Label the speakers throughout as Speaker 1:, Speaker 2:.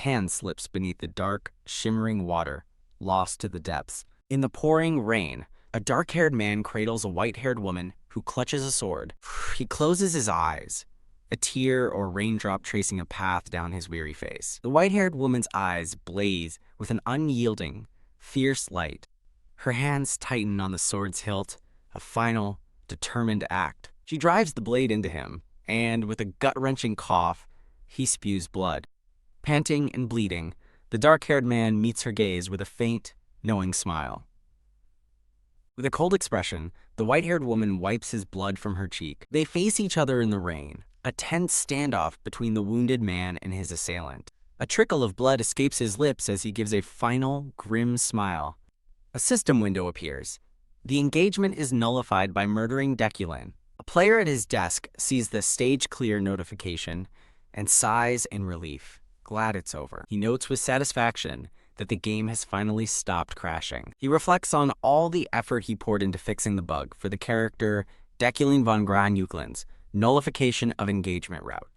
Speaker 1: hand slips beneath the dark, shimmering water, lost to the depths. In the pouring rain, a dark-haired man cradles a white-haired woman who clutches a sword. He closes his eyes, a tear or raindrop tracing a path down his weary face. The white-haired woman's eyes blaze with an unyielding, fierce light. Her hands tighten on the sword's hilt, a final, determined act. She drives the blade into him, and with a gut-wrenching cough, he spews blood. Panting and bleeding, the dark-haired man meets her gaze with a faint, knowing smile. With a cold expression, the white-haired woman wipes his blood from her cheek. They face each other in the rain, a tense standoff between the wounded man and his assailant. A trickle of blood escapes his lips as he gives a final, grim smile. A system window appears. The engagement is nullified by murdering Deculin. A player at his desk sees the stage clear notification and sighs in relief, glad it's over. He notes with satisfaction that the game has finally stopped crashing. He reflects on all the effort he poured into fixing the bug for the character Deculin von Granucklin's nullification of engagement route.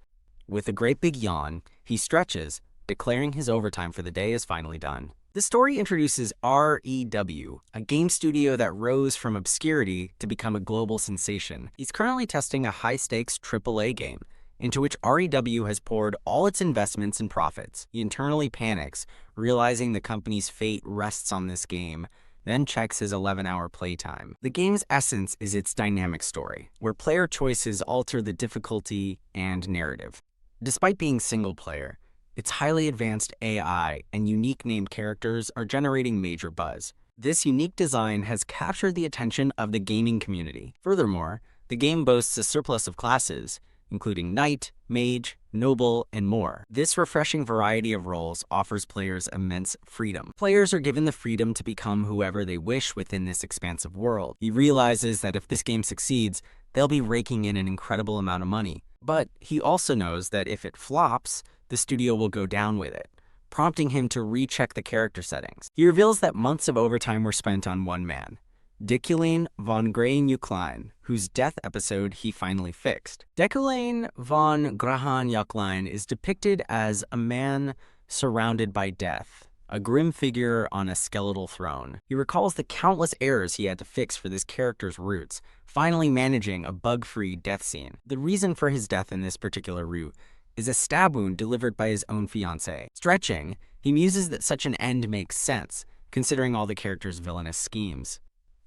Speaker 1: With a great big yawn, he stretches, declaring his overtime for the day is finally done. The story introduces REW, a game studio that rose from obscurity to become a global sensation. He's currently testing a high-stakes AAA game, into which REW has poured all its investments and profits. He internally panics, realizing the company's fate rests on this game, then checks his 11-hour playtime. The game's essence is its dynamic story, where player choices alter the difficulty and narrative. Despite being single-player, its highly advanced AI and unique named characters are generating major buzz. This unique design has captured the attention of the gaming community. Furthermore, the game boasts a surplus of classes, including Knight, Mage, Noble, and more. This refreshing variety of roles offers players immense freedom. Players are given the freedom to become whoever they wish within this expansive world. He realizes that if this game succeeds, they'll be raking in an incredible amount of money. But he also knows that if it flops, the studio will go down with it, prompting him to recheck the character settings. He reveals that months of overtime were spent on one man, Deculin von Granuckline, whose death episode he finally fixed. Deculin von Granuckline is depicted as a man surrounded by death, a grim figure on a skeletal throne. He recalls the countless errors he had to fix for this character's roots, finally managing a bug-free death scene. The reason for his death in this particular route is a stab wound delivered by his own fiancée. Stretching, he muses that such an end makes sense, considering all the character's villainous schemes.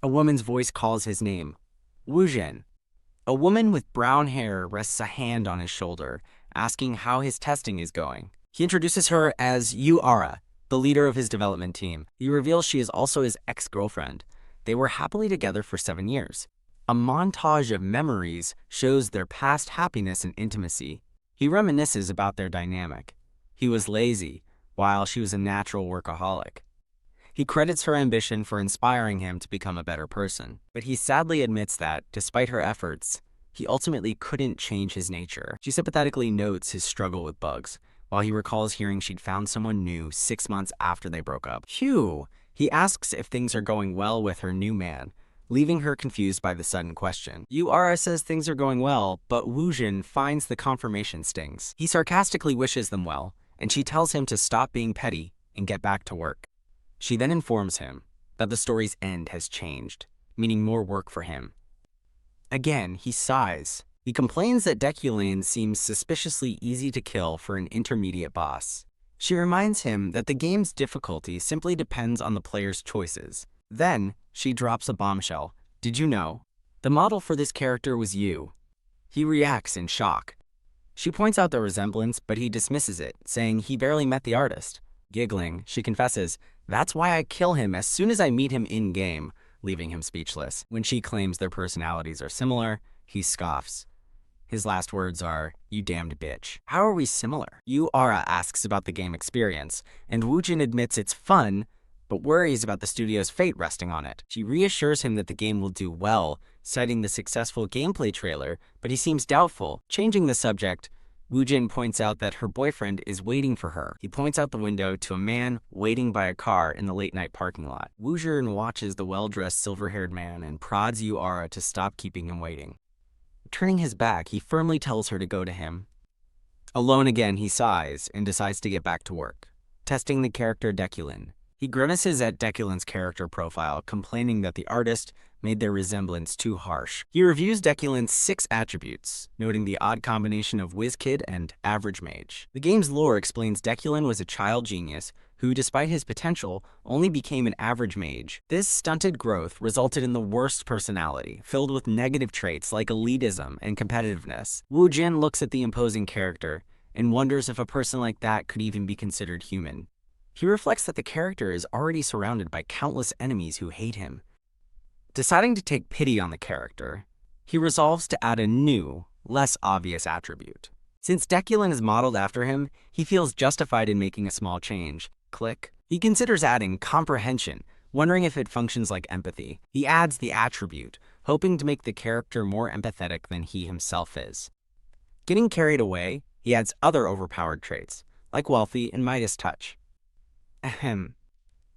Speaker 1: A woman's voice calls his name, Wujin. A woman with brown hair rests a hand on his shoulder, asking how his testing is going. He introduces her as Yuara, the leader of his development team. He reveals she is also his ex-girlfriend. They were happily together for 7 years. A montage of memories shows their past happiness and intimacy. He reminisces about their dynamic. He was lazy, while she was a natural workaholic. He credits her ambition for inspiring him to become a better person, but he sadly admits that, despite her efforts, he ultimately couldn't change his nature. She sympathetically notes his struggle with bugs, while he recalls hearing she'd found someone new 6 months after they broke up. Phew! He asks if things are going well with her new man, leaving her confused by the sudden question. Yuara says things are going well, but Wujin finds the confirmation stings. He sarcastically wishes them well, and she tells him to stop being petty and get back to work. She then informs him that the story's end has changed, meaning more work for him. Again, he sighs. He complains that Deculin seems suspiciously easy to kill for an intermediate boss. She reminds him that the game's difficulty simply depends on the player's choices. Then, she drops a bombshell. Did you know? The model for this character was you. He reacts in shock. She points out the resemblance, but he dismisses it, saying he barely met the artist. Giggling, she confesses, "That's why I kill him as soon as I meet him in-game," leaving him speechless. When she claims their personalities are similar, he scoffs. His last words are, "You damned bitch." How are we similar? Yuara asks about the game experience, and Wujin admits it's fun, but worries about the studio's fate resting on it. She reassures him that the game will do well, citing the successful gameplay trailer, but he seems doubtful. Changing the subject, Wujin points out that her boyfriend is waiting for her. He points out the window to a man waiting by a car in the late-night parking lot. Wujin watches the well-dressed silver-haired man and prods Yuara to stop keeping him waiting. Turning his back, he firmly tells her to go to him. Alone again, he sighs and decides to get back to work, testing the character Deculin. He grimaces at Deculin's character profile, complaining that the artist made their resemblance too harsh. He reviews Deculin's 6 attributes, noting the odd combination of WizKid and average mage. The game's lore explains Deculin was a child genius who, despite his potential, only became an average mage. This stunted growth resulted in the worst personality, filled with negative traits like elitism and competitiveness. Wu Jin looks at the imposing character and wonders if a person like that could even be considered human. He reflects that the character is already surrounded by countless enemies who hate him. Deciding to take pity on the character, he resolves to add a new, less obvious attribute. Since Deculin is modeled after him, he feels justified in making a small change. Click. He considers adding comprehension, wondering if it functions like empathy. He adds the attribute, hoping to make the character more empathetic than he himself is. Getting carried away, he adds other overpowered traits, like wealthy and Midas touch. Ahem.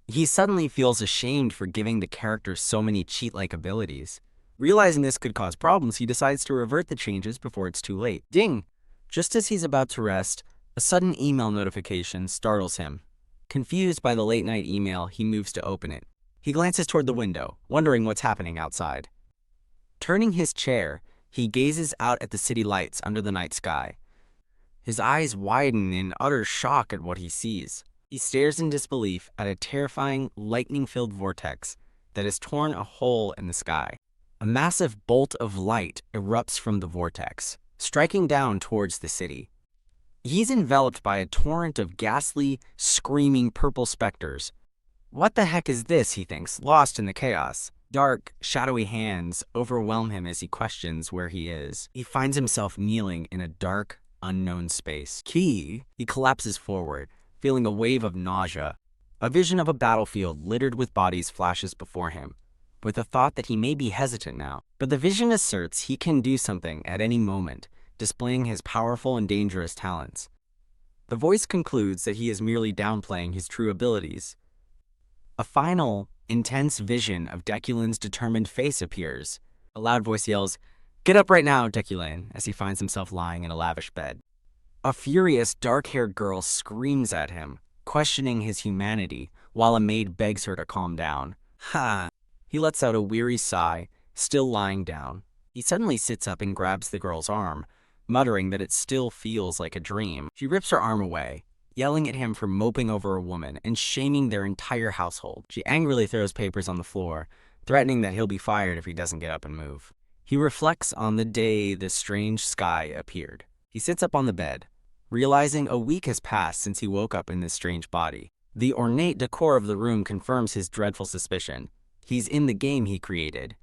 Speaker 1: He suddenly feels ashamed for giving the character so many cheat-like abilities. Realizing this could cause problems, he decides to revert the changes before it's too late. Ding! Just as he's about to rest, a sudden email notification startles him. Confused by the late-night email, he moves to open it. He glances toward the window, wondering what's happening outside. Turning his chair, he gazes out at the city lights under the night sky. His eyes widen in utter shock at what he sees. He stares in disbelief at a terrifying, lightning-filled vortex that has torn a hole in the sky. A massive bolt of light erupts from the vortex, striking down towards the city. He's enveloped by a torrent of ghastly, screaming purple specters. What the heck is this, he thinks, lost in the chaos. Dark, shadowy hands overwhelm him as he questions where he is. He finds himself kneeling in a dark, unknown space. He collapses forward, feeling a wave of nausea. A vision of a battlefield littered with bodies flashes before him, with the thought that he may be hesitant now. But the vision asserts he can do something at any moment, displaying his powerful and dangerous talents. The voice concludes that he is merely downplaying his true abilities. A final, intense vision of Deculin's determined face appears. A loud voice yells, "Get up right now, Deculin," as he finds himself lying in a lavish bed. A furious, dark-haired girl screams at him, questioning his humanity, while a maid begs her to calm down. Ha! He lets out a weary sigh, still lying down. He suddenly sits up and grabs the girl's arm, muttering that it still feels like a dream. She rips her arm away, yelling at him for moping over a woman and shaming their entire household. She angrily throws papers on the floor, threatening that he'll be fired if he doesn't get up and move. He reflects on the day the strange sky appeared. He sits up on the bed, realizing a week has passed since he woke up in this strange body. The ornate decor of the room confirms his dreadful suspicion. He's in the game he created.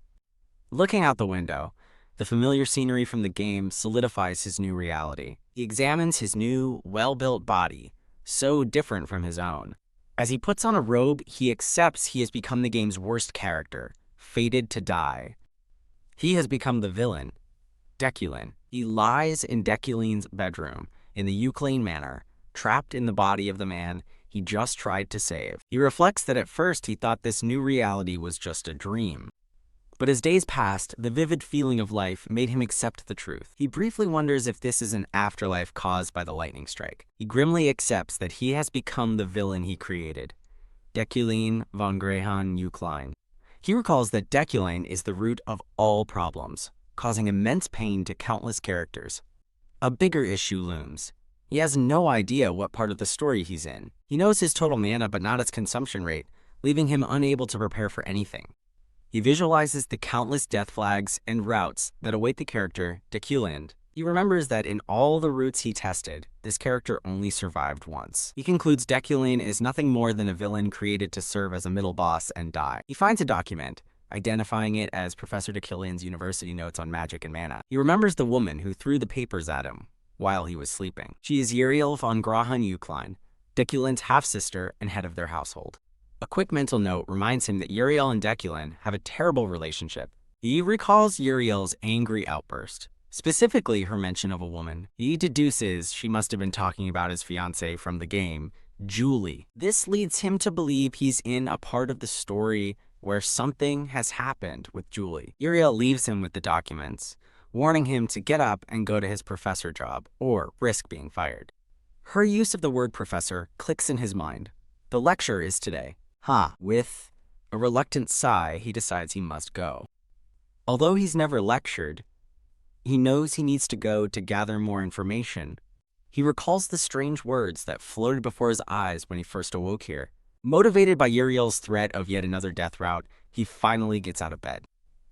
Speaker 1: Looking out the window, the familiar scenery from the game solidifies his new reality. He examines his new, well-built body, so different from his own. As he puts on a robe, he accepts he has become the game's worst character, fated to die. He has become the villain, Deculin. He lies in Deculin's bedroom, in the Euclane Manor, trapped in the body of the man he just tried to save. He reflects that at first he thought this new reality was just a dream. But as days passed, the vivid feeling of life made him accept the truth. He briefly wonders if this is an afterlife caused by the lightning strike. He grimly accepts that he has become the villain he created, Deculin von Grehan Eucline. He recalls that Deculin is the root of all problems, causing immense pain to countless characters. A bigger issue looms. He has no idea what part of the story he's in. He knows his total mana but not its consumption rate, leaving him unable to prepare for anything. He visualizes the countless death flags and routes that await the character Deculin. He remembers that in all the routes he tested, this character only survived once. He concludes Deculin is nothing more than a villain created to serve as a middle boss and die. He finds a document, identifying it as Professor Deculin's university notes on magic and mana. He remembers the woman who threw the papers at him while he was sleeping. She is Uriel von Grahan Eucline, Deculin's half-sister and head of their household. A quick mental note reminds him that Uriel and Deculin have a terrible relationship. He recalls Uriel's angry outburst, specifically her mention of a woman. He deduces she must have been talking about his fiancée from the game, Julie. This leads him to believe he's in a part of the story where something has happened with Julie. Uriel leaves him with the documents, warning him to get up and go to his professor job or risk being fired. Her use of the word professor clicks in his mind. The lecture is today. With a reluctant sigh, he decides he must go. Although he's never lectured, he knows he needs to go to gather more information. He recalls the strange words that floated before his eyes when he first awoke here. Motivated by Uriel's threat of yet another death route, he finally gets out of bed.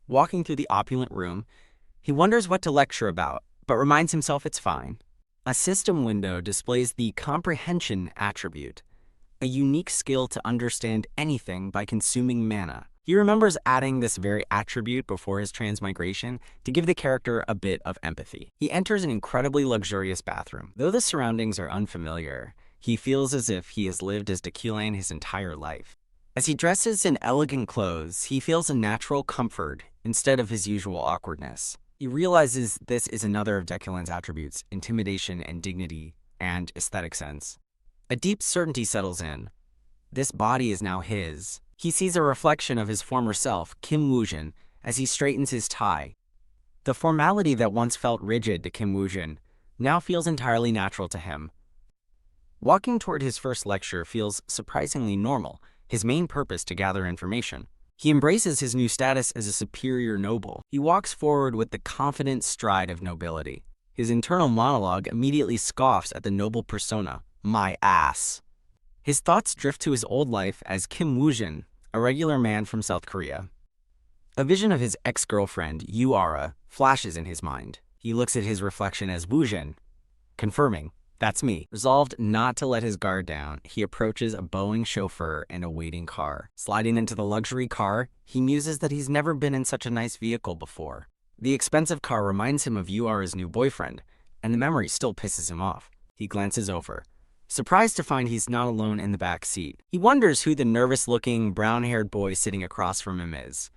Speaker 1: Walking through the opulent room, he wonders what to lecture about, but reminds himself it's fine. A system window displays the comprehension attribute, a unique skill to understand anything by consuming mana. He remembers adding this very attribute before his transmigration to give the character a bit of empathy. He enters an incredibly luxurious bathroom. Though the surroundings are unfamiliar, he feels as if he has lived as Deculane his entire life. As he dresses in elegant clothes, he feels a natural comfort instead of his usual awkwardness. He realizes this is another of Deculane's attributes, intimidation and dignity and aesthetic sense. A deep certainty settles in. This body is now his. He sees a reflection of his former self, Kim Woojin, as he straightens his tie. The formality that once felt rigid to Kim Woojin now feels entirely natural to him. Walking toward his first lecture feels surprisingly normal, his main purpose to gather information. He embraces his new status as a superior noble. He walks forward with the confident stride of nobility. His internal monologue immediately scoffs at the noble persona, my ass. His thoughts drift to his old life as Kim Woojin, a regular man from South Korea. A vision of his ex-girlfriend, Yuara, flashes in his mind. He looks at his reflection as Woojin, confirming, that's me. Resolved not to let his guard down, he approaches a bowing chauffeur and a waiting car. Sliding into the luxury car, he muses that he's never been in such a nice vehicle before. The expensive car reminds him of Yuara's new boyfriend, and the memory still pisses him off. He glances over, surprised to find he's not alone in the back seat. He wonders who the nervous-looking, brown-haired boy sitting across from him is.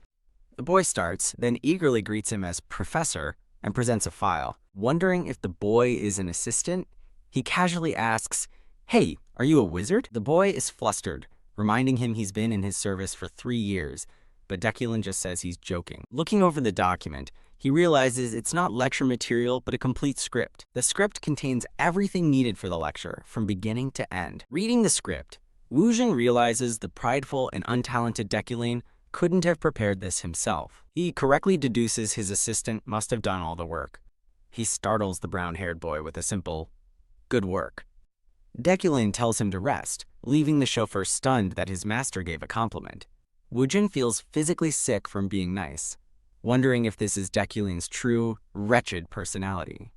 Speaker 1: The boy starts, then eagerly greets him as Professor and presents a file. Wondering if the boy is an assistant, he casually asks, "Hey, are you a wizard?" The boy is flustered, reminding him he's been in his service for 3 years, but Deculane just says he's joking. Looking over the document, he realizes it's not lecture material, but a complete script. The script contains everything needed for the lecture, from beginning to end. Reading the script, Woojin realizes the prideful and untalented Deculane couldn't have prepared this himself. He correctly deduces his assistant must have done all the work. He startles the brown-haired boy with a simple, "Good work." Deculane tells him to rest, leaving the chauffeur stunned that his master gave a compliment. Woojin feels physically sick from being nice, wondering if this is Deculane's true, wretched personality.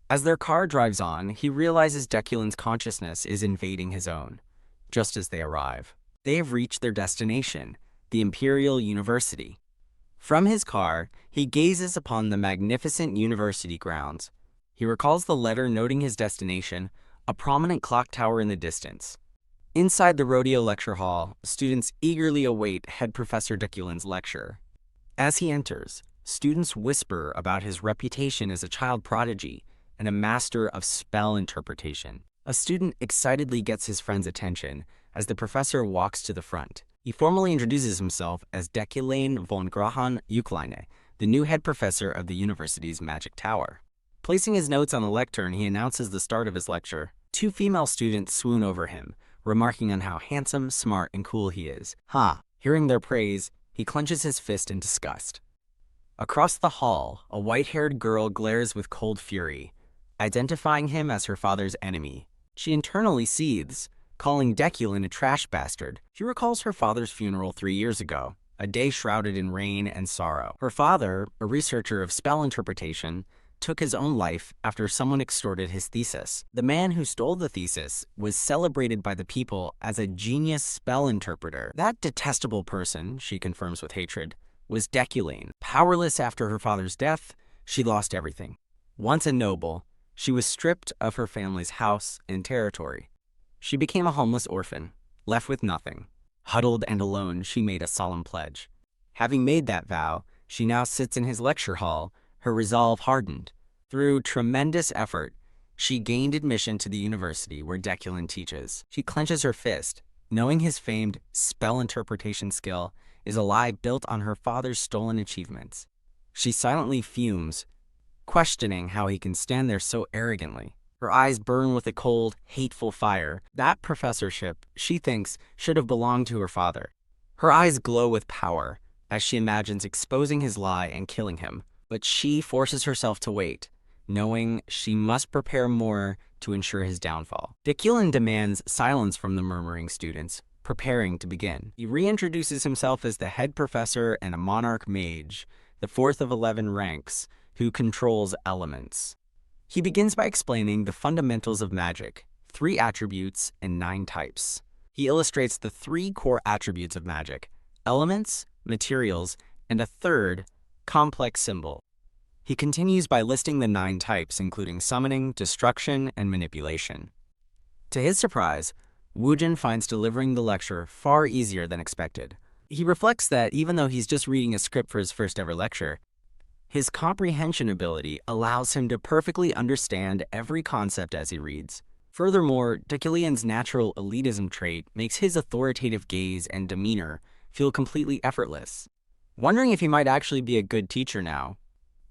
Speaker 1: As their car drives on, he realizes Deculane's consciousness is invading his own. Just as they arrive, they have reached their destination, the Imperial University. From his car, he gazes upon the magnificent university grounds. He recalls the letter noting his destination, a prominent clock tower in the distance. Inside the rodeo lecture hall, students eagerly await Head Professor Deculane's lecture. As he enters, students whisper about his reputation as a child prodigy and a master of spell interpretation. A student excitedly gets his friend's attention as the professor walks to the front. He formally introduces himself as Deculane von Grahan Ukleine, the new head professor of the university's magic tower. Placing his notes on the lectern, he announces the start of his lecture. 2 female students swoon over him, remarking on how handsome, smart, and cool he is. Hearing their praise, he clenches his fist in disgust. Across the hall, a white-haired girl glares with cold fury, identifying him as her father's enemy. She internally seethes, calling Deculane a trash bastard. She recalls her father's funeral 3 years ago, a day shrouded in rain and sorrow. Her father, a researcher of spell interpretation, took his own life after someone extorted his thesis. The man who stole the thesis was celebrated by the people as a genius spell interpreter. That detestable person, she confirms with hatred, was Deculane. Powerless after her father's death, she lost everything. Once a noble, she was stripped of her family's house and territory. She became a homeless orphan, left with nothing. Huddled and alone, she made a solemn pledge. Having made that vow, she now sits in his lecture hall, her resolve hardened. Through tremendous effort, she gained admission to the university where Deculane teaches. She clenches her fist, knowing his famed spell interpretation skill is a lie built on her father's stolen achievements. She silently fumes, questioning how he can stand there so arrogantly. Her eyes burn with a cold, hateful fire. That professorship, she thinks, should have belonged to her father. Her eyes glow with power as she imagines exposing his lie and killing him. But she forces herself to wait, knowing she must prepare more to ensure his downfall. Dekulin demands silence from the murmuring students, preparing to begin. He reintroduces himself as the head professor and a monarch mage, the fourth of 11 ranks, who controls elements. He begins by explaining the fundamentals of magic, 3 attributes and 9 types. He illustrates the 3 core attributes of magic: elements, materials, and a third, complex symbol. He continues by listing the 9 types, including summoning, destruction, and manipulation. To his surprise, Woojin finds delivering the lecture far easier than expected. He reflects that even though he's just reading a script for his first ever lecture, his comprehension ability allows him to perfectly understand every concept as he reads. Furthermore, Dekulin's natural elitism trait makes his authoritative gaze and demeanor feel completely effortless. Wondering if he might actually be a good teacher now,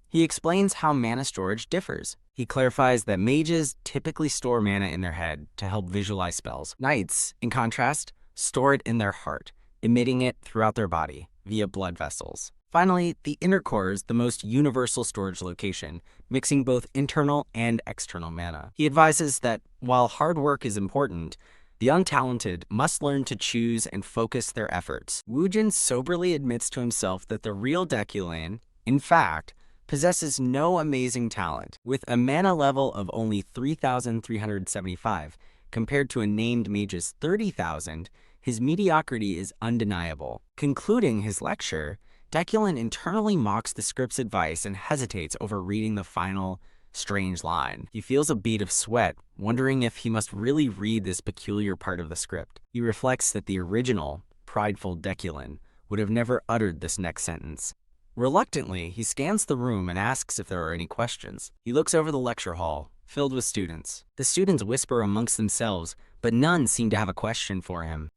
Speaker 1: he explains how mana storage differs. He clarifies that mages typically store mana in their head to help visualize spells. Knights, in contrast, store it in their heart, emitting it throughout their body via blood vessels. Finally, the inner core is the most universal storage location, mixing both internal and external mana. He advises that while hard work is important, the untalented must learn to choose and focus their efforts. Woojin soberly admits to himself that the real Dekulin, in fact, possesses no amazing talent. With a mana level of only 3,375, compared to a named mage's 30,000, his mediocrity is undeniable. Concluding his lecture, Dekulin internally mocks the script's advice and hesitates over reading the final, strange line. He feels a bead of sweat, wondering if he must really read this peculiar part of the script. He reflects that the original, prideful Dekulin would have never uttered this next sentence. Reluctantly, he scans the room and asks if there are any questions. He looks over the lecture hall, filled with students. The students whisper amongst themselves, but none seem to have a question for him.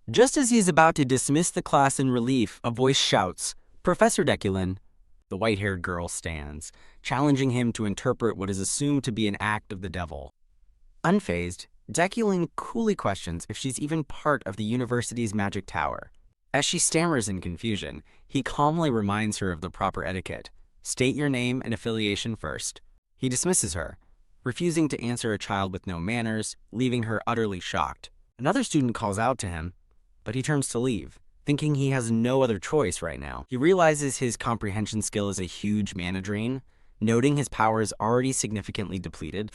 Speaker 1: Just as he is about to dismiss the class in relief, a voice shouts, "Professor Dekulin." The white-haired girl stands, challenging him to interpret what is assumed to be an act of the devil. Unfazed, Dekulin coolly questions if she's even part of the university's magic tower. As she stammers in confusion, he calmly reminds her of the proper etiquette. State your name and affiliation first. He dismisses her, refusing to answer a child with no manners, leaving her utterly shocked. Another student calls out to him, but he turns to leave, thinking he has no other choice right now. He realizes his comprehension skill is a huge mana drain, noting his power is already significantly depleted.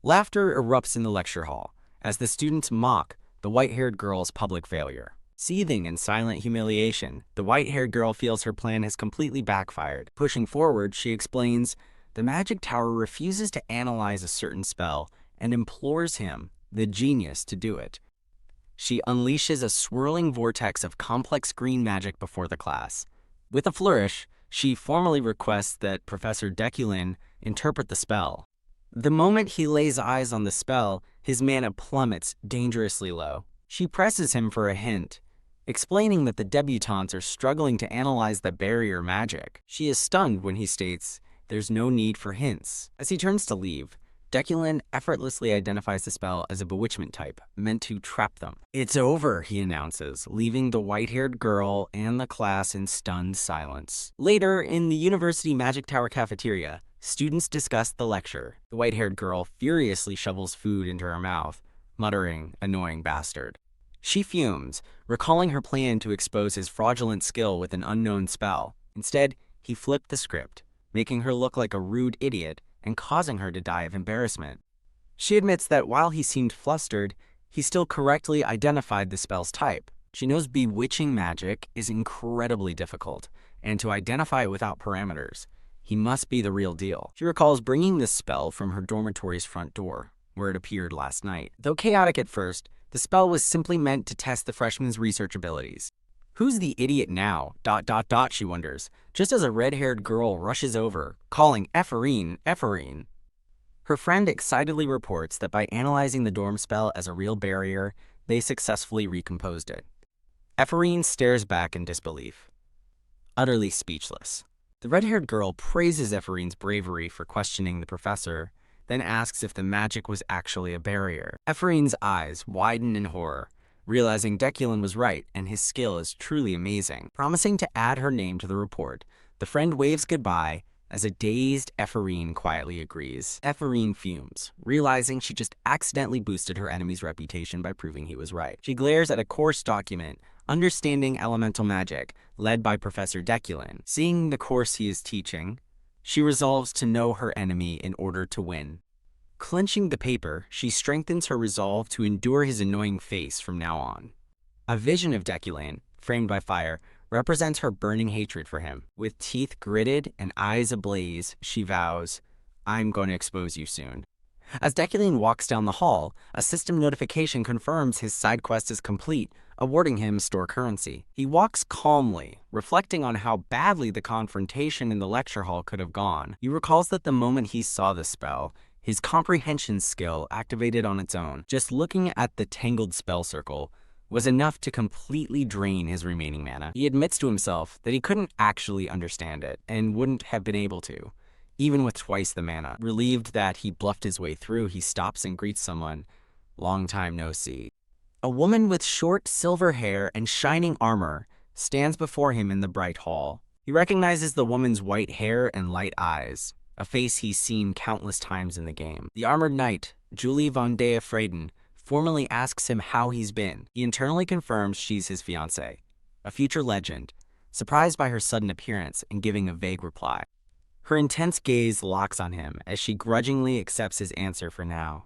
Speaker 1: Laughter erupts in the lecture hall as the students mock the white-haired girl's public failure. Seething in silent humiliation, the white-haired girl feels her plan has completely backfired. Pushing forward, she explains, the magic tower refuses to analyze a certain spell and implores him, the genius, to do it. She unleashes a swirling vortex of complex green magic before the class. With a flourish, she formally requests that Professor Dekulin interpret the spell. The moment he lays eyes on the spell, his mana plummets dangerously low. She presses him for a hint, explaining that the debutantes are struggling to analyze the barrier magic. She is stunned when he states there's no need for hints. As he turns to leave, Dekulin effortlessly identifies the spell as a bewitchment type, meant to trap them. "It's over," he announces, leaving the white-haired girl and the class in stunned silence. Later, in the university magic tower cafeteria, students discuss the lecture. The white-haired girl furiously shovels food into her mouth, muttering, "Annoying bastard." She fumes, recalling her plan to expose his fraudulent skill with an unknown spell. Instead, he flipped the script, making her look like a rude idiot and causing her to die of embarrassment. She admits that while he seemed flustered, he still correctly identified the spell's type. She knows bewitching magic is incredibly difficult, and to identify it without parameters, he must be the real deal. She recalls bringing this spell from her dormitory's front door, where it appeared last night. Though chaotic at first, the spell was simply meant to test the freshman's research abilities. Who's the idiot now? ... she wonders, just as a red-haired girl rushes over, calling Ephorine, Ephorine. Her friend excitedly reports that by analyzing the dorm spell as a real barrier, they successfully recomposed it. Ephorine stares back in disbelief, utterly speechless. The red-haired girl praises Ephorine's bravery for questioning the professor, then asks if the magic was actually a barrier. Ephorine's eyes widen in horror, realizing Deculin was right and his skill is truly amazing. Promising to add her name to the report, the friend waves goodbye as a dazed Ephorine quietly agrees. Ephorine fumes, realizing she just accidentally boosted her enemy's reputation by proving he was right. She glares at a course document, Understanding Elemental Magic, led by Professor Deculin. Seeing the course he is teaching, she resolves to know her enemy in order to win. Clenching the paper, she strengthens her resolve to endure his annoying face from now on. A vision of Deculin, framed by fire, represents her burning hatred for him. With teeth gritted and eyes ablaze, she vows, "I'm going to expose you soon." As Deculin walks down the hall, a system notification confirms his side quest is complete, awarding him store currency. He walks calmly, reflecting on how badly the confrontation in the lecture hall could have gone. He recalls that the moment he saw the spell, his comprehension skill activated on its own. Just looking at the tangled spell circle was enough to completely drain his remaining mana. He admits to himself that he couldn't actually understand it, and wouldn't have been able to, even with twice the mana. Relieved that he bluffed his way through, he stops and greets someone. Long time no see. A woman with short silver hair and shining armor stands before him in the bright hall. He recognizes the woman's white hair and light eyes, a face he's seen countless times in the game. The armored knight, Julie von der Freyden, formally asks him how he's been. He internally confirms she's his fiancée, a future legend, surprised by her sudden appearance and giving a vague reply. Her intense gaze locks on him as she grudgingly accepts his answer for now.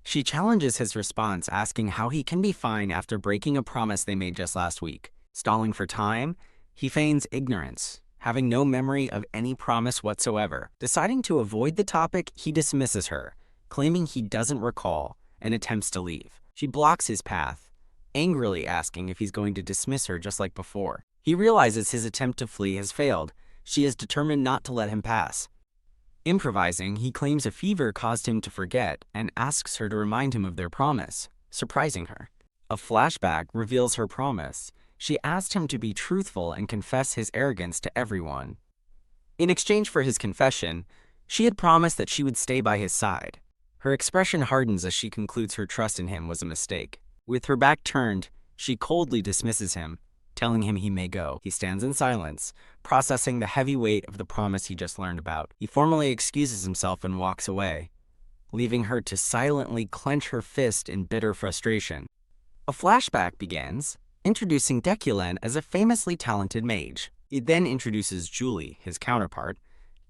Speaker 1: She challenges his response, asking how he can be fine after breaking a promise they made just last week. Stalling for time, he feigns ignorance, having no memory of any promise whatsoever. Deciding to avoid the topic, he dismisses her, claiming he doesn't recall, and attempts to leave. She blocks his path, angrily asking if he's going to dismiss her just like before. He realizes his attempt to flee has failed. She is determined not to let him pass. Improvising, he claims a fever caused him to forget and asks her to remind him of their promise, surprising her. A flashback reveals her promise. She asked him to be truthful and confess his arrogance to everyone. In exchange for his confession, she had promised that she would stay by his side. Her expression hardens as she concludes her trust in him was a mistake. With her back turned, she coldly dismisses him, telling him he may go. He stands in silence, processing the heavy weight of the promise he just learned about. He formally excuses himself and walks away, leaving her to silently clench her fist in bitter frustration. A flashback begins, introducing Deculin as a famously talented mage. He then introduces Julie, his counterpart,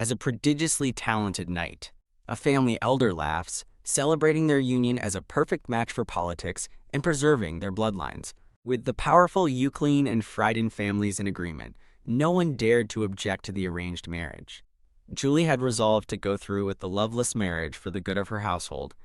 Speaker 1: as a prodigiously talented knight. A family elder laughs, celebrating their union as a perfect match for politics and preserving their bloodlines. With the powerful Euclid and Freyden families in agreement, no one dared to object to the arranged marriage. Julie had resolved to go through with the loveless marriage for the good of her household,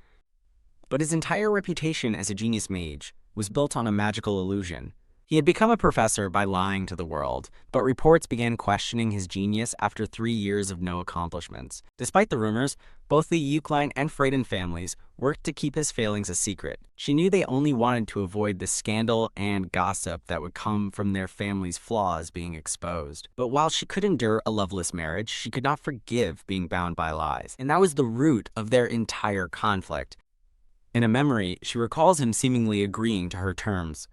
Speaker 1: but his entire reputation as a genius mage was built on a magical illusion. He had become a professor by lying to the world, but reports began questioning his genius after 3 years of no accomplishments. Despite the rumors, both the Euclid and Freyden families worked to keep his failings a secret. She knew they only wanted to avoid the scandal and gossip that would come from their family's flaws being exposed. But while she could endure a loveless marriage, she could not forgive being bound by lies. And that was the root of their entire conflict. In a memory, she recalls him seemingly agreeing to her terms.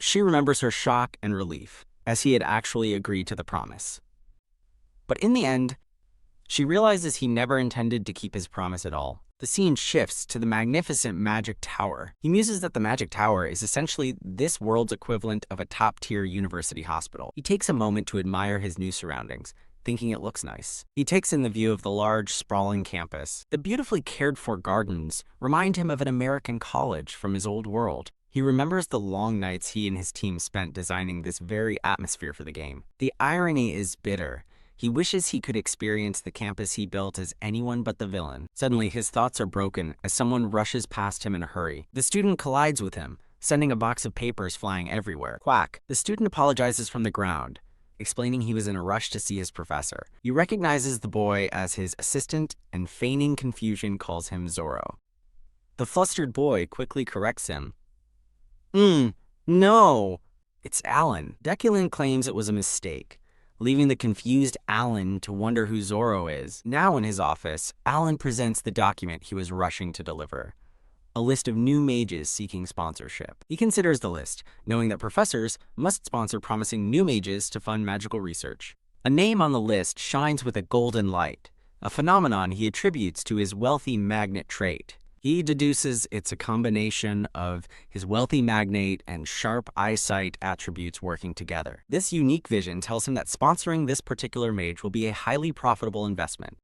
Speaker 1: She remembers her shock and relief, as he had actually agreed to the promise. But in the end, she realizes he never intended to keep his promise at all. The scene shifts to the magnificent Magic Tower. He muses that the Magic Tower is essentially this world's equivalent of a top-tier university hospital. He takes a moment to admire his new surroundings, thinking it looks nice. He takes in the view of the large, sprawling campus. The beautifully cared-for gardens remind him of an American college from his old world. He remembers the long nights he and his team spent designing this very atmosphere for the game. The irony is bitter. He wishes he could experience the campus he built as anyone but the villain. Suddenly, his thoughts are broken as someone rushes past him in a hurry. The student collides with him, sending a box of papers flying everywhere. Quack! The student apologizes from the ground, explaining he was in a rush to see his professor. He recognizes the boy as his assistant and, feigning confusion, calls him Zoro. The flustered boy quickly corrects him. No! It's Alan. Deculin claims it was a mistake, leaving the confused Alan to wonder who Zorro is. Now in his office, Alan presents the document he was rushing to deliver. A list of new mages seeking sponsorship. He considers the list, knowing that professors must sponsor promising new mages to fund magical research. A name on the list shines with a golden light, a phenomenon he attributes to his wealthy magnate trait. He deduces it's a combination of his wealthy magnate and sharp eyesight attributes working together. This unique vision tells him that sponsoring this particular mage will be a highly profitable investment.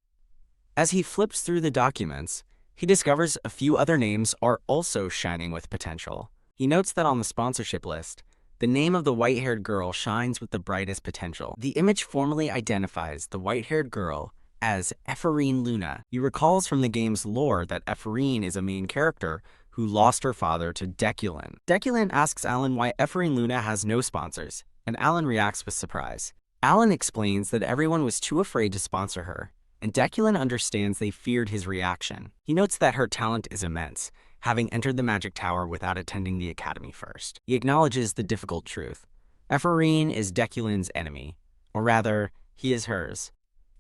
Speaker 1: As he flips through the documents, he discovers a few other names are also shining with potential. He notes that on the sponsorship list, the name of the white-haired girl shines with the brightest potential. The image formally identifies the white-haired girl as Ephraim Luna. He recalls from the game's lore that Ephraim is a main character who lost her father to Deculin. Deculin asks Alan why Ephraim Luna has no sponsors, and Alan reacts with surprise. Alan explains that everyone was too afraid to sponsor her, and Deculin understands they feared his reaction. He notes that her talent is immense, having entered the Magic Tower without attending the academy first. He acknowledges the difficult truth. Ephraim is Deculin's enemy, or rather, he is hers.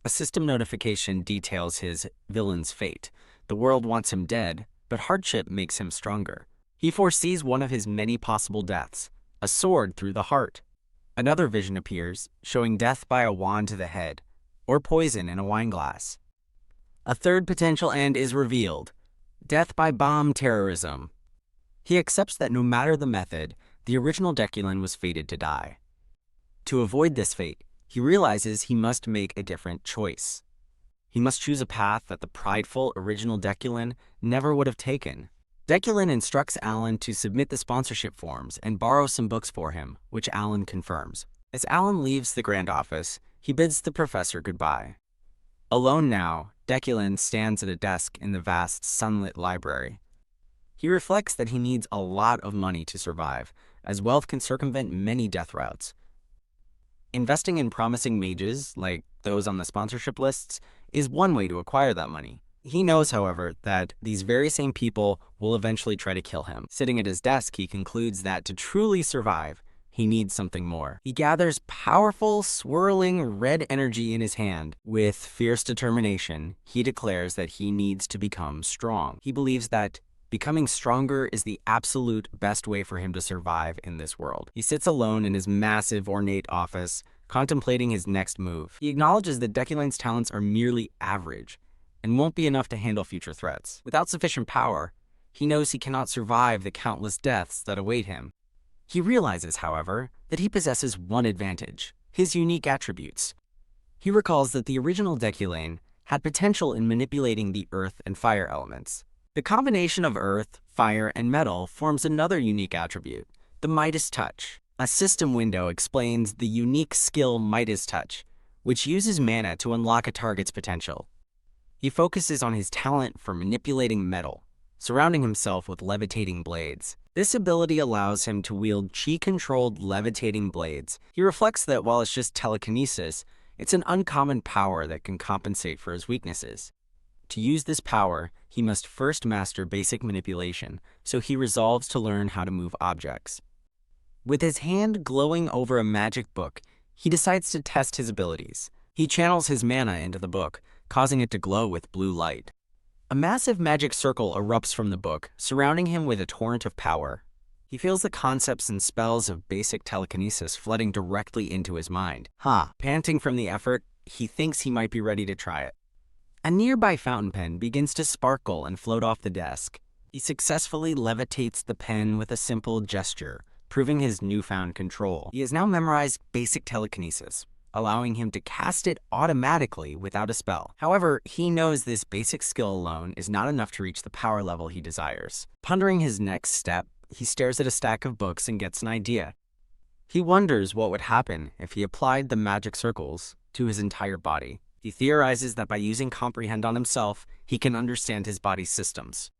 Speaker 1: A system notification details his villain's fate. The world wants him dead, but hardship makes him stronger. He foresees one of his many possible deaths, a sword through the heart. Another vision appears, showing death by a wand to the head, or poison in a wineglass. A third potential end is revealed, death by bomb terrorism. He accepts that no matter the method, the original Deculin was fated to die. To avoid this fate, he realizes he must make a different choice. He must choose a path that the prideful original Deculin never would have taken. Deculin instructs Alan to submit the sponsorship forms and borrow some books for him, which Alan confirms. As Alan leaves the grand office, he bids the professor goodbye. Alone now, Deculin stands at a desk in the vast, sunlit library. He reflects that he needs a lot of money to survive, as wealth can circumvent many death routes. Investing in promising mages, like those on the sponsorship lists, is one way to acquire that money. He knows, however, that these very same people will eventually try to kill him. Sitting at his desk, he concludes that to truly survive, he needs something more. He gathers powerful, swirling red energy in his hand. With fierce determination, he declares that he needs to become strong. He believes that becoming stronger is the absolute best way for him to survive in this world. He sits alone in his massive, ornate office, contemplating his next move. He acknowledges that Deculin's talents are merely average and won't be enough to handle future threats. Without sufficient power, he knows he cannot survive the countless deaths that await him. He realizes, however, that he possesses one advantage, his unique attributes. He recalls that the original Deculin had potential in manipulating the earth and fire elements. The combination of earth, fire, and metal forms another unique attribute, the Midas Touch. A system window explains the unique skill Midas Touch, which uses mana to unlock a target's potential. He focuses on his talent for manipulating metal, surrounding himself with levitating blades. This ability allows him to wield chi-controlled levitating blades. He reflects that while it's just telekinesis, it's an uncommon power that can compensate for his weaknesses. To use this power, he must first master basic manipulation, so he resolves to learn how to move objects. With his hand glowing over a magic book, he decides to test his abilities. He channels his mana into the book, causing it to glow with blue light. A massive magic circle erupts from the book, surrounding him with a torrent of power. He feels the concepts and spells of basic telekinesis flooding directly into his mind. Panting from the effort, he thinks he might be ready to try it. A nearby fountain pen begins to sparkle and float off the desk. He successfully levitates the pen with a simple gesture, proving his newfound control. He has now memorized basic telekinesis, allowing him to cast it automatically without a spell. However, he knows this basic skill alone is not enough to reach the power level he desires. Pondering his next step, he stares at a stack of books and gets an idea. He wonders what would happen if he applied the magic circles to his entire body. He theorizes that by using Comprehend on himself, he can understand his body's systems.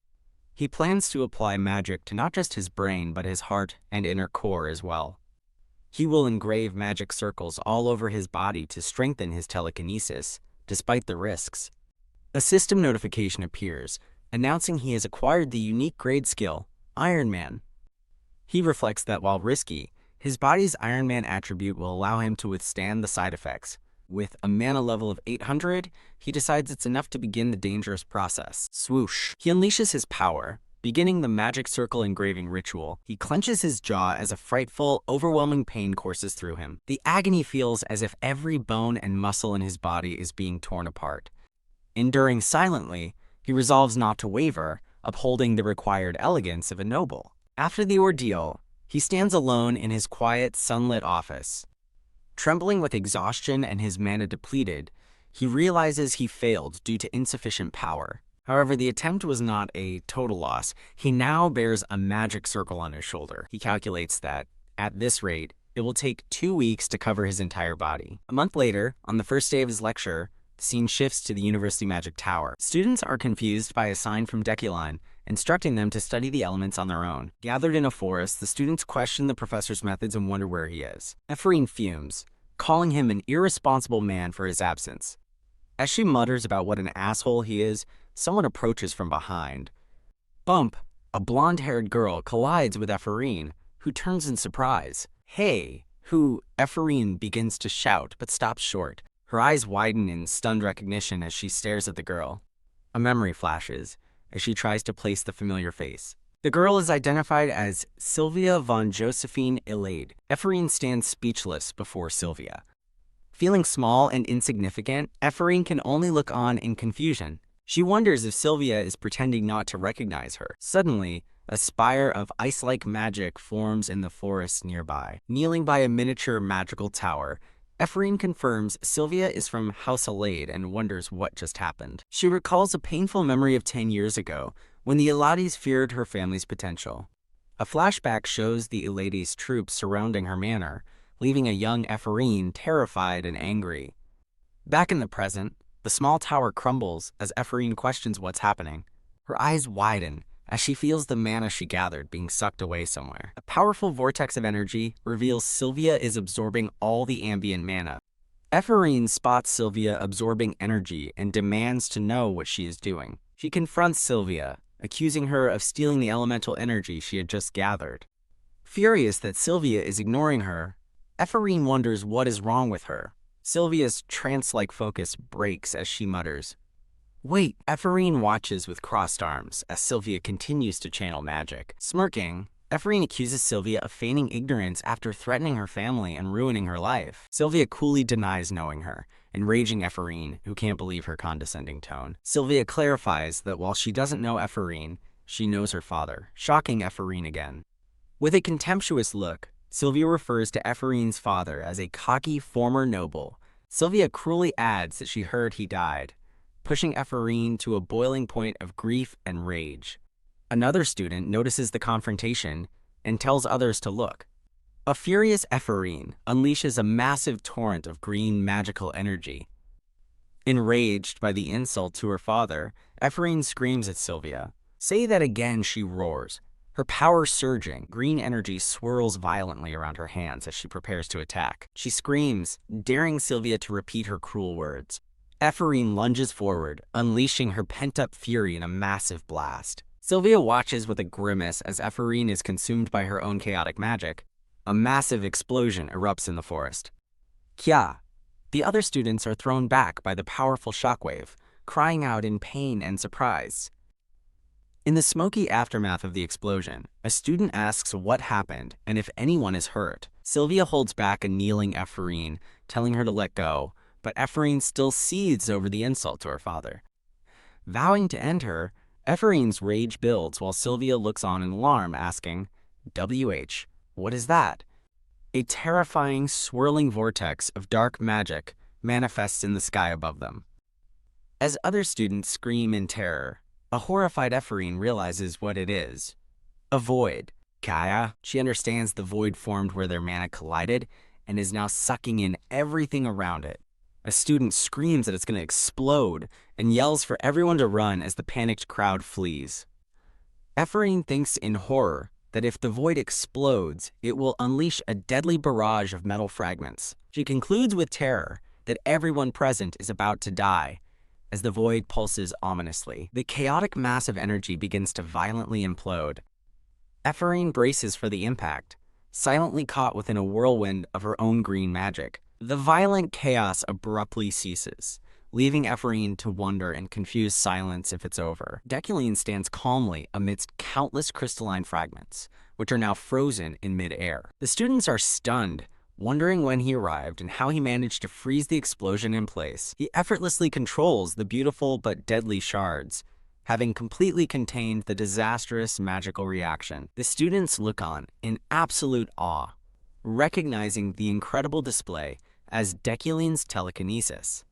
Speaker 1: He plans to apply magic to not just his brain, but his heart and inner core as well. He will engrave magic circles all over his body to strengthen his telekinesis, despite the risks. A system notification appears, announcing he has acquired the unique grade skill, Iron Man. He reflects that while risky, His body's Iron Man attribute will allow him to withstand the side effects. With a mana level of 800, he decides it's enough to begin the dangerous process. Swoosh. He unleashes his power. Beginning the magic circle engraving ritual, he clenches his jaw as a frightful, overwhelming pain courses through him. The agony feels as if every bone and muscle in his body is being torn apart. Enduring silently, he resolves not to waver, upholding the required elegance of a noble. After the ordeal, he stands alone in his quiet, sunlit office. Trembling with exhaustion and his mana depleted, he realizes he failed due to insufficient power. However, the attempt was not a total loss. He now bears a magic circle on his shoulder. He calculates that, at this rate, it will take 2 weeks to cover his entire body. A month later, on the first day of his lecture, the scene shifts to the University Magic Tower. Students are confused by a sign from Deculine, instructing them to study the elements on their own. Gathered in a forest, the students question the professor's methods and wonder where he is. Ephraim fumes, calling him an irresponsible man for his absence. As she mutters about what an asshole he is, someone approaches from behind. Bump, a blonde-haired girl, collides with Ephraim, who turns in surprise. Hey, who Ephraim begins to shout, but stops short. Her eyes widen in stunned recognition as she stares at the girl. A memory flashes as she tries to place the familiar face. The girl is identified as Sylvia von Josephine Elaide. Ephraim stands speechless before Sylvia. Feeling small and insignificant, Ephraim can only look on in confusion. She wonders if Sylvia is pretending not to recognize her. Suddenly, a spire of ice-like magic forms in the forest nearby. Kneeling by a miniature magical tower, Ephraim confirms Sylvia is from House Elaide and wonders what just happened. She recalls a painful memory of 10 years ago, when the Elades feared her family's potential. A flashback shows the Elades' troops surrounding her manor, leaving a young Ephraim terrified and angry. Back in the present, the small tower crumbles as Ephraim questions what's happening. Her eyes widen as she feels the mana she gathered being sucked away somewhere. A powerful vortex of energy reveals Sylvia is absorbing all the ambient mana. Ephraim spots Sylvia absorbing energy and demands to know what she is doing. She confronts Sylvia, accusing her of stealing the elemental energy she had just gathered. Furious that Sylvia is ignoring her, Ephraim wonders what is wrong with her. Sylvia's trance-like focus breaks as she mutters, "Wait." Ephraim watches with crossed arms as Sylvia continues to channel magic. Smirking, Ephraim accuses Sylvia of feigning ignorance after threatening her family and ruining her life. Sylvia coolly denies knowing her, enraging Ephraim, who can't believe her condescending tone. Sylvia clarifies that while she doesn't know Ephraim, she knows her father, shocking Ephraim again. With a contemptuous look, Sylvia refers to Ephraim's father as a cocky former noble. Sylvia cruelly adds that she heard he died, pushing Ephraim to a boiling point of grief and rage. Another student notices the confrontation and tells others to look. A furious Ephraim unleashes a massive torrent of green magical energy. Enraged by the insult to her father, Ephraim screams at Sylvia. Say that again, she roars. Her power surging, green energy swirls violently around her hands as she prepares to attack. She screams, daring Sylvia to repeat her cruel words. Ephraim lunges forward, unleashing her pent-up fury in a massive blast. Sylvia watches with a grimace as Ephraim is consumed by her own chaotic magic. A massive explosion erupts in the forest. Kya! The other students are thrown back by the powerful shockwave, crying out in pain and surprise. In the smoky aftermath of the explosion, a student asks what happened and if anyone is hurt. Sylvia holds back a kneeling Ephraim, telling her to let go, but Ephraim still seethes over the insult to her father. Vowing to end her, Ephraim's rage builds while Sylvia looks on in alarm, asking, "WH, what is that?" A terrifying, swirling vortex of dark magic manifests in the sky above them. As other students scream in terror, a horrified Ephraim realizes what it is. A void. Kaya. She understands the void formed where their mana collided and is now sucking in everything around it. A student screams that it's going to explode and yells for everyone to run as the panicked crowd flees. Ephraim thinks in horror that if the void explodes, it will unleash a deadly barrage of metal fragments. She concludes with terror that everyone present is about to die as the void pulses ominously. The chaotic mass of energy begins to violently implode. Ephraim braces for the impact, silently caught within a whirlwind of her own green magic. The violent chaos abruptly ceases, leaving Ephraim to wonder in confused silence if it's over. Deculine stands calmly amidst countless crystalline fragments, which are now frozen in mid-air. The students are stunned, wondering when he arrived and how he managed to freeze the explosion in place. He effortlessly controls the beautiful but deadly shards, having completely contained the disastrous magical reaction. The students look on in absolute awe, recognizing the incredible display as Deculine's telekinesis.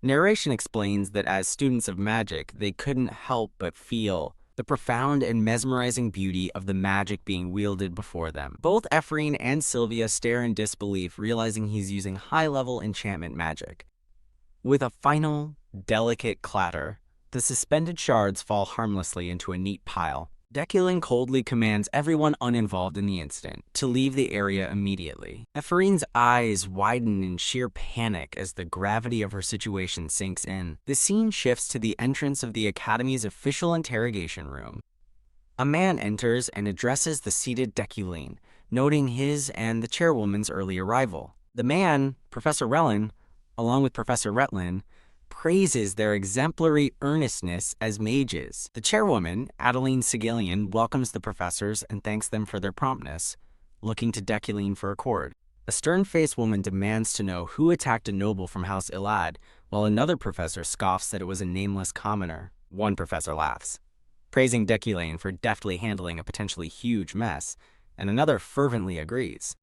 Speaker 1: Narration explains that as students of magic, they couldn't help but feel the profound and mesmerizing beauty of the magic being wielded before them. Both Ephraim and Sylvia stare in disbelief, realizing he's using high-level enchantment magic. With a final, delicate clatter, the suspended shards fall harmlessly into a neat pile. Deculine coldly commands everyone uninvolved in the incident to leave the area immediately. Ephraim's eyes widen in sheer panic as the gravity of her situation sinks in. The scene shifts to the entrance of the Academy's official interrogation room. A man enters and addresses the seated Deculine, noting his and the chairwoman's early arrival. The man, Professor Rellin, along with Professor Retlin, praises their exemplary earnestness as mages. The chairwoman, Adeline Sigillian, welcomes the professors and thanks them for their promptness, looking to Deculine for accord. A stern-faced woman demands to know who attacked a noble from House Ilad, while another professor scoffs that it was a nameless commoner. One professor laughs, praising Deculine for deftly handling a potentially huge mess, and another fervently agrees.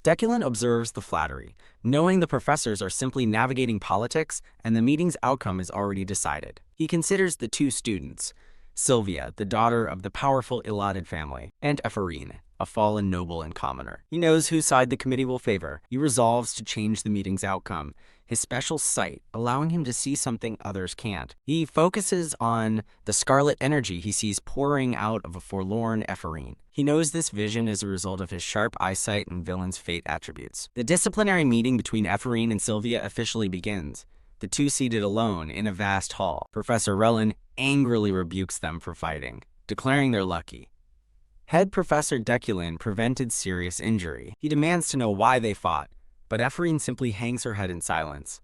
Speaker 1: Deculine observes the flattery, knowing the professors are simply navigating politics and the meeting's outcome is already decided. He considers the two students, Sylvia, the daughter of the powerful Iladid family, and Ephraim, a fallen noble and commoner. He knows whose side the committee will favor. He resolves to change the meeting's outcome, his special sight allowing him to see something others can't. He focuses on the scarlet energy he sees pouring out of a forlorn Ephraim. He knows this vision is a result of his sharp eyesight and villain's fate attributes. The disciplinary meeting between Ephraim and Sylvia officially begins, the two seated alone in a vast hall. Professor Rellin angrily rebukes them for fighting, declaring they're lucky. Head Professor Deculine prevented serious injury. He demands to know why they fought, but Ephraim simply hangs her head in silence.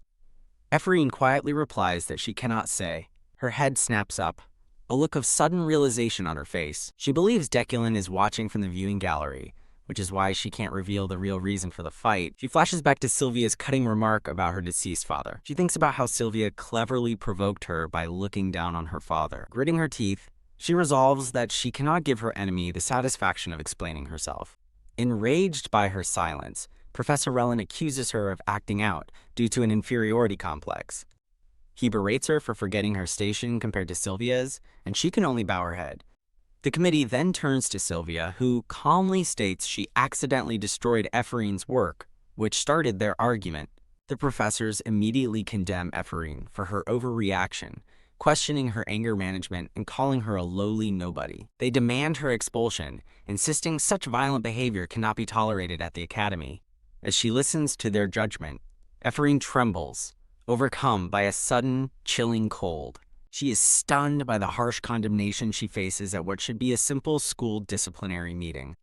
Speaker 1: Ephraim quietly replies that she cannot say. Her head snaps up, a look of sudden realization on her face. She believes Deculine is watching from the viewing gallery, which is why she can't reveal the real reason for the fight. She flashes back to Sylvia's cutting remark about her deceased father. She thinks about how Sylvia cleverly provoked her by looking down on her father. Gritting her teeth, she resolves that she cannot give her enemy the satisfaction of explaining herself. Enraged by her silence, Professor Rellin accuses her of acting out due to an inferiority complex. He berates her for forgetting her station compared to Sylvia's, and she can only bow her head. The committee then turns to Sylvia, who calmly states she accidentally destroyed Ephraim's work, which started their argument. The professors immediately condemn Ephraim for her overreaction, questioning her anger management and calling her a lowly nobody. They demand her expulsion, insisting such violent behavior cannot be tolerated at the academy. As she listens to their judgment, Ephraim trembles, overcome by a sudden, chilling cold. She is stunned by the harsh condemnation she faces at what should be a simple school disciplinary meeting.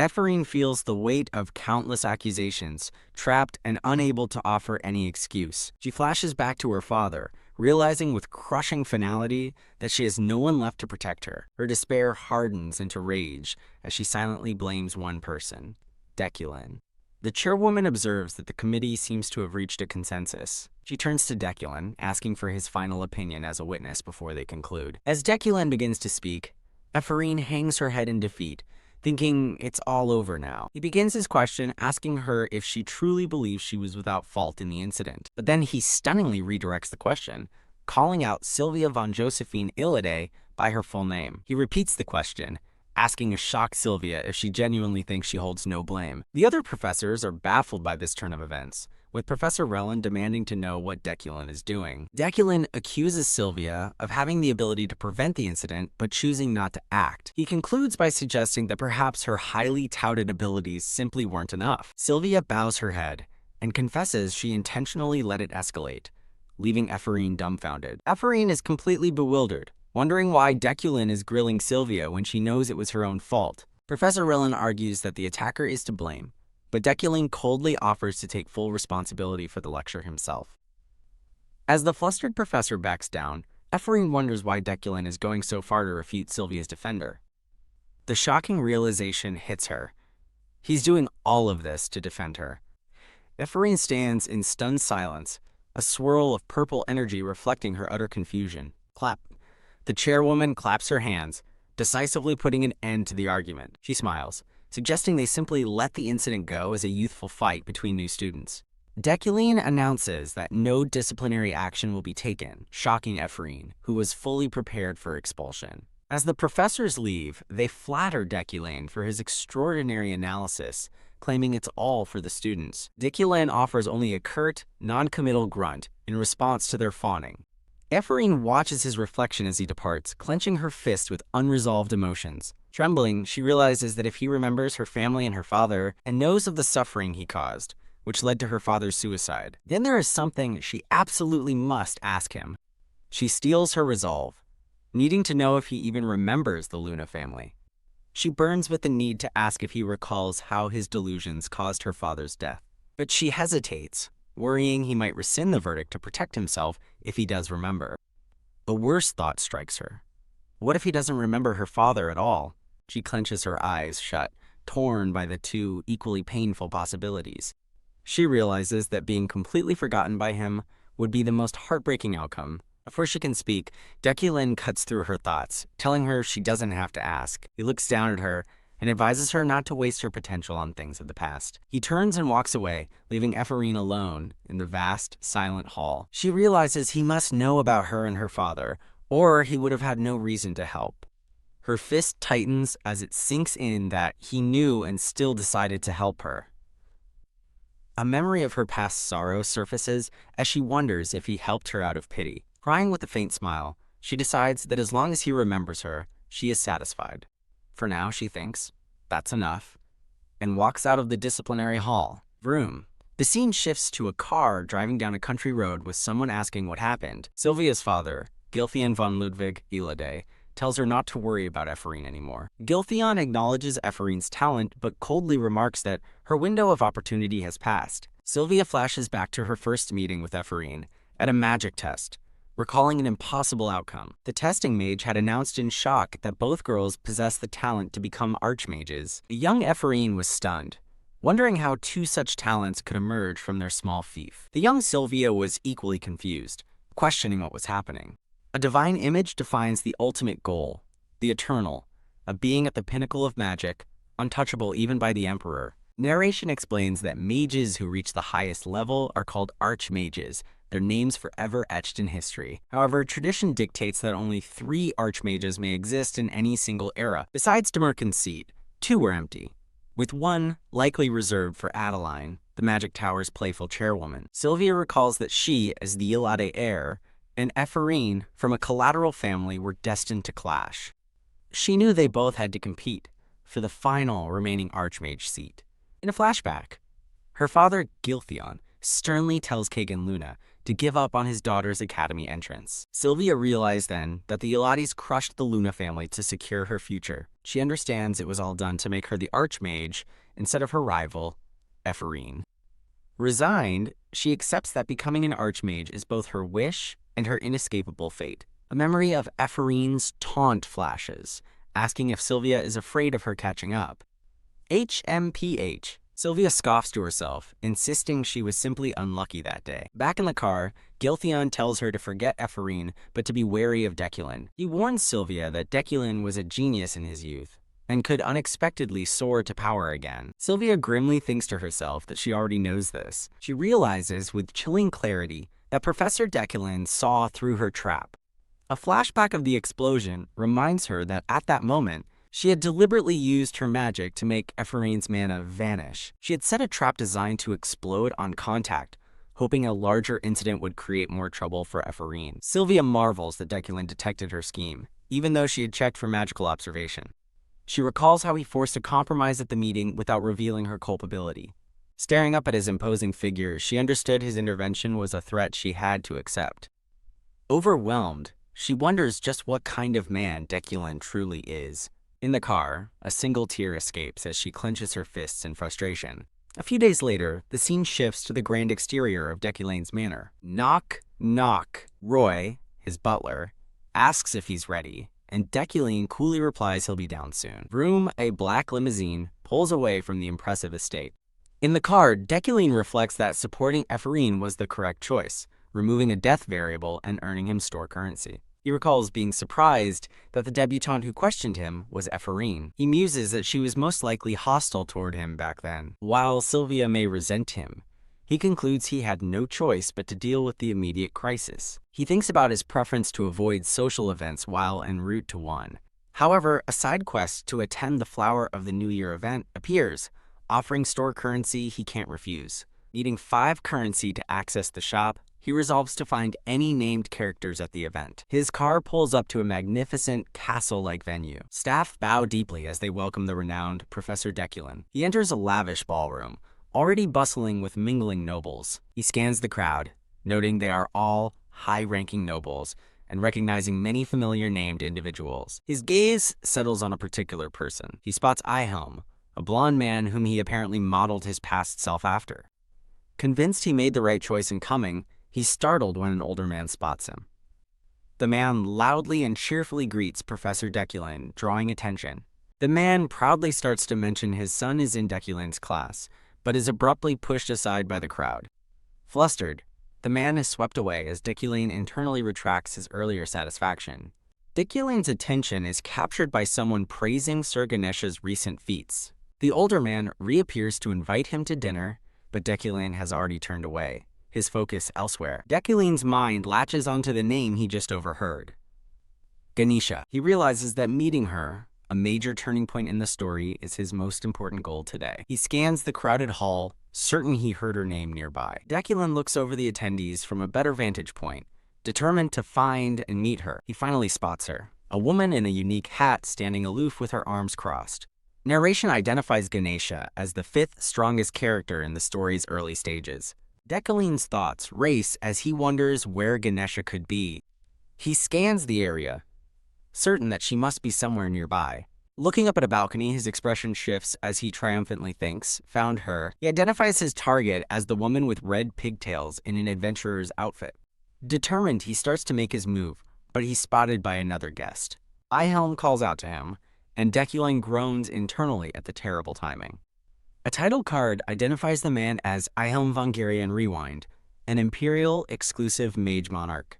Speaker 1: Ephraim feels the weight of countless accusations, trapped and unable to offer any excuse. She flashes back to her father, realizing with crushing finality that she has no one left to protect her. Her despair hardens into rage as she silently blames one person, Deculine. The chairwoman observes that the committee seems to have reached a consensus. She turns to Deculine, asking for his final opinion as a witness before they conclude. As Deculine begins to speak, Ephraim hangs her head in defeat, thinking it's all over now. He begins his question asking her if she truly believes she was without fault in the incident. But then he stunningly redirects the question, calling out Sylvia von Josephine Illade by her full name. He repeats the question, asking a shocked Sylvia if she genuinely thinks she holds no blame. The other professors are baffled by this turn of events, with Professor Rellin demanding to know what Deculine is doing. Deculine accuses Sylvia of having the ability to prevent the incident, but choosing not to act. He concludes by suggesting that perhaps her highly touted abilities simply weren't enough. Sylvia bows her head and confesses she intentionally let it escalate, leaving Ephraim dumbfounded. Ephraim is completely bewildered, wondering why Deculine is grilling Sylvia when she knows it was her own fault. Professor Rillen argues that the attacker is to blame, but Deculin coldly offers to take full responsibility for the lecture himself. As the flustered professor backs down, Ephraim wonders why Deculin is going so far to refute Sylvia's defender. The shocking realization hits her. He's doing all of this to defend her. Ephraim stands in stunned silence, a swirl of purple energy reflecting her utter confusion. Clap. The chairwoman claps her hands, decisively putting an end to the argument. She smiles, suggesting they simply let the incident go as a youthful fight between new students. Deculin announces that no disciplinary action will be taken, shocking Ephraim, who was fully prepared for expulsion. As the professors leave, they flatter Deculin for his extraordinary analysis, claiming it's all for the students. Deculin offers only a curt, non-committal grunt in response to their fawning. Ephraim watches his reflection as he departs, clenching her fist with unresolved emotions. Trembling, she realizes that if he remembers her family and her father, and knows of the suffering he caused, which led to her father's suicide, then there is something she absolutely must ask him. She steels her resolve, needing to know if he even remembers the Luna family. She burns with the need to ask if he recalls how his delusions caused her father's death. But she hesitates, worrying he might rescind the verdict to protect himself if he does remember. A worse thought strikes her. What if he doesn't remember her father at all? She clenches her eyes shut, torn by the two equally painful possibilities. She realizes that being completely forgotten by him would be the most heartbreaking outcome. Before she can speak, Deculin cuts through her thoughts, telling her she doesn't have to ask. He looks down at her and advises her not to waste her potential on things of the past. He turns and walks away, leaving Ephraim alone in the vast, silent hall. She realizes he must know about her and her father, or he would have had no reason to help. Her fist tightens as it sinks in that he knew and still decided to help her. A memory of her past sorrow surfaces as she wonders if he helped her out of pity. Crying with a faint smile, she decides that as long as he remembers her, she is satisfied. For now, she thinks, that's enough, and walks out of the disciplinary hall. Vroom. The scene shifts to a car driving down a country road with someone asking what happened. Sylvia's father, Giltheon von Ludwig Elade, tells her not to worry about Ephraim anymore. Giltheon acknowledges Ephraim's talent, but coldly remarks that her window of opportunity has passed. Sylvia flashes back to her first meeting with Ephraim at a magic test, recalling an impossible outcome. The testing mage had announced in shock that both girls possessed the talent to become archmages. The young Ephraim was stunned, wondering how two such talents could emerge from their small fief. The young Sylvia was equally confused, questioning what was happening. A divine image defines the ultimate goal, the eternal, a being at the pinnacle of magic, untouchable even by the emperor. Narration explains that mages who reach the highest level are called archmages, their names forever etched in history. However, tradition dictates that only 3 archmages may exist in any single era. Besides Demerkin's seat, 2 were empty, with one likely reserved for Adeline, the Magic Tower's playful chairwoman. Sylvia recalls that she, as the Elade heir, and Ephraim, from a collateral family, were destined to clash. She knew they both had to compete for the final remaining archmage seat. In a flashback, her father, Giltheon, sternly tells Kagan Luna to give up on his daughter's academy entrance. Sylvia realized then that the Elades crushed the Luna family to secure her future. She understands it was all done to make her the archmage instead of her rival, Ephraim. Resigned, she accepts that becoming an archmage is both her wish and her inescapable fate. A memory of Ephraim's taunt flashes, asking if Sylvia is afraid of her catching up. HMPH. Sylvia scoffs to herself, insisting she was simply unlucky that day. Back in the car, Giltheon tells her to forget Ephraim, but to be wary of Deculin. He warns Sylvia that Deculin was a genius in his youth, and could unexpectedly soar to power again. Sylvia grimly thinks to herself that she already knows this. She realizes with chilling clarity that Professor Deculin saw through her trap. A flashback of the explosion reminds her that at that moment, she had deliberately used her magic to make Ephraim's mana vanish. She had set a trap designed to explode on contact, hoping a larger incident would create more trouble for Ephraim. Sylvia marvels that Deculin detected her scheme, even though she had checked for magical observation. She recalls how he forced a compromise at the meeting without revealing her culpability. Staring up at his imposing figure, she understood his intervention was a threat she had to accept. Overwhelmed, she wonders just what kind of man Deculin truly is. In the car, a single tear escapes as she clenches her fists in frustration. A few days later, the scene shifts to the grand exterior of Deculane's manor. Knock, knock. Roy, his butler, asks if he's ready, and Deculane coolly replies he'll be down soon. Vroom, a black limousine, pulls away from the impressive estate. In the car, Deculane reflects that supporting Ephraim was the correct choice, removing a death variable and earning him store currency. He recalls being surprised that the debutante who questioned him was Ephraim. He muses that she was most likely hostile toward him back then. While Sylvia may resent him, he concludes he had no choice but to deal with the immediate crisis. He thinks about his preference to avoid social events while en route to one. However, a side quest to attend the Flower of the New Year event appears, offering store currency he can't refuse. Needing 5 currency to access the shop, he resolves to find any named characters at the event. His car pulls up to a magnificent castle-like venue. Staff bow deeply as they welcome the renowned Professor Deculane. He enters a lavish ballroom, already bustling with mingling nobles. He scans the crowd, noting they are all high-ranking nobles, and recognizing many familiar named individuals. His gaze settles on a particular person. He spots Ihelm, a blonde man whom he apparently modeled his past self after. Convinced he made the right choice in coming, he's startled when an older man spots him. The man loudly and cheerfully greets Professor Deculane, drawing attention. The man proudly starts to mention his son is in Deculane's class, but is abruptly pushed aside by the crowd. Flustered, the man is swept away as Deculane internally retracts his earlier satisfaction. Deculane's attention is captured by someone praising Sir Ganesha's recent feats. The older man reappears to invite him to dinner, but Deculane has already turned away, his focus elsewhere. Deculane's mind latches onto the name he just overheard. Ganesha. He realizes that meeting her, a major turning point in the story, is his most important goal today. He scans the crowded hall, certain he heard her name nearby. Deculane looks over the attendees from a better vantage point, determined to find and meet her. He finally spots her, a woman in a unique hat standing aloof with her arms crossed. Narration identifies Ganesha as the 5th strongest character in the story's early stages. Deculane's thoughts race as he wonders where Ganesha could be. He scans the area, certain that she must be somewhere nearby. Looking up at a balcony, his expression shifts as he triumphantly thinks, found her. He identifies his target as the woman with red pigtails in an adventurer's outfit. Determined, he starts to make his move, but he's spotted by another guest. Ihelm calls out to him, and Deculane groans internally at the terrible timing. A title card identifies the man as Ihelm Vongarian Rewind, an Imperial exclusive mage monarch.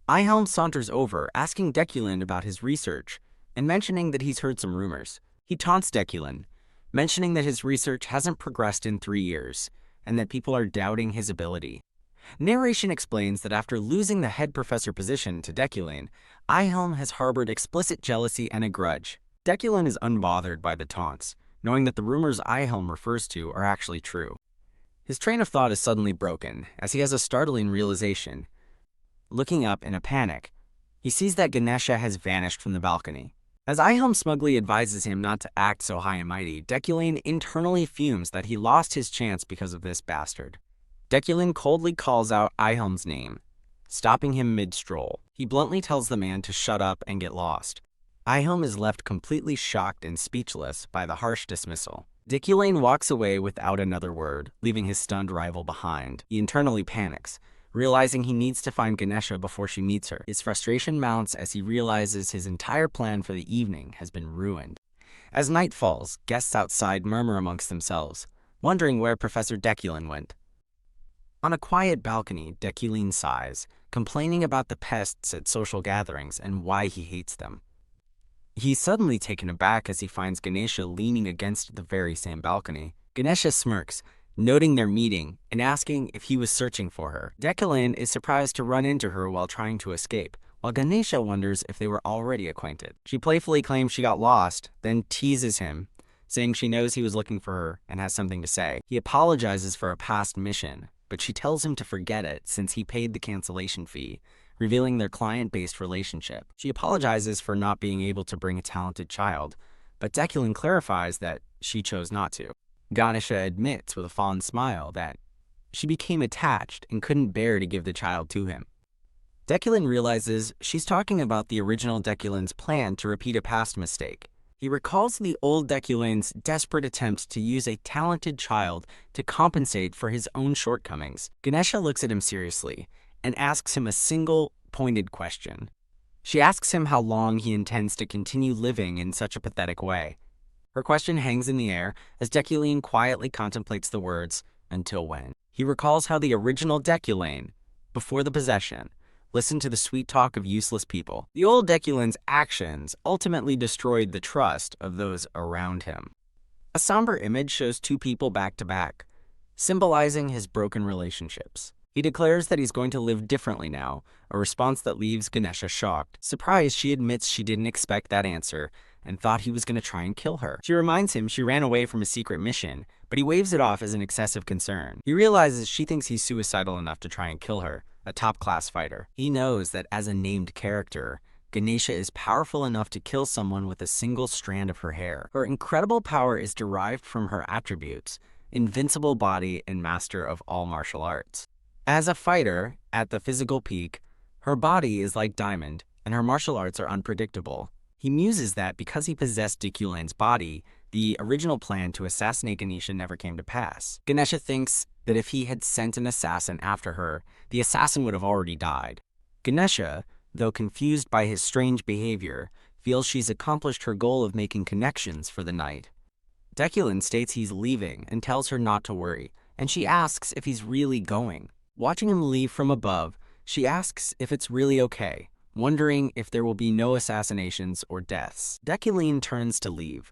Speaker 1: Ihelm saunters over, asking Deculane about his research, and mentioning that he's heard some rumors. He taunts Deculane, mentioning that his research hasn't progressed in 3 years, and that people are doubting his ability. Narration explains that after losing the head professor position to Deculane, Ihelm has harbored explicit jealousy and a grudge. Deculane is unbothered by the taunts, knowing that the rumors Ihelm refers to are actually true. His train of thought is suddenly broken, as he has a startling realization. Looking up in a panic, he sees that Ganesha has vanished from the balcony. As Ihelm smugly advises him not to act so high and mighty, Deculane internally fumes that he lost his chance because of this bastard. Deculane coldly calls out Ihelm's name, stopping him mid-stroll. He bluntly tells the man to shut up and get lost. Ihelm is left completely shocked and speechless by the harsh dismissal. Deculane walks away without another word, leaving his stunned rival behind. He internally panics, realizing he needs to find Ganesha before she meets her. His frustration mounts as he realizes his entire plan for the evening has been ruined. As night falls, guests outside murmur amongst themselves, wondering where Professor Deculane went. On a quiet balcony, Deculane sighs, complaining about the pests at social gatherings and why he hates them. He's suddenly taken aback as he finds Ganesha leaning against the very same balcony. Ganesha smirks, noting their meeting and asking if he was searching for her. Deculane is surprised to run into her while trying to escape, while Ganesha wonders if they were already acquainted. She playfully claims she got lost, then teases him, saying she knows he was looking for her and has something to say. He apologizes for a past mission, but she tells him to forget it since he paid the cancellation fee, revealing their client-based relationship. She apologizes for not being able to bring a talented child, but Deculane clarifies that she chose not to. Ganesha admits with a fond smile that she became attached and couldn't bear to give the child to him. Deculane realizes she's talking about the original Deculane's plan to repeat a past mistake, He recalls the old Deculane's desperate attempt to use a talented child to compensate for his own shortcomings. Ganesha looks at him seriously and asks him a single, pointed question. She asks him how long he intends to continue living in such a pathetic way. Her question hangs in the air as Deculane quietly contemplates the words, "Until when?" He recalls how the original Deculane, before the possession, listened to the sweet talk of useless people. The old Deculane's actions ultimately destroyed the trust of those around him. A somber image shows two people back to back, symbolizing his broken relationships. He declares that he's going to live differently now, a response that leaves Ganesha shocked. Surprised, she admits she didn't expect that answer and thought he was going to try and kill her. She reminds him she ran away from a secret mission, but he waves it off as an excessive concern. He realizes she thinks he's suicidal enough to try and kill her, a top-class fighter. He knows that as a named character, Ganesha is powerful enough to kill someone with a single strand of her hair. Her incredible power is derived from her attributes, invincible body and master of all martial arts. As a fighter, at the physical peak, her body is like diamond, and her martial arts are unpredictable. He muses that because he possessed Deculane's body, the original plan to assassinate Ganesha never came to pass. Ganesha thinks that if he had sent an assassin after her, the assassin would have already died. Ganesha, though confused by his strange behavior, feels she's accomplished her goal of making connections for the night. Deculane states he's leaving and tells her not to worry, and she asks if he's really going. Watching him leave from above, she asks if it's really okay, wondering if there will be no assassinations or deaths. Deculane turns to leave,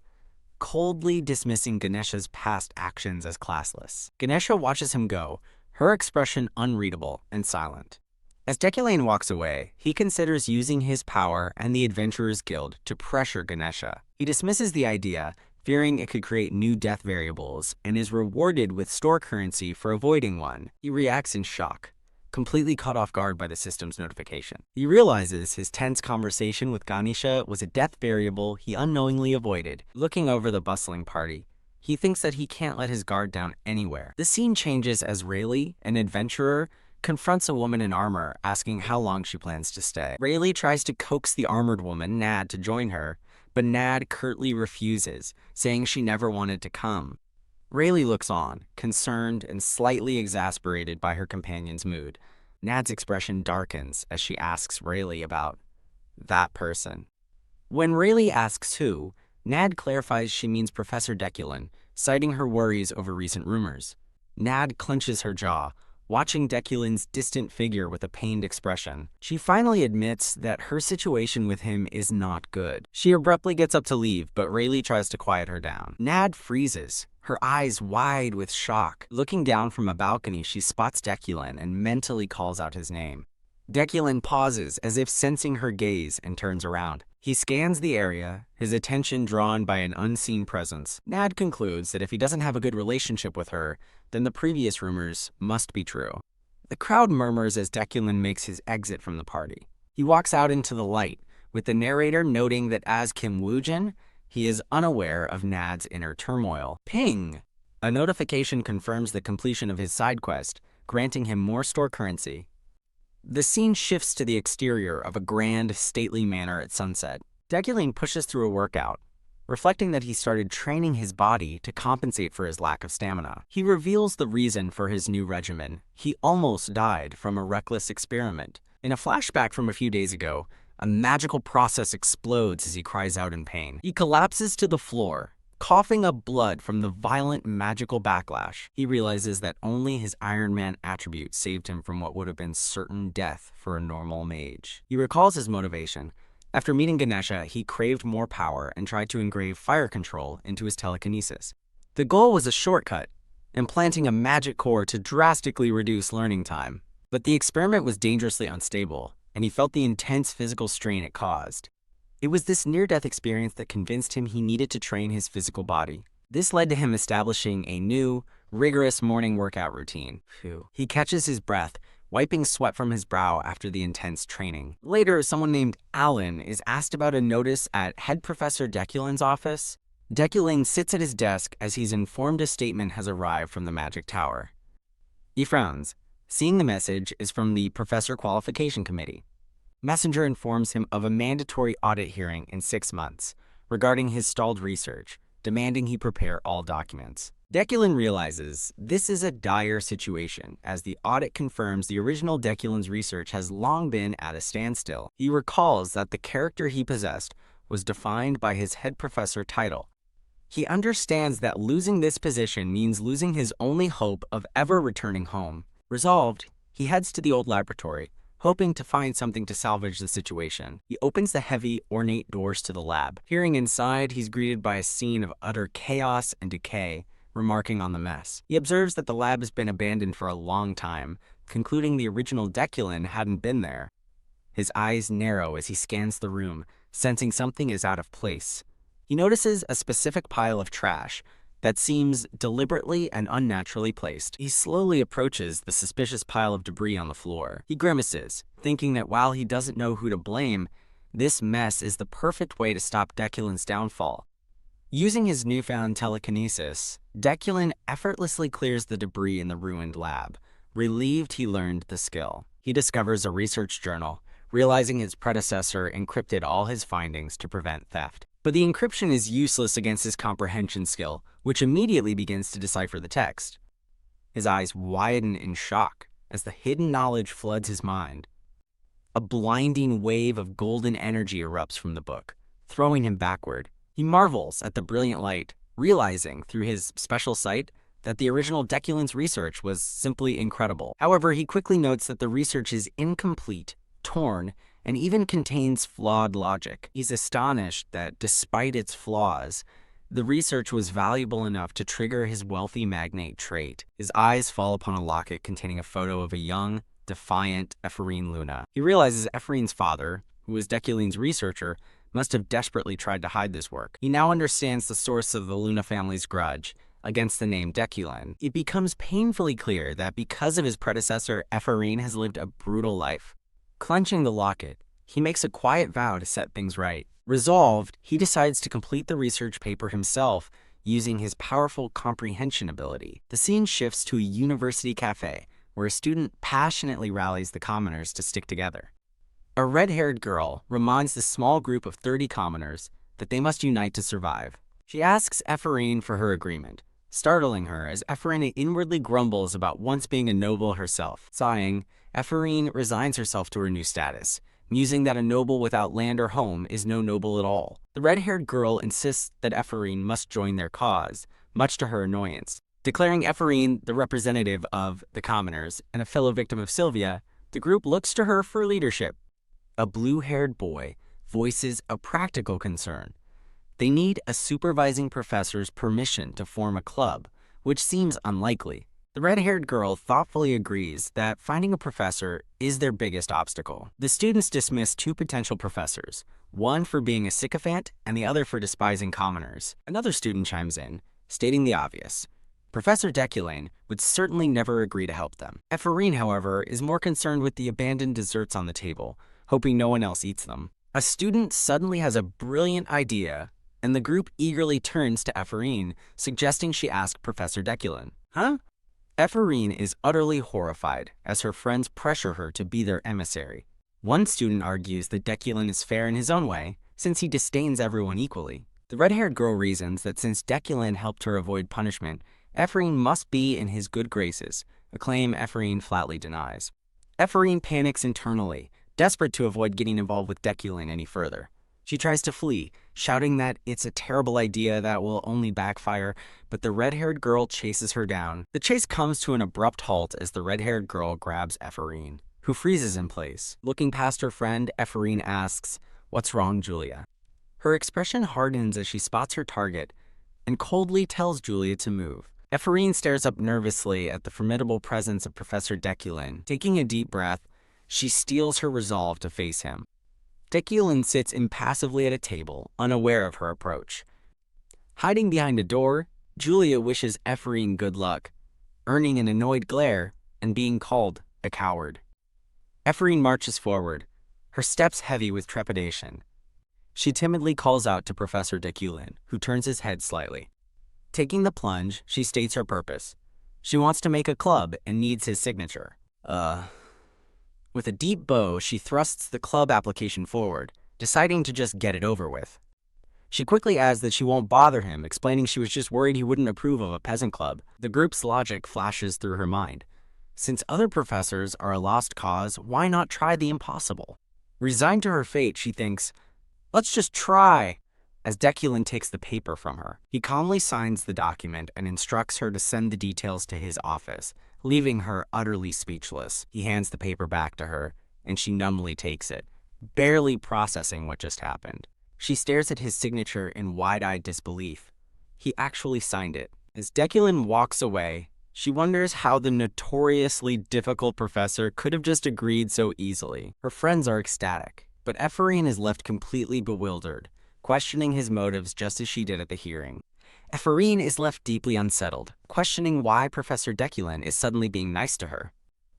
Speaker 1: coldly dismissing Ganesha's past actions as classless. Ganesha watches him go, her expression unreadable and silent. As Deculane walks away, he considers using his power and the Adventurers Guild to pressure Ganesha. He dismisses the idea, fearing it could create new death variables, and is rewarded with store currency for avoiding one. He reacts in shock, completely caught off guard by the system's notification. He realizes his tense conversation with Ganesha was a death variable he unknowingly avoided. Looking over the bustling party, he thinks that he can't let his guard down anywhere. The scene changes as Rayleigh, an adventurer, confronts a woman in armor, asking how long she plans to stay. Rayleigh tries to coax the armored woman, Nad, to join her, but Nad curtly refuses, saying she never wanted to come. Rayleigh looks on, concerned and slightly exasperated by her companion's mood. Nad's expression darkens as she asks Rayleigh about that person. When Rayleigh asks who, Nad clarifies she means Professor Deculane, citing her worries over recent rumors. Nad clenches her jaw, watching Deculane's distant figure with a pained expression. She finally admits that her situation with him is not good. She abruptly gets up to leave, but Rayleigh tries to quiet her down. Nad freezes, her eyes wide with shock. Looking down from a balcony, she spots Deculane and mentally calls out his name. Deculane pauses, as if sensing her gaze, and turns around. He scans the area, his attention drawn by an unseen presence. Nad concludes that if he doesn't have a good relationship with her, then the previous rumors must be true. The crowd murmurs as Deculane makes his exit from the party. He walks out into the light, with the narrator noting that as Kim Woojin, he is unaware of Nad's inner turmoil. Ping! A notification confirms the completion of his side quest, granting him more store currency. The scene shifts to the exterior of a grand, stately manor at sunset. Deculane pushes through a workout, reflecting that he started training his body to compensate for his lack of stamina. He reveals the reason for his new regimen. He almost died from a reckless experiment. In a flashback from a few days ago, a magical process explodes as he cries out in pain. He collapses to the floor, coughing up blood from the violent magical backlash. He realizes that only his Iron Man attribute saved him from what would have been certain death for a normal mage. He recalls his motivation. After meeting Ganesha, he craved more power and tried to engrave fire control into his telekinesis. The goal was a shortcut, implanting a magic core to drastically reduce learning time. But the experiment was dangerously unstable, and he felt the intense physical strain it caused. It was this near-death experience that convinced him he needed to train his physical body. This led to him establishing a new, rigorous morning workout routine. He catches his breath, wiping sweat from his brow after the intense training. Later, someone named Alan is asked about a notice at Head Professor Deculane's office. Deculane sits at his desk as he's informed a statement has arrived from the Magic Tower. He frowns, seeing the message is from the Professor Qualification Committee. Messenger informs him of a mandatory audit hearing in 6 months, regarding his stalled research, demanding he prepare all documents. Deculin realizes this is a dire situation, as the audit confirms the original Deculin's research has long been at a standstill. He recalls that the character he possessed was defined by his head professor title. He understands that losing this position means losing his only hope of ever returning home. Resolved, he heads to the old laboratory, hoping to find something to salvage the situation. He opens the heavy, ornate doors to the lab. Peering inside, he's greeted by a scene of utter chaos and decay, remarking on the mess. He observes that the lab has been abandoned for a long time, concluding the original Deculin hadn't been there. His eyes narrow as he scans the room, sensing something is out of place. He notices a specific pile of trash that seems deliberately and unnaturally placed. He slowly approaches the suspicious pile of debris on the floor. He grimaces, thinking that while he doesn't know who to blame, this mess is the perfect way to stop Deculin's downfall. Using his newfound telekinesis, Deculin effortlessly clears the debris in the ruined lab. Relieved he learned the skill. He discovers a research journal, realizing his predecessor encrypted all his findings to prevent theft. But the encryption is useless against his comprehension skill, which immediately begins to decipher the text. His eyes widen in shock as the hidden knowledge floods his mind. A blinding wave of golden energy erupts from the book, throwing him backward. He marvels at the brilliant light, realizing through his special sight that the original Deculin's research was simply incredible. However, he quickly notes that the research is incomplete, torn, and even contains flawed logic. He's astonished that, despite its flaws, the research was valuable enough to trigger his wealthy magnate trait. His eyes fall upon a locket containing a photo of a young, defiant Ephraim Luna. He realizes Ephraim's father, who was Deculin's researcher, must have desperately tried to hide this work. He now understands the source of the Luna family's grudge against the name Deculin. It becomes painfully clear that because of his predecessor, Ephraim has lived a brutal life. Clenching the locket, he makes a quiet vow to set things right. Resolved, he decides to complete the research paper himself using his powerful comprehension ability. The scene shifts to a university cafe, where a student passionately rallies the commoners to stick together. A red-haired girl reminds the small group of 30 commoners that they must unite to survive. She asks Ephraim for her agreement, startling her as Ephraim inwardly grumbles about once being a noble herself. Sighing, Ephraim resigns herself to her new status, musing that a noble without land or home is no noble at all. The red-haired girl insists that Ephraim must join their cause, much to her annoyance. Declaring Ephraim the representative of the commoners and a fellow victim of Sylvia, the group looks to her for leadership. A blue-haired boy voices a practical concern. They need a supervising professor's permission to form a club, which seems unlikely. The red-haired girl thoughtfully agrees that finding a professor is their biggest obstacle. The students dismiss two potential professors, one for being a sycophant and the other for despising commoners. Another student chimes in, stating the obvious. Professor Deculin would certainly never agree to help them. Ephraim, however, is more concerned with the abandoned desserts on the table, hoping no one else eats them. A student suddenly has a brilliant idea, and the group eagerly turns to Ephraim, suggesting she ask Professor Deculin. Huh? Ephraim is utterly horrified as her friends pressure her to be their emissary. One student argues that Deculin is fair in his own way, since he disdains everyone equally. The red-haired girl reasons that since Deculin helped her avoid punishment, Ephraim must be in his good graces, a claim Ephraim flatly denies. Ephraim panics internally, desperate to avoid getting involved with Deculin any further. She tries to flee, shouting that it's a terrible idea that will only backfire, but the red-haired girl chases her down. The chase comes to an abrupt halt as the red-haired girl grabs Ephraim, who freezes in place. Looking past her friend, Ephraim asks, "What's wrong, Julia?" Her expression hardens as she spots her target and coldly tells Julia to move. Ephraim stares up nervously at the formidable presence of Professor Deculin. Taking a deep breath, she steels her resolve to face him. Deculin sits impassively at a table, unaware of her approach. Hiding behind a door, Julia wishes Ephraim good luck, earning an annoyed glare and being called a coward. Ephraim marches forward, her steps heavy with trepidation. She timidly calls out to Professor Deculin, who turns his head slightly. Taking the plunge, she states her purpose. She wants to make a club and needs his signature. With a deep bow, she thrusts the club application forward, deciding to just get it over with. She quickly adds that she won't bother him, explaining she was just worried he wouldn't approve of a peasant club. The group's logic flashes through her mind. Since other professors are a lost cause, why not try the impossible? Resigned to her fate, she thinks, let's just try. As Deculin takes the paper from her, he calmly signs the document and instructs her to send the details to his office, leaving her utterly speechless. He hands the paper back to her, and she numbly takes it, barely processing what just happened. She stares at his signature in wide-eyed disbelief. He actually signed it. As Deculin walks away, she wonders how the notoriously difficult professor could have just agreed so easily. Her friends are ecstatic, but Ephraim is left completely bewildered, questioning his motives just as she did at the hearing. Ephraim is left deeply unsettled, questioning why Professor Deculin is suddenly being nice to her.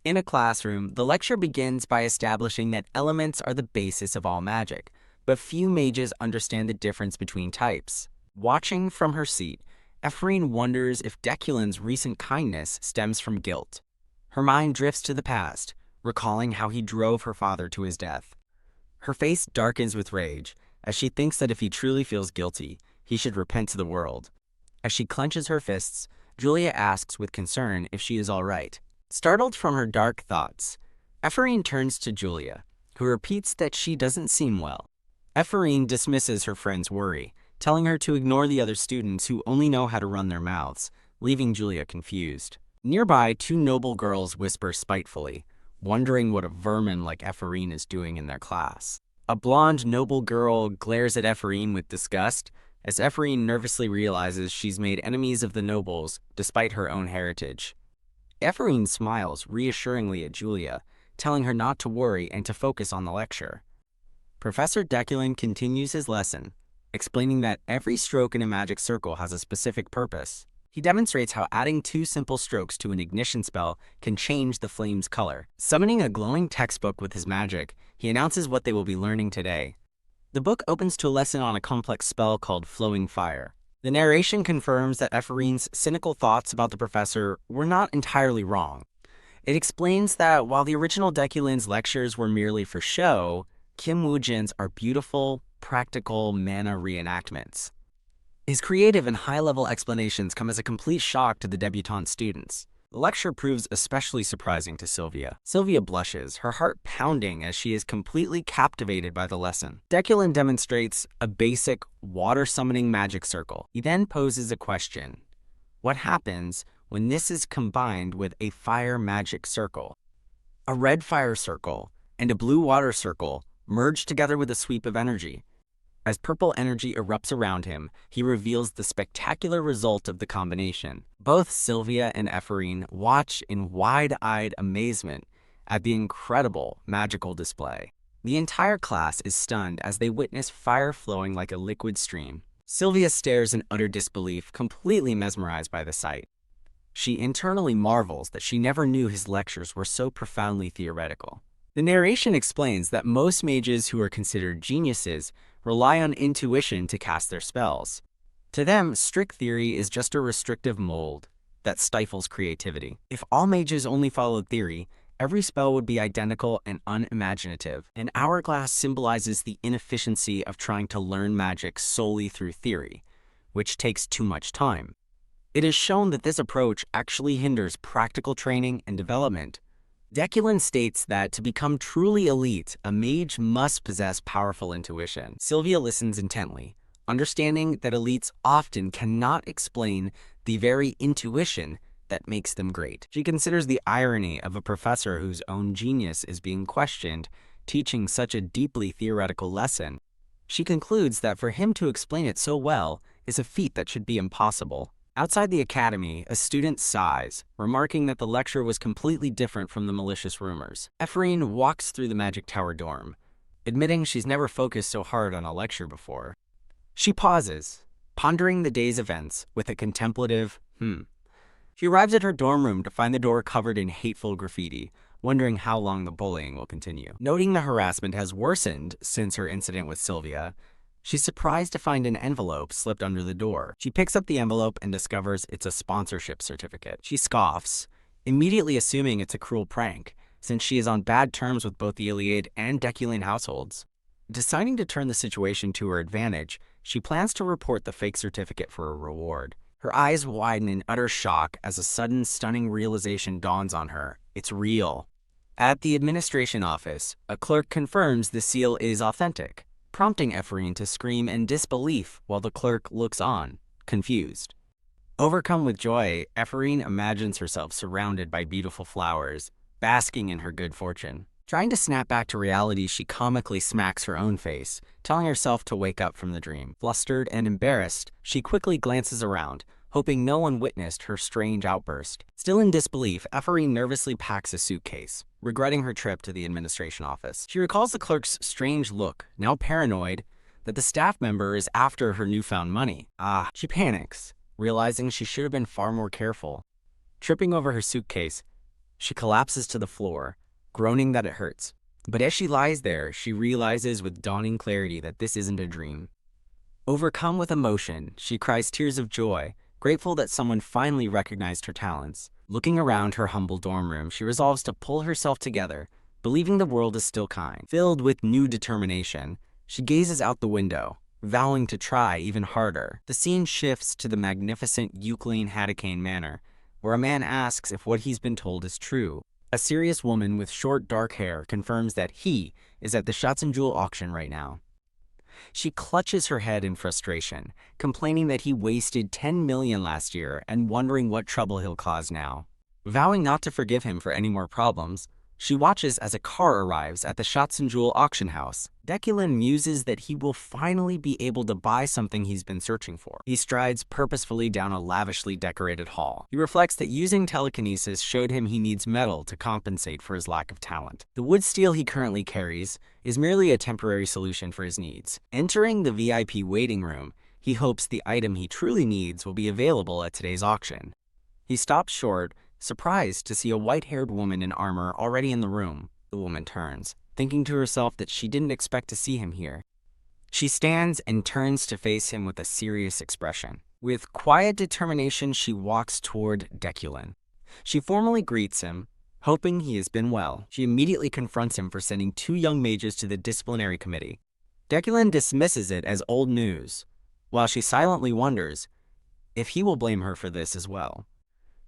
Speaker 1: In a classroom, the lecture begins by establishing that elements are the basis of all magic, but few mages understand the difference between types. Watching from her seat, Ephraim wonders if Deculin's recent kindness stems from guilt. Her mind drifts to the past, recalling how he drove her father to his death. Her face darkens with rage, as she thinks that if he truly feels guilty, he should repent to the world. As she clenches her fists, Julia asks with concern if she is all right. Startled from her dark thoughts, Ephraim turns to Julia, who repeats that she doesn't seem well. Ephraim dismisses her friend's worry, telling her to ignore the other students who only know how to run their mouths, leaving Julia confused. Nearby, two noble girls whisper spitefully, wondering what a vermin like Ephraim is doing in their class. A blonde noble girl glares at Ephraim with disgust, as Ephraim nervously realizes she's made enemies of the nobles despite her own heritage. Ephraim smiles reassuringly at Julia, telling her not to worry and to focus on the lecture. Professor Deculin continues his lesson, explaining that every stroke in a magic circle has a specific purpose. He demonstrates how adding 2 simple strokes to an ignition spell can change the flame's color. Summoning a glowing textbook with his magic, he announces what they will be learning today. The book opens to a lesson on a complex spell called Flowing Fire. The narration confirms that Ephraim's cynical thoughts about the professor were not entirely wrong. It explains that while the original Deculin's lectures were merely for show, Kim Woo-jin's are beautiful, practical mana reenactments. His creative and high-level explanations come as a complete shock to the debutante students. The lecture proves especially surprising to Sylvia. Sylvia blushes, her heart pounding as she is completely captivated by the lesson. Deculin demonstrates a basic water-summoning magic circle. He then poses a question. What happens when this is combined with a fire magic circle? A red fire circle and a blue water circle merge together with a sweep of energy. As purple energy erupts around him, he reveals the spectacular result of the combination. Both Sylvia and Ephraim watch in wide-eyed amazement at the incredible magical display. The entire class is stunned as they witness fire flowing like a liquid stream. Sylvia stares in utter disbelief, completely mesmerized by the sight. She internally marvels that she never knew his lectures were so profoundly theoretical. The narration explains that most mages who are considered geniuses rely on intuition to cast their spells. To them, strict theory is just a restrictive mold that stifles creativity. If all mages only followed theory, every spell would be identical and unimaginative. An hourglass symbolizes the inefficiency of trying to learn magic solely through theory, which takes too much time. It is shown that this approach actually hinders practical training and development. Deculin states that to become truly elite, a mage must possess powerful intuition. Sylvia listens intently, understanding that elites often cannot explain the very intuition that makes them great. She considers the irony of a professor whose own genius is being questioned, teaching such a deeply theoretical lesson. She concludes that for him to explain it so well is a feat that should be impossible. Outside the academy, a student sighs, remarking that the lecture was completely different from the malicious rumors. Ephraim walks through the Magic Tower dorm, admitting she's never focused so hard on a lecture before. She pauses, pondering the day's events with a contemplative, She arrives at her dorm room to find the door covered in hateful graffiti, wondering how long the bullying will continue. Noting the harassment has worsened since her incident with Sylvia, she's surprised to find an envelope slipped under the door. She picks up the envelope and discovers it's a sponsorship certificate. She scoffs, immediately assuming it's a cruel prank, since she is on bad terms with both the Iliad and Deculin households. Deciding to turn the situation to her advantage, She plans to report the fake certificate for a reward. Her eyes widen in utter shock as a sudden, stunning realization dawns on her. It's real. At the administration office, a clerk confirms the seal is authentic, prompting Ephraim to scream in disbelief while the clerk looks on, confused. Overcome with joy, Ephraim imagines herself surrounded by beautiful flowers, basking in her good fortune. Trying to snap back to reality, she comically smacks her own face, telling herself to wake up from the dream. Flustered and embarrassed, she quickly glances around, hoping no one witnessed her strange outburst. Still in disbelief, Ephraim nervously packs a suitcase, regretting her trip to the administration office. She recalls the clerk's strange look, now paranoid that the staff member is after her newfound money. She panics, realizing she should have been far more careful. Tripping over her suitcase, she collapses to the floor, groaning that it hurts. But as she lies there, she realizes with dawning clarity that this isn't a dream. Overcome with emotion, she cries tears of joy, grateful that someone finally recognized her talents. Looking around her humble dorm room, she resolves to pull herself together, believing the world is still kind. Filled with new determination, she gazes out the window, vowing to try even harder. The scene shifts to the magnificent Euclid Hadakane Manor, where a man asks if what he's been told is true. A serious woman with short dark hair confirms that he is at the Shatsun Jewel auction right now. She clutches her head in frustration, complaining that he wasted 10 million last year and wondering what trouble he'll cause now. Vowing not to forgive him for any more problems, she watches as a car arrives at the Shatsun Jewel auction house. Dekulin muses that he will finally be able to buy something he's been searching for. He strides purposefully down a lavishly decorated hall. He reflects that using telekinesis showed him he needs metal to compensate for his lack of talent. The wood steel he currently carries is merely a temporary solution for his needs. Entering the VIP waiting room, he hopes the item he truly needs will be available at today's auction. He stops short, surprised to see a white-haired woman in armor already in the room. The woman turns, thinking to herself that she didn't expect to see him here. She stands and turns to face him with a serious expression. With quiet determination, she walks toward Dekulin. She formally greets him, hoping he has been well. She immediately confronts him for sending 2 young mages to the disciplinary committee. Dekulin dismisses it as old news, while she silently wonders if he will blame her for this as well.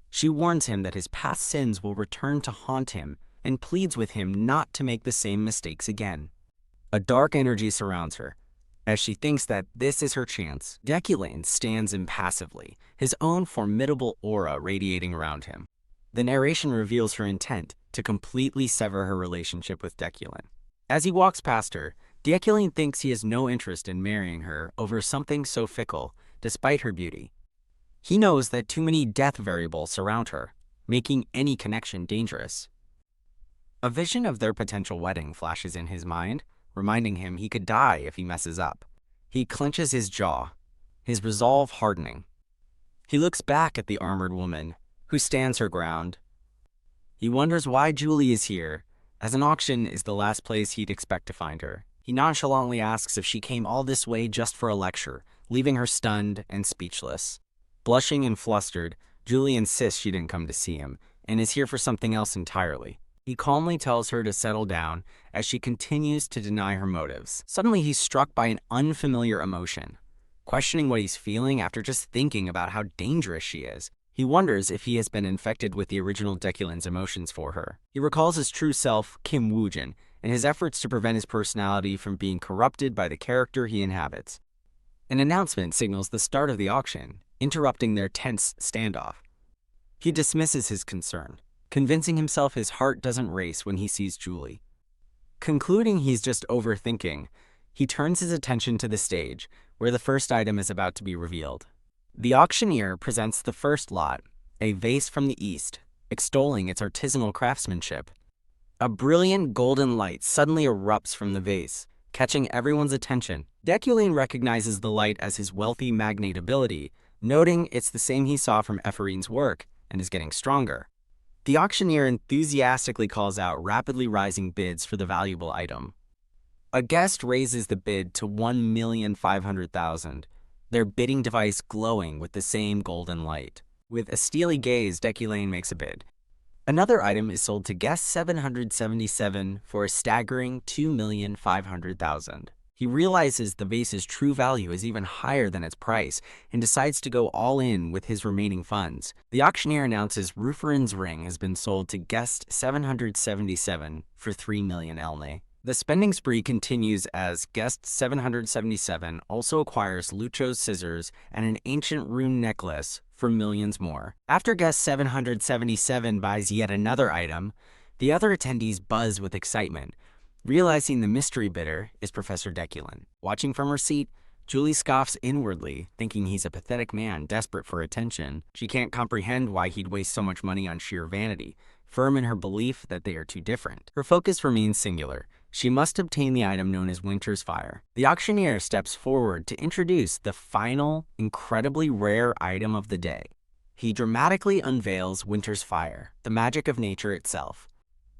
Speaker 1: She warns him that his past sins will return to haunt him and pleads with him not to make the same mistakes again. A dark energy surrounds her, as she thinks that this is her chance. Dekulin stands impassively, his own formidable aura radiating around him. The narration reveals her intent to completely sever her relationship with Dekulin. As he walks past her, Dekulin thinks he has no interest in marrying her over something so fickle, despite her beauty. He knows that too many death variables surround her, making any connection dangerous. A vision of their potential wedding flashes in his mind, reminding him he could die if he messes up. He clenches his jaw, his resolve hardening. He looks back at the armored woman, who stands her ground. He wonders why Julie is here, as an auction is the last place he'd expect to find her. He nonchalantly asks if she came all this way just for a lecture, leaving her stunned and speechless. Blushing and flustered, Julie insists she didn't come to see him, and is here for something else entirely. He calmly tells her to settle down as she continues to deny her motives. Suddenly, he's struck by an unfamiliar emotion. Questioning what he's feeling after just thinking about how dangerous she is, he wonders if he has been infected with the original Dekulin's emotions for her. He recalls his true self, Kim Woojin, and his efforts to prevent his personality from being corrupted by the character he inhabits. An announcement signals the start of the auction, interrupting their tense standoff. He dismisses his concern, convincing himself his heart doesn't race when he sees Julie. Concluding he's just overthinking, he turns his attention to the stage, where the first item is about to be revealed. The auctioneer presents the first lot, a vase from the East, extolling its artisanal craftsmanship. A brilliant golden light suddenly erupts from the vase, catching everyone's attention. Dekulin recognizes the light as his wealthy magnate ability, noting it's the same he saw from Ephraim's work and is getting stronger. The auctioneer enthusiastically calls out rapidly rising bids for the valuable item. A guest raises the bid to 1,500,000, their bidding device glowing with the same golden light. With a steely gaze, Dekulin makes a bid. Another item is sold to guest 777 for a staggering 2,500,000. He realizes the vase's true value is even higher than its price and decides to go all in with his remaining funds. The auctioneer announces Rufarin's ring has been sold to guest 777 for 3 million elne. The spending spree continues as guest 777 also acquires Lucho's scissors and an ancient rune necklace for millions more. After guest 777 buys yet another item, the other attendees buzz with excitement, realizing the mystery bidder is Professor Deculin. Watching from her seat, Julie scoffs inwardly, thinking he's a pathetic man desperate for attention. She can't comprehend why he'd waste so much money on sheer vanity, firm in her belief that they are too different. Her focus remains singular. She must obtain the item known as Winter's Fire. The auctioneer steps forward to introduce the final, incredibly rare item of the day. He dramatically unveils Winter's Fire, the magic of nature itself.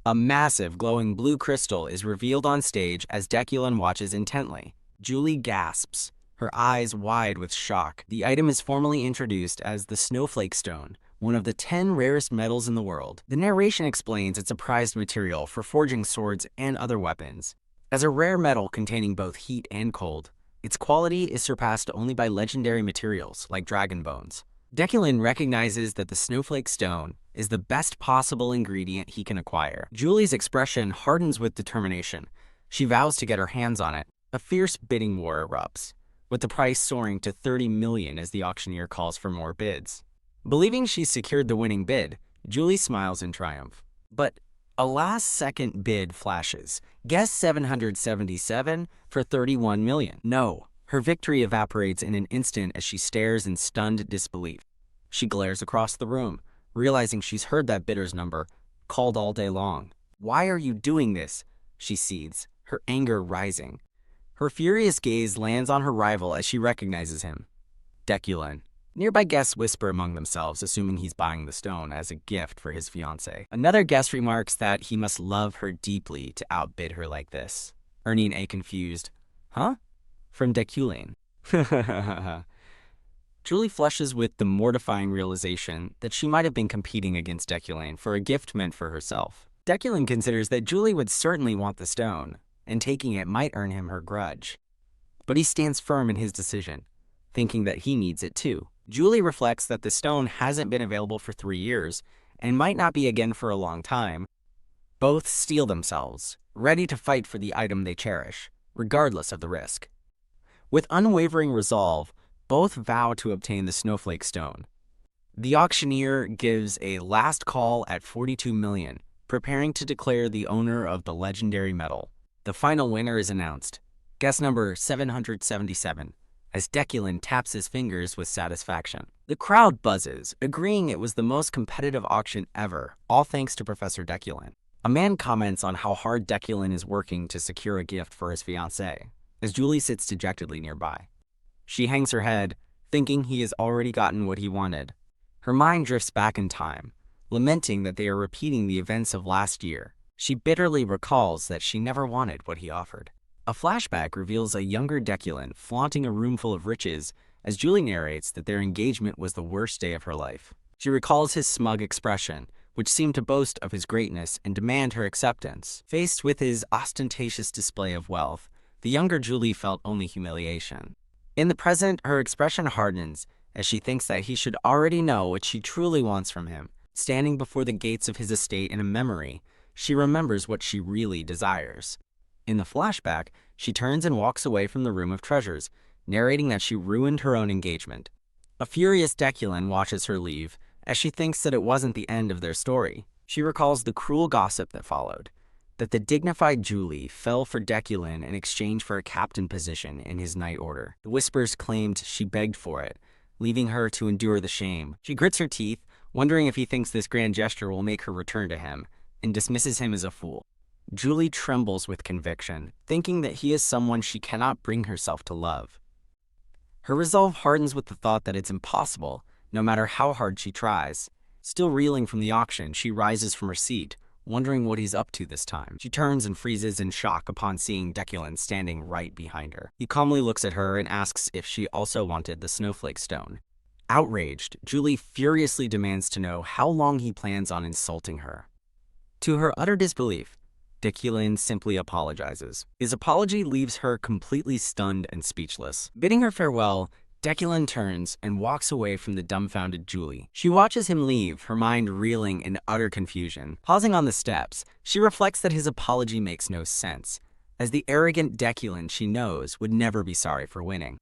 Speaker 1: A massive glowing blue crystal is revealed on stage as Deculin watches intently. Julie gasps, her eyes wide with shock. The item is formally introduced as the Snowflake Stone, one of the 10 rarest metals in the world. The narration explains it's a prized material for forging swords and other weapons. As a rare metal containing both heat and cold, its quality is surpassed only by legendary materials like dragon bones. Deculin recognizes that the Snowflake Stone is the best possible ingredient he can acquire. Julie's expression hardens with determination. She vows to get her hands on it. A fierce bidding war erupts, with the price soaring to 30 million as the auctioneer calls for more bids. Believing she's secured the winning bid, Julie smiles in triumph. But a last-second bid flashes. Guess 777 for 31 million. No, her victory evaporates in an instant as she stares in stunned disbelief. She glares across the room, realizing she's heard that bidder's number, called all day long. "Why are you doing this?" she seethes, her anger rising. Her furious gaze lands on her rival as she recognizes him. Deculin. Nearby guests whisper among themselves, assuming he's buying the stone as a gift for his fiancée. Another guest remarks that he must love her deeply to outbid her like this, earning a confused, "Huh?" from Deculin. Julie flushes with the mortifying realization that she might have been competing against Deculin for a gift meant for herself. Deculin considers that Julie would certainly want the stone, and taking it might earn him her grudge. But he stands firm in his decision, thinking that he needs it too. Julie reflects that the stone hasn't been available for 3 years, and might not be again for a long time. Both steel themselves, ready to fight for the item they cherish, regardless of the risk. With unwavering resolve, both vow to obtain the Snowflake Stone. The auctioneer gives a last call at 42 million, preparing to declare the owner of the legendary metal. The final winner is announced, guest number 777, as Deculin taps his fingers with satisfaction. The crowd buzzes, agreeing it was the most competitive auction ever, all thanks to Professor Deculin. A man comments on how hard Deculin is working to secure a gift for his fiancée, as Julie sits dejectedly nearby. She hangs her head, thinking he has already gotten what he wanted. Her mind drifts back in time, lamenting that they are repeating the events of last year. She bitterly recalls that she never wanted what he offered. A flashback reveals a younger Deculin flaunting a room full of riches as Julie narrates that their engagement was the worst day of her life. She recalls his smug expression, which seemed to boast of his greatness and demand her acceptance. Faced with his ostentatious display of wealth, the younger Julie felt only humiliation. In the present, her expression hardens as she thinks that he should already know what she truly wants from him. Standing before the gates of his estate in a memory, she remembers what she really desires. In the flashback, she turns and walks away from the room of treasures, narrating that she ruined her own engagement. A furious Deculin watches her leave, as she thinks that it wasn't the end of their story. She recalls the cruel gossip that followed, that the dignified Julie fell for Deculin in exchange for a captain position in his night order. The whispers claimed she begged for it, leaving her to endure the shame. She grits her teeth, wondering if he thinks this grand gesture will make her return to him, and dismisses him as a fool. Julie trembles with conviction, thinking that he is someone she cannot bring herself to love. Her resolve hardens with the thought that it's impossible, no matter how hard she tries. Still reeling from the auction, she rises from her seat, wondering what he's up to this time. She turns and freezes in shock upon seeing Deculin standing right behind her. He calmly looks at her and asks if she also wanted the Snowflake Stone. Outraged, Julie furiously demands to know how long he plans on insulting her. To her utter disbelief, Dekulin simply apologizes. His apology leaves her completely stunned and speechless. Bidding her farewell, Dekulin turns and walks away from the dumbfounded Julie. She watches him leave, her mind reeling in utter confusion. Pausing on the steps, she reflects that his apology makes no sense, as the arrogant Dekulin she knows would never be sorry for winning.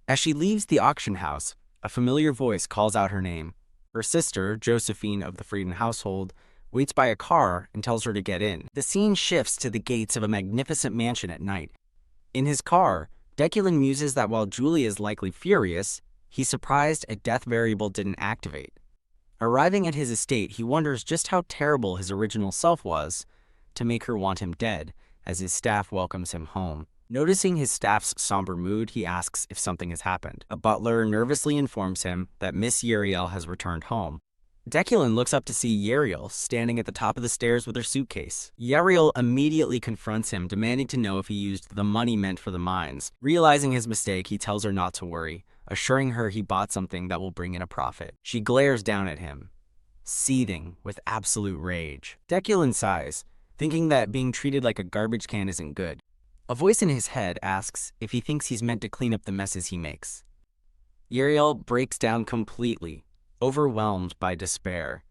Speaker 1: As she leaves the auction house, a familiar voice calls out her name. Her sister, Josephine of the Frieden household, waits by a car and tells her to get in. The scene shifts to the gates of a magnificent mansion at night. In his car, Dekulin muses that while Julie is likely furious, he's surprised a death variable didn't activate. Arriving at his estate, he wonders just how terrible his original self was to make her want him dead, as his staff welcomes him home. Noticing his staff's somber mood, he asks if something has happened. A butler nervously informs him that Miss Uriel has returned home. Dekulin looks up to see Uriel standing at the top of the stairs with her suitcase. Uriel immediately confronts him, demanding to know if he used the money meant for the mines. Realizing his mistake, he tells her not to worry, assuring her he bought something that will bring in a profit. She glares down at him, seething with absolute rage. Dekulin sighs, thinking that being treated like a garbage can isn't good. A voice in his head asks if he thinks he's meant to clean up the messes he makes. Uriel breaks down completely, overwhelmed by despair.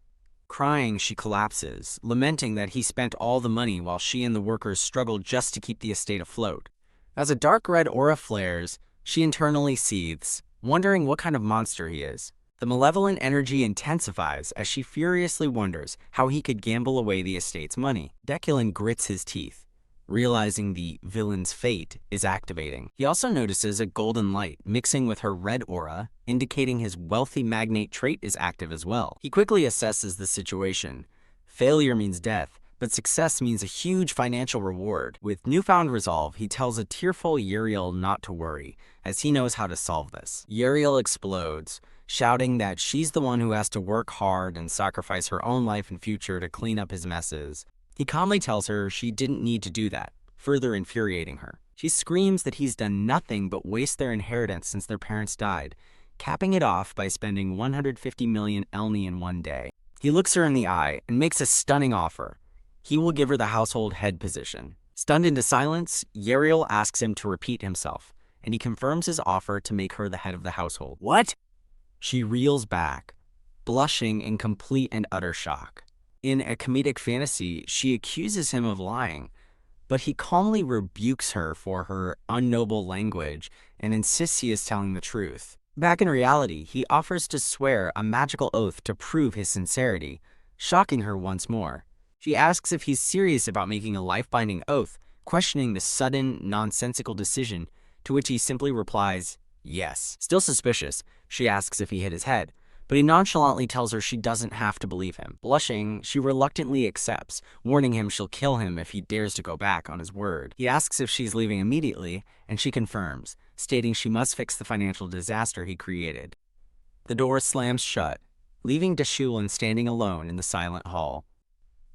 Speaker 1: Crying, she collapses, lamenting that he spent all the money while she and the workers struggled just to keep the estate afloat. As a dark red aura flares, she internally seethes, wondering what kind of monster he is. The malevolent energy intensifies as she furiously wonders how he could gamble away the estate's money. Dekulin grits his teeth, realizing the villain's fate is activating. He also notices a golden light mixing with her red aura, indicating his wealthy magnate trait is active as well. He quickly assesses the situation. Failure means death, but success means a huge financial reward. With newfound resolve, he tells a tearful Uriel not to worry, as he knows how to solve this. Uriel explodes, shouting that she's the one who has to work hard and sacrifice her own life and future to clean up his messes. He calmly tells her she didn't need to do that, further infuriating her. She screams that he's done nothing but waste their inheritance since their parents died, capping it off by spending 150 million elni in one day. He looks her in the eye and makes a stunning offer. He will give her the household head position. Stunned into silence, Uriel asks him to repeat himself, and he confirms his offer to make her the head of the household. What? She reels back, blushing in complete and utter shock. In a comedic fantasy, she accuses him of lying, but he calmly rebukes her for her unnoble language and insists he is telling the truth. Back in reality, he offers to swear a magical oath to prove his sincerity, shocking her once more. She asks if he's serious about making a life-binding oath, questioning the sudden, nonsensical decision, to which he simply replies, yes. Still suspicious, she asks if he hit his head, but he nonchalantly tells her she doesn't have to believe him. Blushing, she reluctantly accepts, warning him she'll kill him if he dares to go back on his word. He asks if she's leaving immediately, and she confirms, stating she must fix the financial disaster he created. The door slams shut, leaving Dekulin standing alone in the silent hall.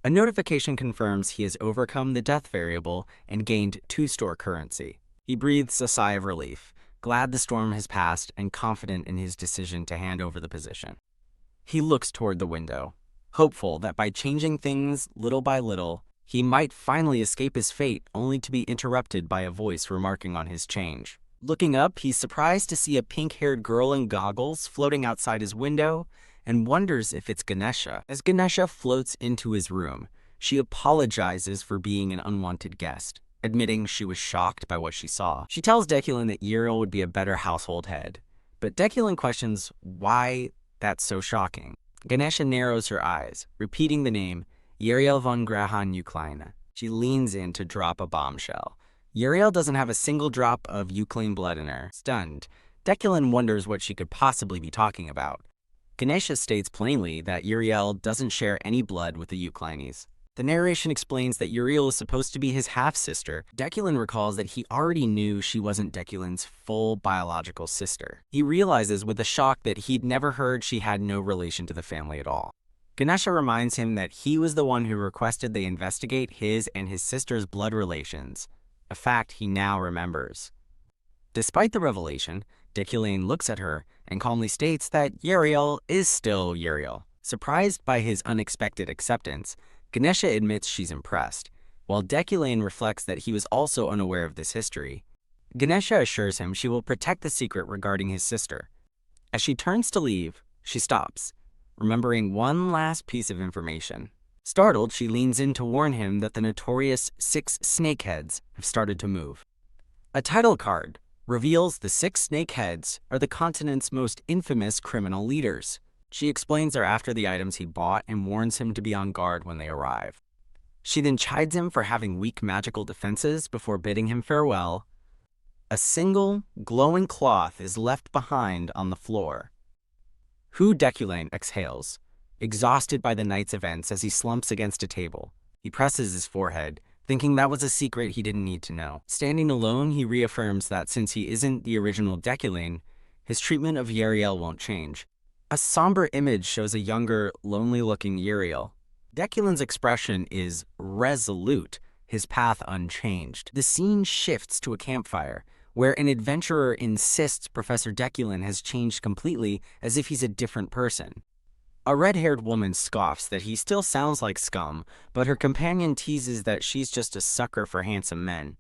Speaker 1: A notification confirms he has overcome the death variable and gained 2 store currency. He breathes a sigh of relief, glad the storm has passed and confident in his decision to hand over the position. He looks toward the window, hopeful that by changing things little by little, he might finally escape his fate, only to be interrupted by a voice remarking on his change. Looking up, he's surprised to see a pink-haired girl in goggles floating outside his window and wonders if it's Ganesha. As Ganesha floats into his room, she apologizes for being an unwanted guest, admitting she was shocked by what she saw. She tells Dekulin that Uriel would be a better household head, but Dekulin questions why that's so shocking. Ganesha narrows her eyes, repeating the name Uriel von Grahan Uklein. She leans in to drop a bombshell. Uriel doesn't have a single drop of Uklein blood in her. Stunned, Dekulin wonders what she could possibly be talking about. Ganesha states plainly that Uriel doesn't share any blood with the Ukleinis. The narration explains that Uriel is supposed to be his half-sister. Dekulin recalls that he already knew she wasn't Dekulin's full biological sister. He realizes with a shock that he'd never heard she had no relation to the family at all. Ganesha reminds him that he was the one who requested they investigate his and his sister's blood relations, a fact he now remembers. Despite the revelation, Dekulin looks at her and calmly states that Uriel is still Uriel. Surprised by his unexpected acceptance, Ganesha admits she's impressed. while Deculane reflects that he was also unaware of this history. Ganesha assures him she will protect the secret regarding his sister. As she turns to leave, she stops, remembering one last piece of information. Startled, she leans in to warn him that the notorious 6 snakeheads have started to move. A title card reveals the 6 snakeheads are the continent's most infamous criminal leaders. She explains they're after the items he bought and warns him to be on guard when they arrive. She then chides him for having weak magical defenses before bidding him farewell. A single, glowing cloth is left behind on the floor. Deculane exhales, exhausted by the night's events as he slumps against a table. He presses his forehead, thinking that was a secret he didn't need to know. Standing alone, he reaffirms that since he isn't the original Deculane, his treatment of Uriel won't change. A somber image shows a younger, lonely-looking Uriel. Deculane's expression is resolute, his path unchanged. The scene shifts to a campfire, where an adventurer insists Professor Deculane has changed completely, as if he's a different person. A red-haired woman scoffs that he still sounds like scum, but her companion teases that she's just a sucker for handsome men.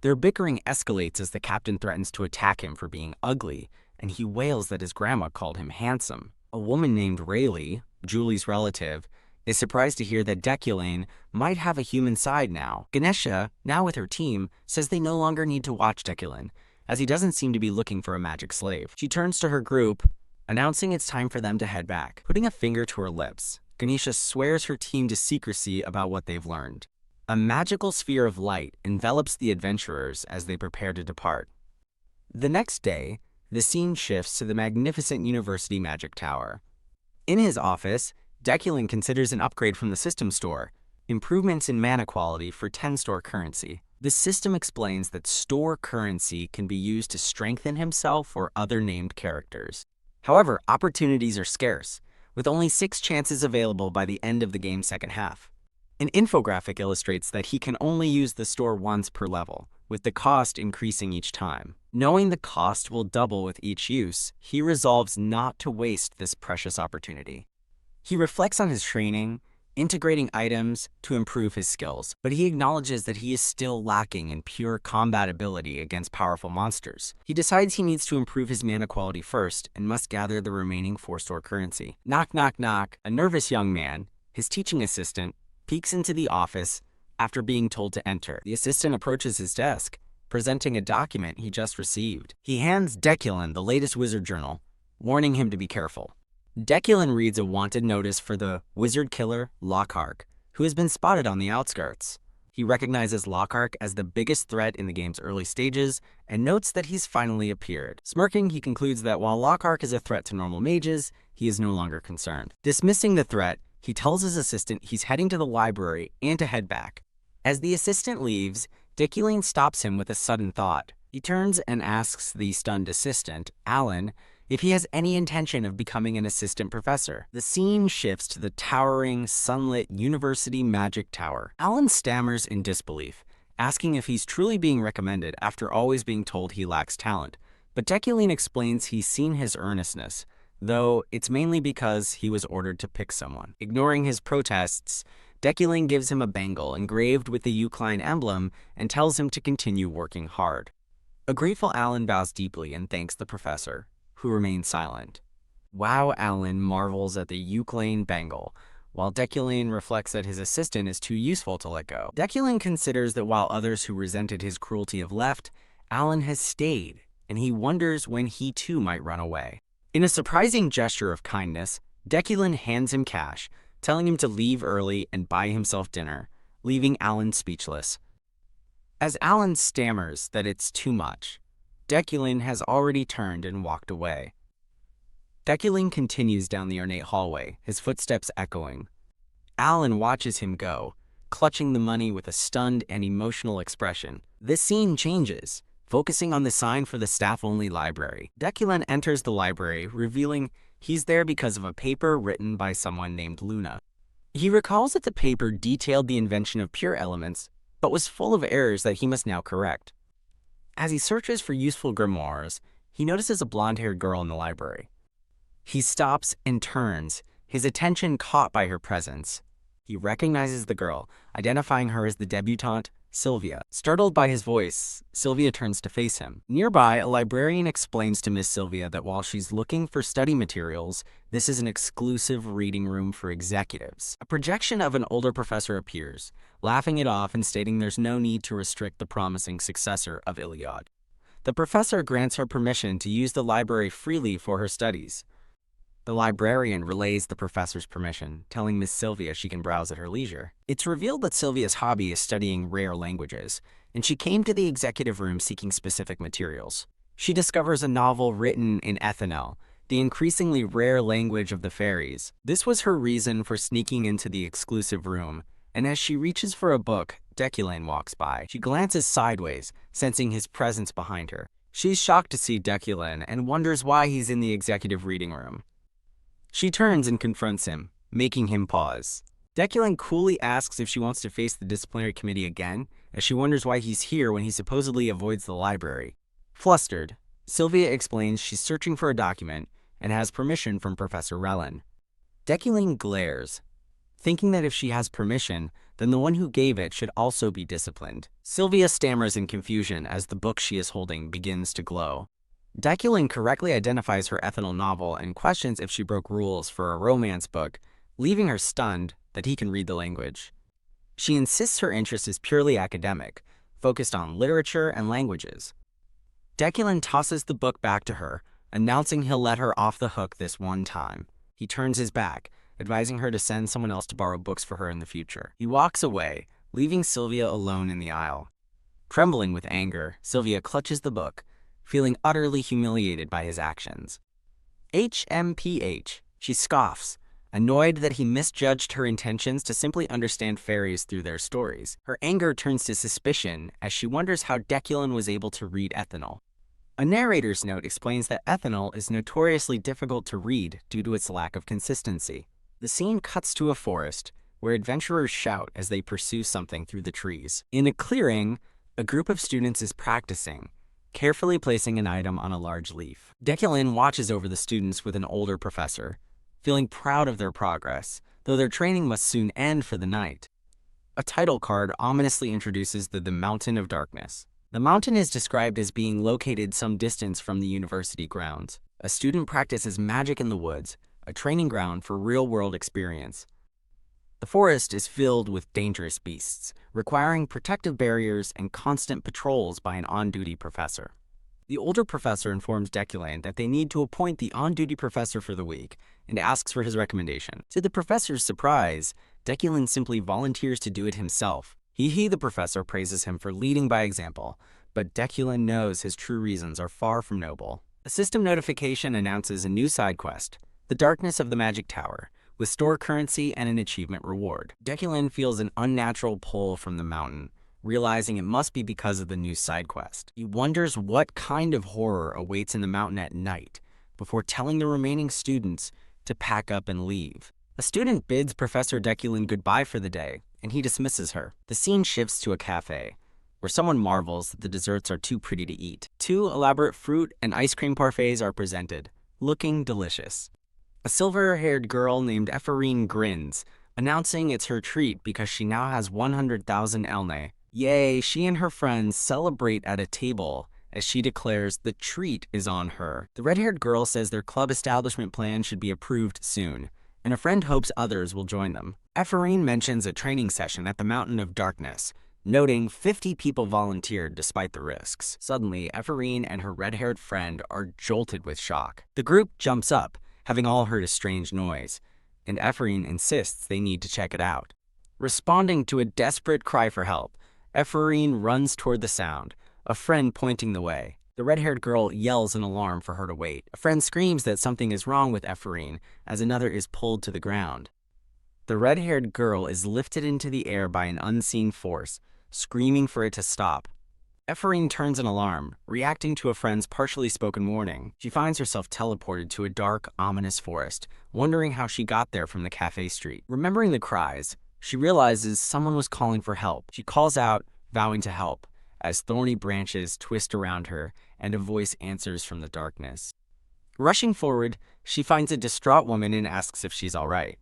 Speaker 1: Their bickering escalates as the captain threatens to attack him for being ugly, and he wails that his grandma called him handsome. A woman named Rayleigh, Julie's relative, is surprised to hear that Deculane might have a human side now. Ganesha, now with her team, says they no longer need to watch Deculane, as he doesn't seem to be looking for a magic slave. She turns to her group, announcing it's time for them to head back. Putting a finger to her lips, Ganesha swears her team to secrecy about what they've learned. A magical sphere of light envelops the adventurers as they prepare to depart. The next day, the scene shifts to the magnificent University Magic Tower. In his office, Deculane considers an upgrade from the system store, improvements in mana quality for 10-store currency. The system explains that store currency can be used to strengthen himself or other named characters. However, opportunities are scarce, with only 6 chances available by the end of the game's second half. An infographic illustrates that he can only use the store once per level, with the cost increasing each time. Knowing the cost will double with each use, he resolves not to waste this precious opportunity. He reflects on his training, integrating items to improve his skills, but he acknowledges that he is still lacking in pure combat ability against powerful monsters. He decides he needs to improve his mana quality first and must gather the remaining 4-store currency. Knock, knock, knock. A nervous young man, his teaching assistant, peeks into the office after being told to enter. The assistant approaches his desk, presenting a document he just received. He hands Deculane the latest wizard journal, warning him to be careful. Deculane reads a wanted notice for the wizard killer Lockhart, who has been spotted on the outskirts. He recognizes Lockhart as the biggest threat in the game's early stages and notes that he's finally appeared. Smirking, he concludes that while Lockhart is a threat to normal mages, he is no longer concerned. Dismissing the threat, he tells his assistant he's heading to the library and to head back. As the assistant leaves, Deculane stops him with a sudden thought. He turns and asks the stunned assistant, Alan, if he has any intention of becoming an assistant professor. The scene shifts to the towering, sunlit University Magic Tower. Alan stammers in disbelief, asking if he's truly being recommended after always being told he lacks talent. But Deculane explains he's seen his earnestness, though it's mainly because he was ordered to pick someone. Ignoring his protests, Deculane gives him a bangle engraved with the Eucline emblem and tells him to continue working hard. A grateful Alan bows deeply and thanks the professor, who remains silent. Wow, Alan marvels at the Eucline bangle, while Deculane reflects that his assistant is too useful to let go. Deculane considers that while others who resented his cruelty have left, Alan has stayed, and he wonders when he too might run away. In a surprising gesture of kindness, Deculane hands him cash, telling him to leave early and buy himself dinner, leaving Alan speechless. As Alan stammers that it's too much, Deculane has already turned and walked away. Deculane continues down the ornate hallway, his footsteps echoing. Alan watches him go, clutching the money with a stunned and emotional expression. This scene changes, focusing on the sign for the staff-only library. Deculane enters the library, revealing he's there because of a paper written by someone named Luna. He recalls that the paper detailed the invention of pure elements, but was full of errors that he must now correct. As he searches for useful grimoires, he notices a blonde-haired girl in the library. He stops and turns, his attention caught by her presence. He recognizes the girl, identifying her as the debutante, Sylvia. Startled by his voice, Sylvia turns to face him. Nearby, a librarian explains to Miss Sylvia that while she's looking for study materials, this is an exclusive reading room for executives. A projection of an older professor appears, laughing it off and stating there's no need to restrict the promising successor of Iliad. The professor grants her permission to use the library freely for her studies. The librarian relays the professor's permission, telling Miss Sylvia she can browse at her leisure. It's revealed that Sylvia's hobby is studying rare languages, and she came to the executive room seeking specific materials. She discovers a novel written in Ethanol, the increasingly rare language of the fairies. This was her reason for sneaking into the exclusive room, and as she reaches for a book, Deculane walks by. She glances sideways, sensing his presence behind her. She's shocked to see Deculane and wonders why he's in the executive reading room. She turns and confronts him, making him pause. Deculane coolly asks if she wants to face the disciplinary committee again, as she wonders why he's here when he supposedly avoids the library. Flustered, Sylvia explains she's searching for a document and has permission from Professor Relin. Deculane glares, thinking that if she has permission, then the one who gave it should also be disciplined. Sylvia stammers in confusion as the book she is holding begins to glow. Deculane correctly identifies her ethanol novel and questions if she broke rules for a romance book, leaving her stunned that he can read the language. She insists her interest is purely academic, focused on literature and languages. Deculane tosses the book back to her, announcing he'll let her off the hook this one time. He turns his back, advising her to send someone else to borrow books for her in the future. He walks away, leaving Sylvia alone in the aisle. Trembling with anger, Sylvia clutches the book, feeling utterly humiliated by his actions. HMPH, she scoffs, annoyed that he misjudged her intentions to simply understand fairies through their stories. Her anger turns to suspicion as she wonders how Deculane was able to read ethanol. A narrator's note explains that ethanol is notoriously difficult to read due to its lack of consistency. The scene cuts to a forest, where adventurers shout as they pursue something through the trees. In a clearing, a group of students is practicing, carefully placing an item on a large leaf. Deculane watches over the students with an older professor, feeling proud of their progress, though their training must soon end for the night. A title card ominously introduces the Mountain of Darkness. The mountain is described as being located some distance from the university grounds. A student practices magic in the woods, a training ground for real-world experience. The forest is filled with dangerous beasts, requiring protective barriers and constant patrols by an on-duty professor. The older professor informs Deculane that they need to appoint the on-duty professor for the week and asks for his recommendation. To the professor's surprise, Deculane simply volunteers to do it himself. The professor praises him for leading by example, but Deculane knows his true reasons are far from noble. A system notification announces a new side quest, The Darkness of the Magic Tower, with store currency and an achievement reward. Deculane feels an unnatural pull from the mountain, realizing it must be because of the new side quest. He wonders what kind of horror awaits in the mountain at night, before telling the remaining students to pack up and leave. A student bids Professor Deculane goodbye for the day, and he dismisses her. The scene shifts to a cafe, where someone marvels that the desserts are too pretty to eat. 2 elaborate fruit and ice cream parfaits are presented, looking delicious. A silver-haired girl named Ephorine grins, announcing it's her treat because she now has 100,000 elne. Yay, she and her friends celebrate at a table as she declares the treat is on her. The red-haired girl says their club establishment plan should be approved soon, and a friend hopes others will join them. Ephorine mentions a training session at the Mountain of Darkness, noting 50 people volunteered despite the risks. Suddenly, Ephorine and her red-haired friend are jolted with shock. The group jumps up, having all heard a strange noise, and Ephorine insists they need to check it out. Responding to a desperate cry for help, Ephorine runs toward the sound, a friend pointing the way. The red-haired girl yells an alarm for her to wait. A friend screams that something is wrong with Ephorine as another is pulled to the ground. The red-haired girl is lifted into the air by an unseen force, screaming for it to stop. Ephorine turns an alarm, reacting to a friend's partially spoken warning. She finds herself teleported to a dark, ominous forest, wondering how she got there from the cafe street. Remembering the cries, she realizes someone was calling for help. She calls out, vowing to help, as thorny branches twist around her and a voice answers from the darkness. Rushing forward, she finds a distraught woman and asks if she's all right.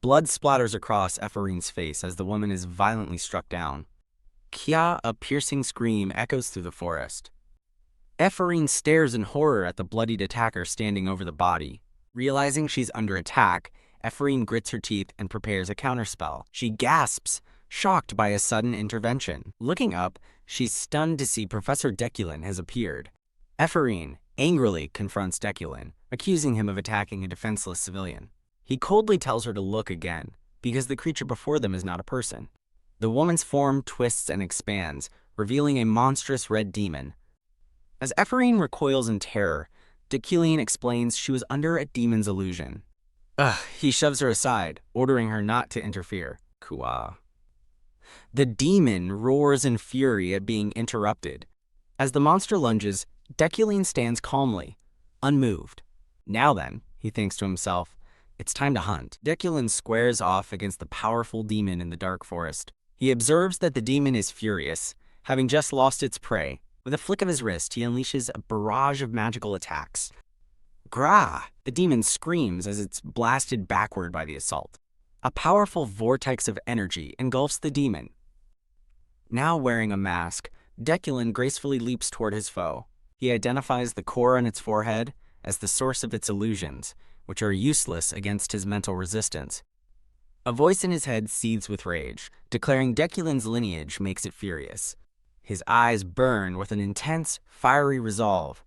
Speaker 1: Blood splatters across Ephorine's face as the woman is violently struck down. Kia, a piercing scream, echoes through the forest. Ephorine stares in horror at the bloodied attacker standing over the body. Realizing she's under attack, Ephorine grits her teeth and prepares a counterspell. She gasps, shocked by a sudden intervention. Looking up, she's stunned to see Professor Deculin has appeared. Ephorine angrily confronts Deculin, accusing him of attacking a defenseless civilian. He coldly tells her to look again, because the creature before them is not a person. The woman's form twists and expands, revealing a monstrous red demon. As Ephorine recoils in terror, Deculin explains she was under a demon's illusion. He shoves her aside, ordering her not to interfere. Kua. The demon roars in fury at being interrupted. As the monster lunges, Deculin stands calmly, unmoved. Now then, he thinks to himself, it's time to hunt. Deculin squares off against the powerful demon in the dark forest. He observes that the demon is furious, having just lost its prey. With a flick of his wrist, he unleashes a barrage of magical attacks. Gra! The demon screams as it's blasted backward by the assault. A powerful vortex of energy engulfs the demon. Now wearing a mask, Deculin gracefully leaps toward his foe. He identifies the core on its forehead as the source of its illusions, which are useless against his mental resistance. A voice in his head seethes with rage, declaring Deculin's lineage makes it furious. His eyes burn with an intense, fiery resolve.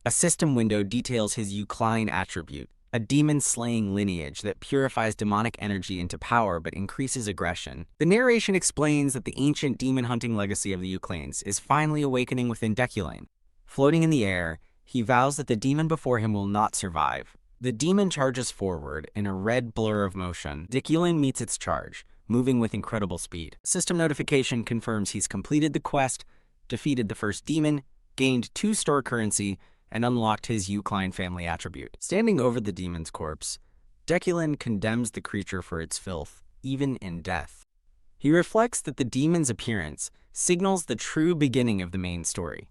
Speaker 1: A system window details his Eucline attribute, a demon-slaying lineage that purifies demonic energy into power but increases aggression. The narration explains that the ancient demon-hunting legacy of the Euclines is finally awakening within Deculin. Floating in the air, he vows that the demon before him will not survive. The demon charges forward in a red blur of motion. Deculin meets its charge, moving with incredible speed. System notification confirms he's completed the quest, defeated the first demon, gained 2 store currency, and unlocked his Eucline family attribute. Standing over the demon's corpse, Deculin condemns the creature for its filth, even in death. He reflects that the demon's appearance signals the true beginning of the main story.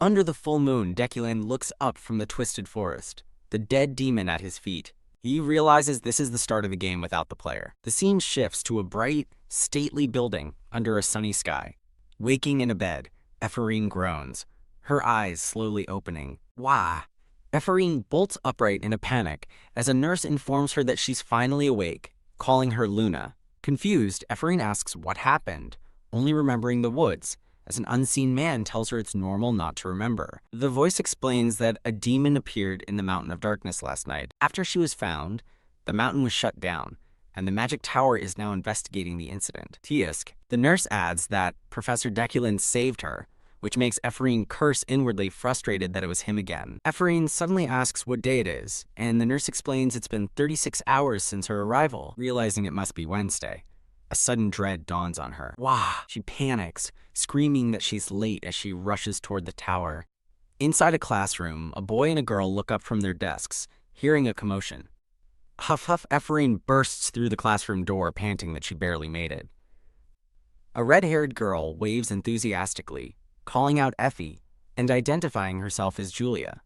Speaker 1: Under the full moon, Deculin looks up from the twisted forest, the dead demon at his feet. He realizes this is the start of the game without the player. The scene shifts to a bright, stately building under a sunny sky. Waking in a bed, Ephorine groans, her eyes slowly opening. Wah! Ephorine bolts upright in a panic as a nurse informs her that she's finally awake, calling her Luna. Confused, Ephorine asks what happened, only remembering the woods, as an unseen man tells her it's normal not to remember. The voice explains that a demon appeared in the Mountain of Darkness last night. After she was found, the mountain was shut down, and the magic tower is now investigating the incident. Tisk, the nurse adds that Professor Deculin saved her, which makes Ephorine curse inwardly, frustrated that it was him again. Ephorine suddenly asks what day it is, and the nurse explains it's been 36 hours since her arrival, realizing it must be Wednesday. A sudden dread dawns on her. Wah! She panics, screaming that she's late as she rushes toward the tower. Inside a classroom, a boy and a girl look up from their desks, hearing a commotion. Huff huff, Ephorine bursts through the classroom door, panting that she barely made it. A red-haired girl waves enthusiastically, calling out Effie and identifying herself as Julia.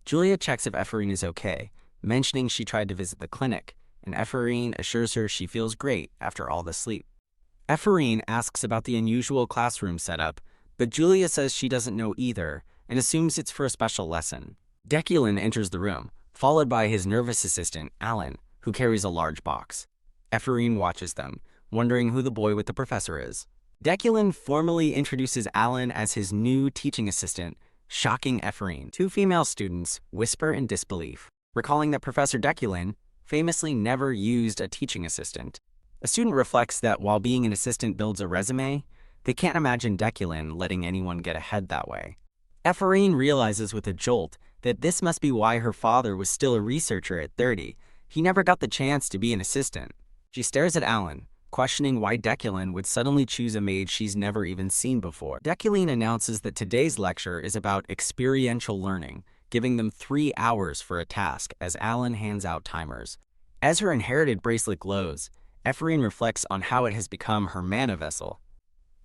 Speaker 1: Julia checks if Ephorine is okay, mentioning she tried to visit the clinic, and Ephorine assures her she feels great after all the sleep. Ephorine asks about the unusual classroom setup, but Julia says she doesn't know either and assumes it's for a special lesson. Deculin enters the room, followed by his nervous assistant, Alan, who carries a large box. Ephorine watches them, wondering who the boy with the professor is. Deculin formally introduces Alan as his new teaching assistant, shocking Ephorine. 2 female students whisper in disbelief, recalling that Professor Deculin famously never used a teaching assistant. A student reflects that while being an assistant builds a resume, they can't imagine Deculin letting anyone get ahead that way. Ephorine realizes with a jolt that this must be why her father was still a researcher at 30. He never got the chance to be an assistant. She stares at Alan, questioning why Deculin would suddenly choose a maid she's never even seen before. Deculin announces that today's lecture is about experiential learning, giving them 3 hours for a task as Alan hands out timers. As her inherited bracelet glows, Ephorine reflects on how it has become her mana vessel.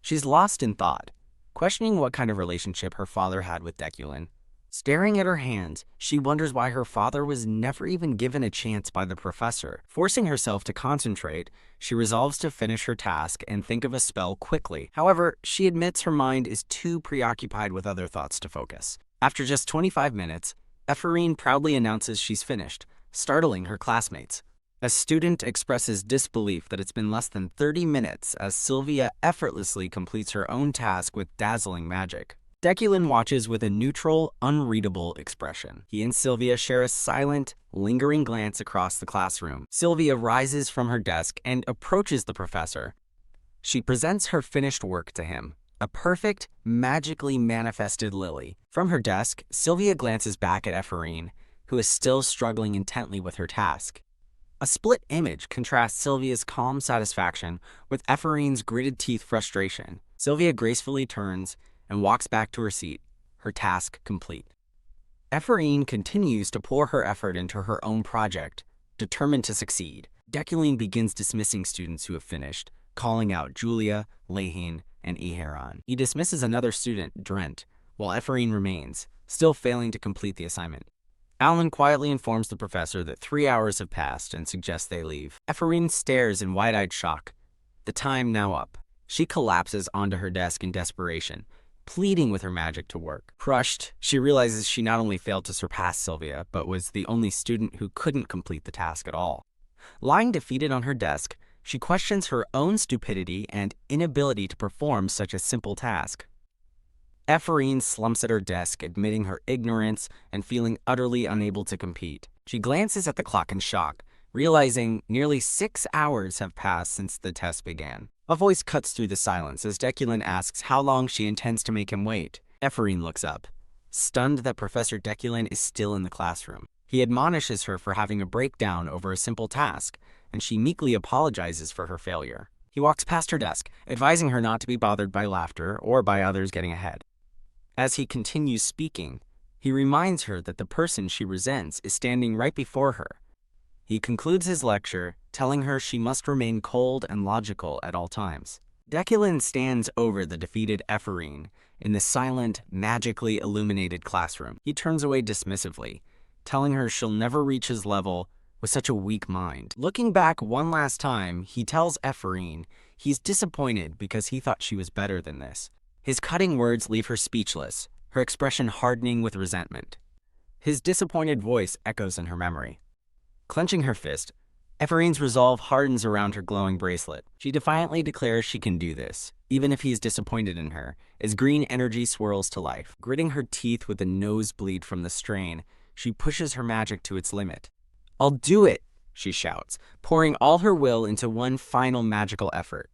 Speaker 1: She's lost in thought, questioning what kind of relationship her father had with Deculin. Staring at her hands, she wonders why her father was never even given a chance by the professor. Forcing herself to concentrate, she resolves to finish her task and think of a spell quickly. However, she admits her mind is too preoccupied with other thoughts to focus. After just 25 minutes, Ephraim proudly announces she's finished, startling her classmates. A student expresses disbelief that it's been less than 30 minutes as Sylvia effortlessly completes her own task with dazzling magic. Deculin watches with a neutral, unreadable expression. He and Sylvia share a silent, lingering glance across the classroom. Sylvia rises from her desk and approaches the professor. She presents her finished work to him, a perfect, magically manifested lily. From her desk, Sylvia glances back at Ephraim, who is still struggling intently with her task. A split image contrasts Sylvia's calm satisfaction with Ephraim's gritted teeth frustration. Sylvia gracefully turns and walks back to her seat, her task complete. Ephraim continues to pour her effort into her own project, determined to succeed. Deculin begins dismissing students who have finished, calling out Julia, Lehin, and Iheron. He dismisses another student, Drent, while Ephraim remains, still failing to complete the assignment. Alan quietly informs the professor that 3 hours have passed and suggests they leave. Ephraim stares in wide-eyed shock, the time now up. She collapses onto her desk in desperation, pleading with her magic to work. Crushed, she realizes she not only failed to surpass Sylvia, but was the only student who couldn't complete the task at all. Lying defeated on her desk, she questions her own stupidity and inability to perform such a simple task. Ephraim slumps at her desk, admitting her ignorance and feeling utterly unable to compete. She glances at the clock in shock, realizing nearly 6 hours have passed since the test began. A voice cuts through the silence as Deculin asks how long she intends to make him wait. Ephraim looks up, stunned that Professor Deculin is still in the classroom. He admonishes her for having a breakdown over a simple task, and she meekly apologizes for her failure. He walks past her desk, advising her not to be bothered by laughter or by others getting ahead. As he continues speaking, he reminds her that the person she resents is standing right before her. He concludes his lecture, telling her she must remain cold and logical at all times. Deculin stands over the defeated Ephraim in the silent, magically illuminated classroom. He turns away dismissively, telling her she'll never reach his level with such a weak mind. Looking back one last time, he tells Ephraim he's disappointed because he thought she was better than this. His cutting words leave her speechless, her expression hardening with resentment. His disappointed voice echoes in her memory. Clenching her fist, Ephraim's resolve hardens around her glowing bracelet. She defiantly declares she can do this, even if he is disappointed in her, as green energy swirls to life. Gritting her teeth with a nosebleed from the strain, she pushes her magic to its limit. "I'll do it," she shouts, pouring all her will into one final magical effort.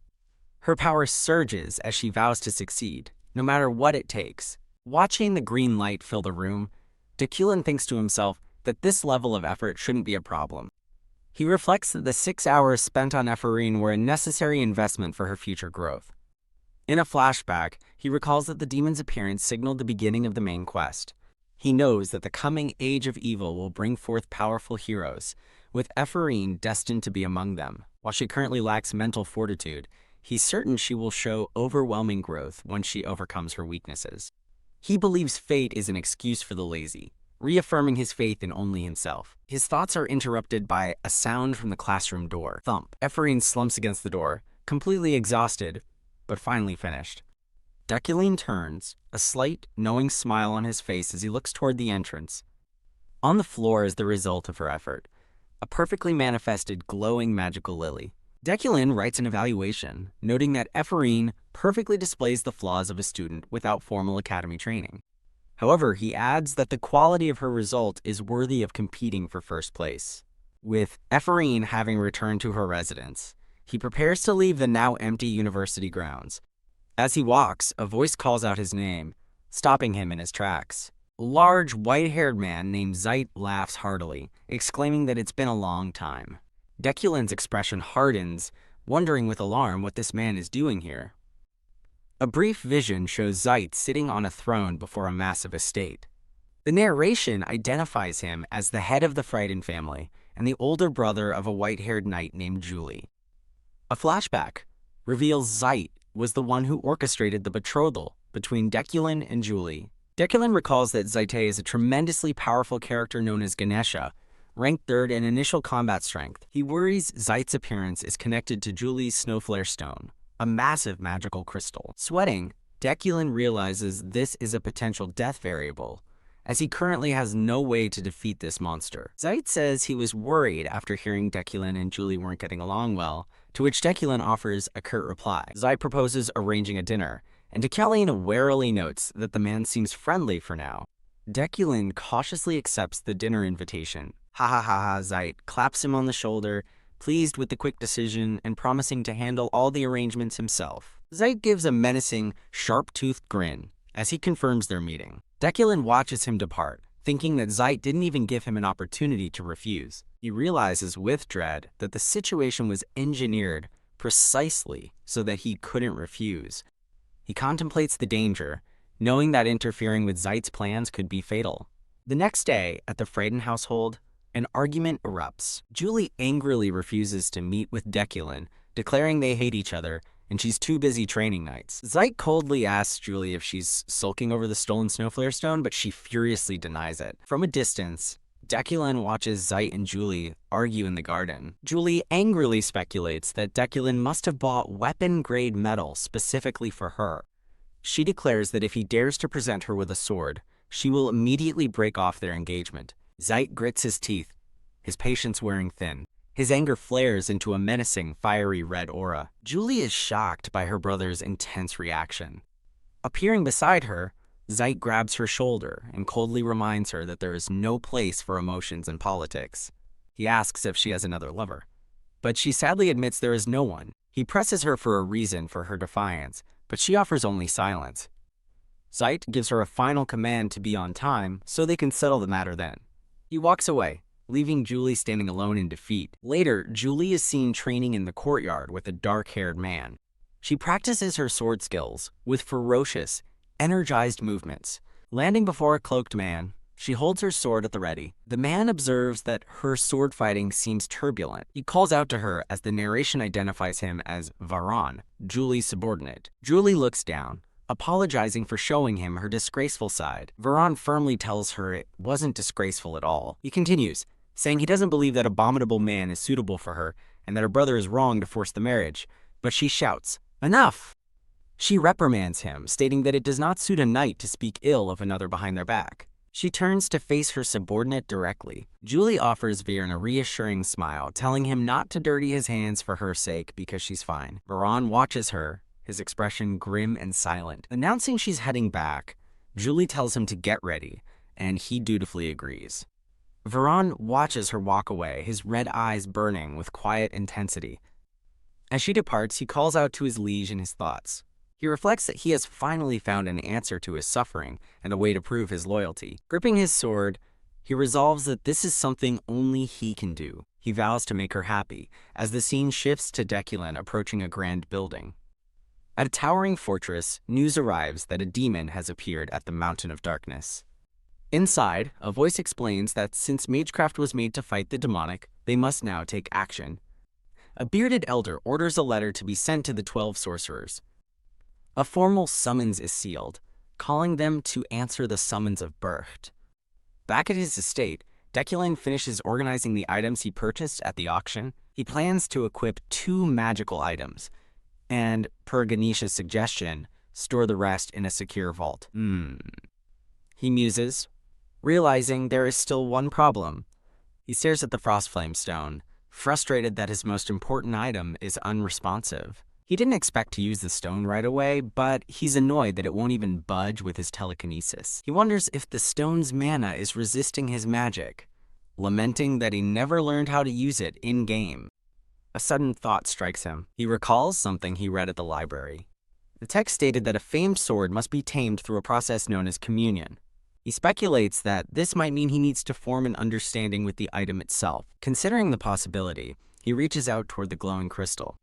Speaker 1: Her power surges as she vows to succeed, no matter what it takes. Watching the green light fill the room, Deculin thinks to himself that this level of effort shouldn't be a problem. He reflects that the 6 hours spent on Ephraim were a necessary investment for her future growth. In a flashback, he recalls that the demon's appearance signaled the beginning of the main quest. He knows that the coming age of evil will bring forth powerful heroes, with Ephraim destined to be among them. While she currently lacks mental fortitude, he's certain she will show overwhelming growth once she overcomes her weaknesses. He believes fate is an excuse for the lazy, reaffirming his faith in only himself. His thoughts are interrupted by a sound from the classroom door. Thump. Ephraim slumps against the door, completely exhausted, but finally finished. Deculin turns, a slight, knowing smile on his face as he looks toward the entrance. On the floor is the result of her effort, a perfectly manifested, glowing magical lily. Deculin writes an evaluation, noting that Ephraim perfectly displays the flaws of a student without formal academy training. However, he adds that the quality of her result is worthy of competing for first place. With Ephraim having returned to her residence, he prepares to leave the now empty university grounds. As he walks, a voice calls out his name, stopping him in his tracks. A large, white-haired man named Zeit laughs heartily, exclaiming that it's been a long time. Deculin's expression hardens, wondering with alarm what this man is doing here. A brief vision shows Zeit sitting on a throne before a massive estate. The narration identifies him as the head of the Frighten family and the older brother of a white-haired knight named Julie. A flashback reveals Zeit was the one who orchestrated the betrothal between Deculin and Julie Dekulin recalls that Zaite is a tremendously powerful character known as Ganesha, ranked 3rd in initial combat strength. He worries Zaite's appearance is connected to Julie's Snowflare Stone, a massive magical crystal. Sweating, Dekulin realizes this is a potential death variable, as he currently has no way to defeat this monster. Zaite says he was worried after hearing Dekulin and Julie weren't getting along well, to which Dekulin offers a curt reply. Zaite proposes arranging a dinner, and Dekulin warily notes that the man seems friendly for now. Dekulin cautiously accepts the dinner invitation. Ha ha ha ha, Zaite claps him on the shoulder, pleased with the quick decision and promising to handle all the arrangements himself. Zaite gives a menacing, sharp-toothed grin as he confirms their meeting. Dekulin watches him depart, thinking that Zaite didn't even give him an opportunity to refuse. He realizes with dread that the situation was engineered precisely so that he couldn't refuse. He contemplates the danger, knowing that interfering with Zaite's plans could be fatal. The next day, at the Freyden household, an argument erupts. Julie angrily refuses to meet with Dekulin, declaring they hate each other and she's too busy training nights. Zaite coldly asks Julie if she's sulking over the stolen Snowflare Stone, but she furiously denies it. From a distance, Dekulin watches Zaite and Julie argue in the garden. Julie angrily speculates that Dekulin must have bought weapon-grade metal specifically for her. She declares that if he dares to present her with a sword, she will immediately break off their engagement. Zaite grits his teeth, his patience wearing thin. His anger flares into a menacing, fiery red aura. Julie is shocked by her brother's intense reaction. Appearing beside her, Zaite grabs her shoulder and coldly reminds her that there is no place for emotions in politics. He asks if she has another lover, but she sadly admits there is no one. He presses her for a reason for her defiance, but she offers only silence. Zaite gives her a final command to be on time so they can settle the matter then. He walks away, leaving Julie standing alone in defeat. Later, Julie is seen training in the courtyard with a dark-haired man. She practices her sword skills with ferocious, energized movements. Landing before a cloaked man, she holds her sword at the ready. The man observes that her sword fighting seems turbulent. He calls out to her as the narration identifies him as Varan, Julie's subordinate. Julie looks down, apologizing for showing him her disgraceful side. Varan firmly tells her it wasn't disgraceful at all. He continues, saying he doesn't believe that abominable man is suitable for her and that her brother is wrong to force the marriage, but she shouts, "Enough!" She reprimands him, stating that it does not suit a knight to speak ill of another behind their back. She turns to face her subordinate directly. Julie offers Viren a reassuring smile, telling him not to dirty his hands for her sake because she's fine. Varan watches her, his expression grim and silent. Announcing she's heading back, Julie tells him to get ready, and he dutifully agrees. Varan watches her walk away, his red eyes burning with quiet intensity. As she departs, he calls out to his liege in his thoughts. He reflects that he has finally found an answer to his suffering and a way to prove his loyalty. Gripping his sword, he resolves that this is something only he can do. He vows to make her happy, as the scene shifts to Dekulin approaching a grand building. At a towering fortress, news arrives that a demon has appeared at the Mountain of Darkness. Inside, a voice explains that since Magecraft was made to fight the demonic, they must now take action. A bearded elder orders a letter to be sent to the 12 sorcerers. A formal summons is sealed, calling them to answer the summons of Bercht. Back at his estate, Dekulin finishes organizing the items he purchased at the auction. He plans to equip 2 magical items, and, per Ganesha's suggestion, store the rest in a secure vault. He muses, realizing there is still one problem. He stares at the Frostflame Stone, frustrated that his most important item is unresponsive. He didn't expect to use the stone right away, but he's annoyed that it won't even budge with his telekinesis. He wonders if the stone's mana is resisting his magic, lamenting that he never learned how to use it in-game. A sudden thought strikes him. He recalls something he read at the library. The text stated that a famed sword must be tamed through a process known as communion. He speculates that this might mean he needs to form an understanding with the item itself. Considering the possibility, he reaches out toward the glowing crystal.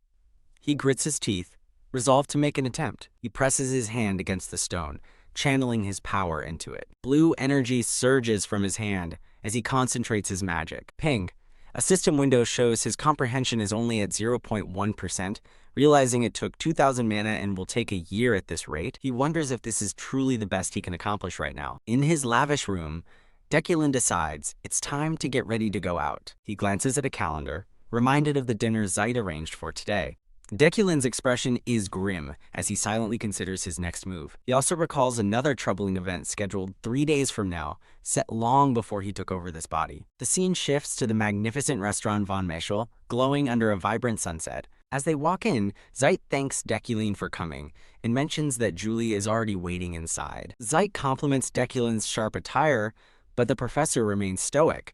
Speaker 1: He grits his teeth, resolved to make an attempt. He presses his hand against the stone, channeling his power into it. Blue energy surges from his hand as he concentrates his magic. Ping! A system window shows his comprehension is only at 0.1%, Realizing it took 2,000 mana and will take a year at this rate, he wonders if this is truly the best he can accomplish right now. In his lavish room, Dekulin decides it's time to get ready to go out. He glances at a calendar, reminded of the dinner Zeit arranged for today. Dekulin's expression is grim as he silently considers his next move. He also recalls another troubling event scheduled 3 days from now, set long before he took over this body. The scene shifts to the magnificent restaurant Von Meschel, glowing under a vibrant sunset. As they walk in, Zeit thanks Dekulin for coming and mentions that Julie is already waiting inside. Zeit compliments Dekulin's sharp attire, but the professor remains stoic.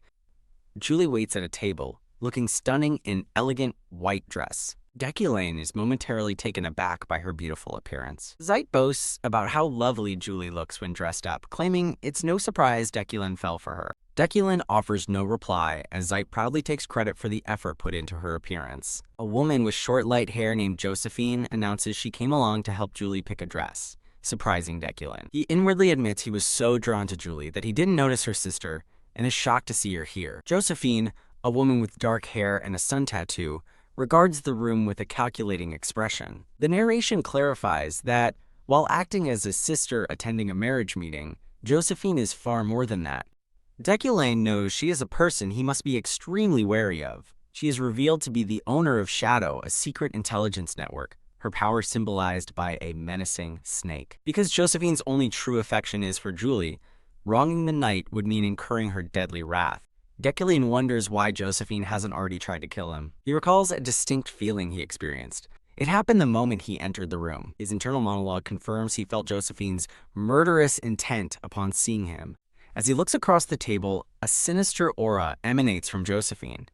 Speaker 1: Julie waits at a table, looking stunning in elegant white dress. Dekulin is momentarily taken aback by her beautiful appearance. Zeit boasts about how lovely Julie looks when dressed up, claiming it's no surprise Dekulin fell for her. Dekulin offers no reply as Zeit proudly takes credit for the effort put into her appearance. A woman with short light hair named Josephine announces she came along to help Julie pick a dress, surprising Dekulin. He inwardly admits he was so drawn to Julie that he didn't notice her sister and is shocked to see her here. Josephine, a woman with dark hair and a sun tattoo, regards the room with a calculating expression. The narration clarifies that, while acting as a sister attending a marriage meeting, Josephine is far more than that. Dekulin knows she is a person he must be extremely wary of. She is revealed to be the owner of Shadow, a secret intelligence network, her power symbolized by a menacing snake. Because Josephine's only true affection is for Julie, wronging the knight would mean incurring her deadly wrath. Dekulin wonders why Josephine hasn't already tried to kill him. He recalls a distinct feeling he experienced. It happened the moment he entered the room. His internal monologue confirms he felt Josephine's murderous intent upon seeing him. As he looks across the table, a sinister aura emanates from Josephine.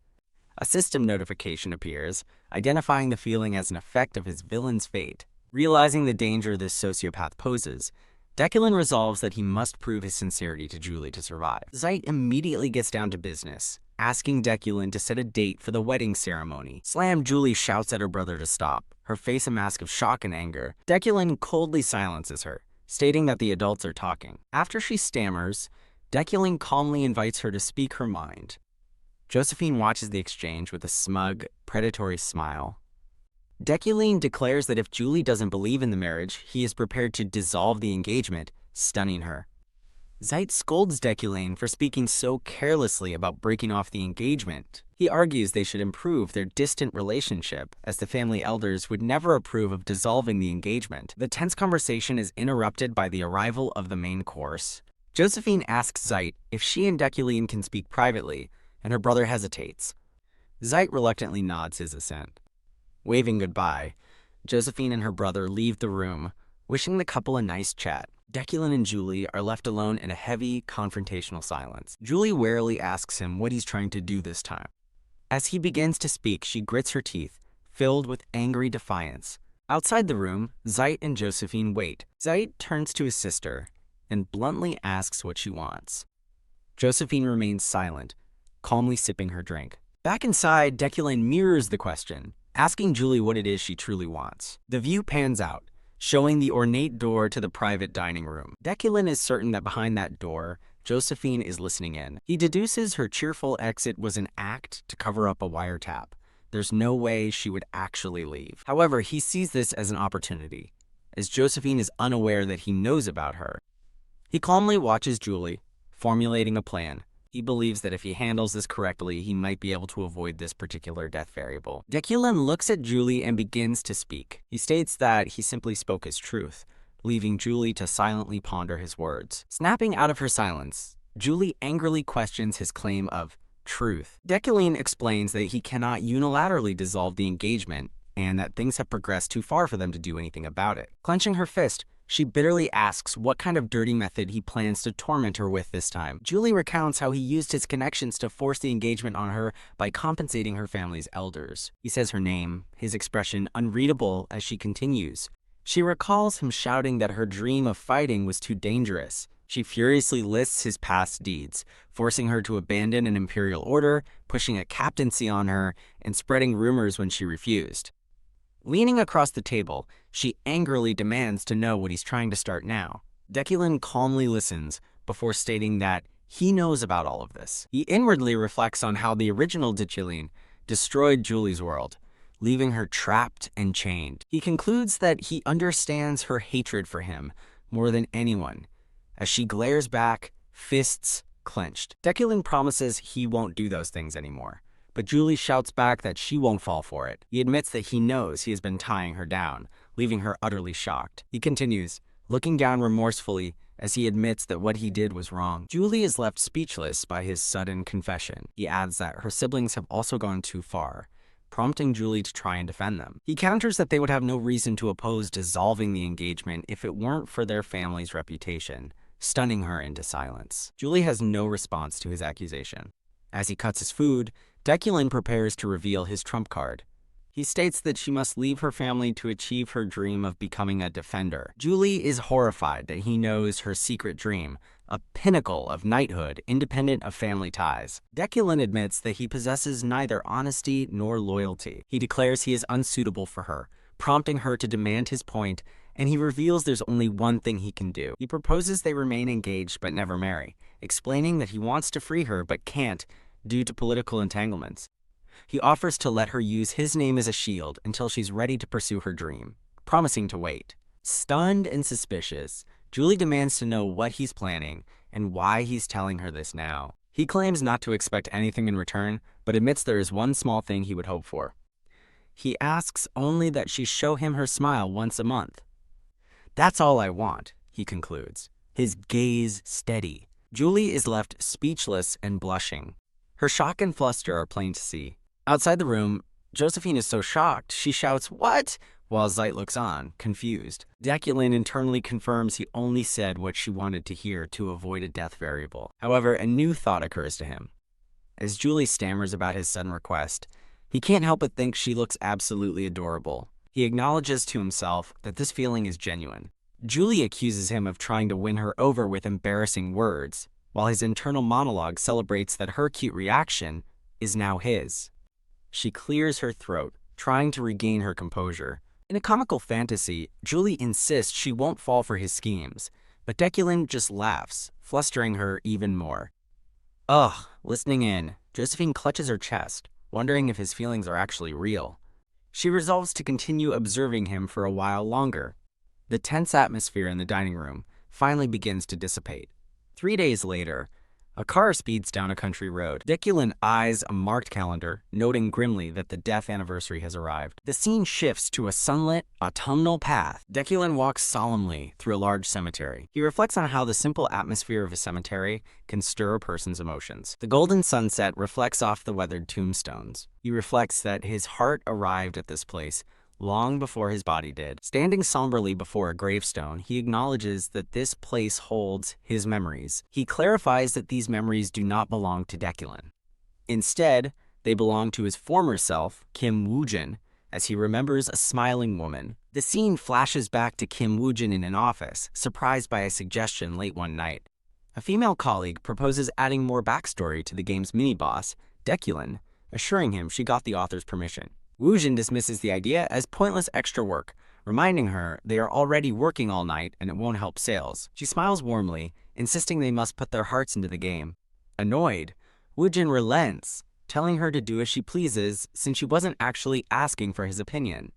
Speaker 1: A system notification appears, identifying the feeling as an effect of his villain's fate. Realizing the danger this sociopath poses, Dekulin resolves that he must prove his sincerity to Julie to survive. Zeit immediately gets down to business, asking Dekulin to set a date for the wedding ceremony. Julie shouts at her brother to stop, her face a mask of shock and anger. Dekulin coldly silences her, stating that the adults are talking. After she stammers, Dekulin calmly invites her to speak her mind. Josephine watches the exchange with a smug, predatory smile. Dekulin declares that if Julie doesn't believe in the marriage, he is prepared to dissolve the engagement, stunning her. Zeit scolds Dekulin for speaking so carelessly about breaking off the engagement. He argues they should improve their distant relationship, as the family elders would never approve of dissolving the engagement. The tense conversation is interrupted by the arrival of the main course. Josephine asks Zeit if she and Dekulin can speak privately, and her brother hesitates. Zeit reluctantly nods his assent. Waving goodbye, Josephine and her brother leave the room, wishing the couple a nice chat. Dekulin and Julie are left alone in a heavy, confrontational silence. Julie warily asks him what he's trying to do this time. As he begins to speak, she grits her teeth, filled with angry defiance. Outside the room, Zeit and Josephine wait. Zeit turns to his sister and bluntly asks what she wants. Josephine remains silent, calmly sipping her drink. Back inside, Dekulin mirrors the question, asking Julie what it is she truly wants. The view pans out, showing the ornate door to the private dining room. Dekulin is certain that behind that door, Josephine is listening in. He deduces her cheerful exit was an act to cover up a wiretap. There's no way she would actually leave. However, he sees this as an opportunity, as Josephine is unaware that he knows about her. He calmly watches Julie, formulating a plan. He believes that if he handles this correctly, he might be able to avoid this particular death variable. Dekulin looks at Julie and begins to speak. He states that he simply spoke his truth, leaving Julie to silently ponder his words. Snapping out of her silence, Julie angrily questions his claim of truth. Dekulin explains that he cannot unilaterally dissolve the engagement and that things have progressed too far for them to do anything about it. Clenching her fist, she bitterly asks what kind of dirty method he plans to torment her with this time. Julie recounts how he used his connections to force the engagement on her by compensating her family's elders. He says her name, his expression unreadable as she continues. She recalls him shouting that her dream of fighting was too dangerous. She furiously lists his past deeds, forcing her to abandon an imperial order, pushing a captaincy on her, and spreading rumors when she refused. Leaning across the table, she angrily demands to know what he's trying to start now. Dekulin calmly listens before stating that he knows about all of this. He inwardly reflects on how the original Dekulin destroyed Julie's world, leaving her trapped and chained. He concludes that he understands her hatred for him more than anyone, as she glares back, fists clenched. Dekulin promises he won't do those things anymore, but Julie shouts back that she won't fall for it. He admits that he knows he has been tying her down, leaving her utterly shocked. He continues, looking down remorsefully as he admits that what he did was wrong. Julie is left speechless by his sudden confession. He adds that her siblings have also gone too far, prompting Julie to try and defend them. He counters that they would have no reason to oppose dissolving the engagement if it weren't for their family's reputation, stunning her into silence. Julie has no response to his accusation. As he cuts his food, Dekulin prepares to reveal his trump card. He states that she must leave her family to achieve her dream of becoming a defender. Julie is horrified that he knows her secret dream, a pinnacle of knighthood independent of family ties. Dekulin admits that he possesses neither honesty nor loyalty. He declares he is unsuitable for her, prompting her to demand his point, and he reveals there's only one thing he can do. He proposes they remain engaged but never marry, explaining that he wants to free her but can't due to political entanglements. He offers to let her use his name as a shield until she's ready to pursue her dream, promising to wait. Stunned and suspicious, Julie demands to know what he's planning and why he's telling her this now. He claims not to expect anything in return, but admits there is one small thing he would hope for. He asks only that she show him her smile once a month. "That's all I want," he concludes, his gaze steady. Julie is left speechless and blushing. Her shock and fluster are plain to see. Outside the room, Josephine is so shocked, she shouts, "What?" while Zeit looks on, confused. Dekulin internally confirms he only said what she wanted to hear to avoid a death variable. However, a new thought occurs to him. As Julie stammers about his sudden request, he can't help but think she looks absolutely adorable. He acknowledges to himself that this feeling is genuine. Julie accuses him of trying to win her over with embarrassing words, while his internal monologue celebrates that her cute reaction is now his. She clears her throat, trying to regain her composure. In a comical fantasy, Julie insists she won't fall for his schemes, but Dekulin just laughs, flustering her even more. Ugh, listening in, Josephine clutches her chest, wondering if his feelings are actually real. She resolves to continue observing him for a while longer. The tense atmosphere in the dining room finally begins to dissipate. 3 days later, a car speeds down a country road. Dekulin eyes a marked calendar, noting grimly that the death anniversary has arrived. The scene shifts to a sunlit, autumnal path. Dekulin walks solemnly through a large cemetery. He reflects on how the simple atmosphere of a cemetery can stir a person's emotions. The golden sunset reflects off the weathered tombstones. He reflects that his heart arrived at this place long before his body did. Standing somberly before a gravestone, he acknowledges that this place holds his memories. He clarifies that these memories do not belong to Dekulin. Instead, they belong to his former self, Kim Woojin, as he remembers a smiling woman. The scene flashes back to Kim Woojin in an office, surprised by a suggestion late one night. A female colleague proposes adding more backstory to the game's mini-boss, Dekulin, assuring him she got the author's permission. Woojin dismisses the idea as pointless extra work, reminding her they are already working all night and it won't help sales. She smiles warmly, insisting they must put their hearts into the game. Annoyed, Woojin relents, telling her to do as she pleases since she wasn't actually asking for his opinion.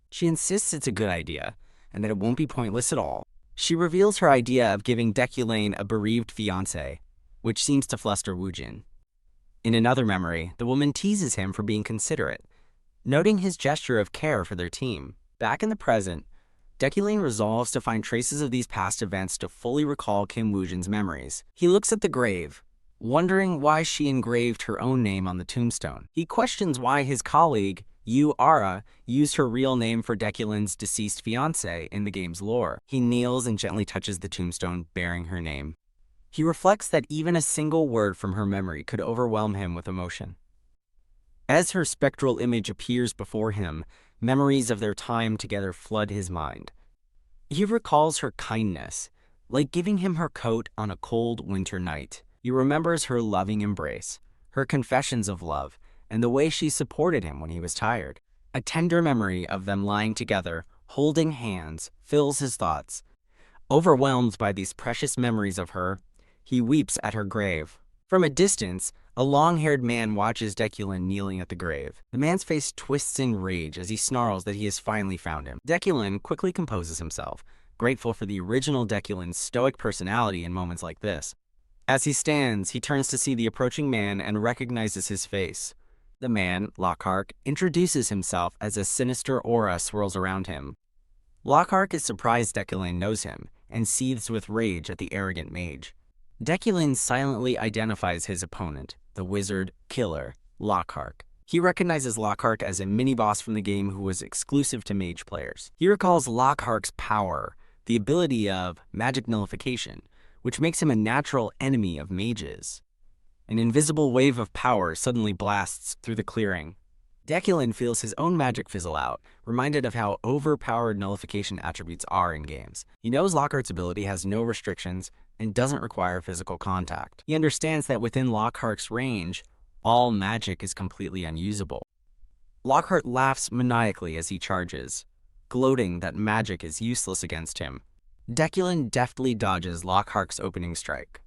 Speaker 1: She insists it's a good idea and that it won't be pointless at all. She reveals her idea of giving Dekulin a bereaved fiancé, which seems to fluster Woojin. In another memory, the woman teases him for being considerate, noting his gesture of care for their team. Back in the present, Dekulin resolves to find traces of these past events to fully recall Kim Woojin's memories. He looks at the grave, wondering why she engraved her own name on the tombstone. He questions why his colleague, Yu Ara, used her real name for Dekulin's deceased fiancé in the game's lore. He kneels and gently touches the tombstone bearing her name. He reflects that even a single word from her memory could overwhelm him with emotion. As her spectral image appears before him, memories of their time together flood his mind. He recalls her kindness, like giving him her coat on a cold winter night. He remembers her loving embrace, her confessions of love, and the way she supported him when he was tired. A tender memory of them lying together, holding hands, fills his thoughts. Overwhelmed by these precious memories of her, he weeps at her grave. From a distance, A long-haired man watches Deculin kneeling at the grave. The man's face twists in rage as he snarls that he has finally found him. Deculin quickly composes himself, grateful for the original Deculin's stoic personality in moments like this. As he stands, he turns to see the approaching man and recognizes his face. The man, Lockhart, introduces himself as a sinister aura swirls around him. Lockhart is surprised Deculin knows him and seethes with rage at the arrogant mage. Deculin silently identifies his opponent, the wizard killer, Lockhart. He recognizes Lockhart as a mini-boss from the game who was exclusive to mage players. He recalls Lockhart's power, the ability of magic nullification, which makes him a natural enemy of mages. An invisible wave of power suddenly blasts through the clearing. Deculin feels his own magic fizzle out, reminded of how overpowered nullification attributes are in games. He knows Lockhart's ability has no restrictions and doesn't require physical contact. He understands that within Lockhart's range, all magic is completely unusable. Lockhart laughs maniacally as he charges, gloating that magic is useless against him. Deculin deftly dodges Lockhart's opening strike.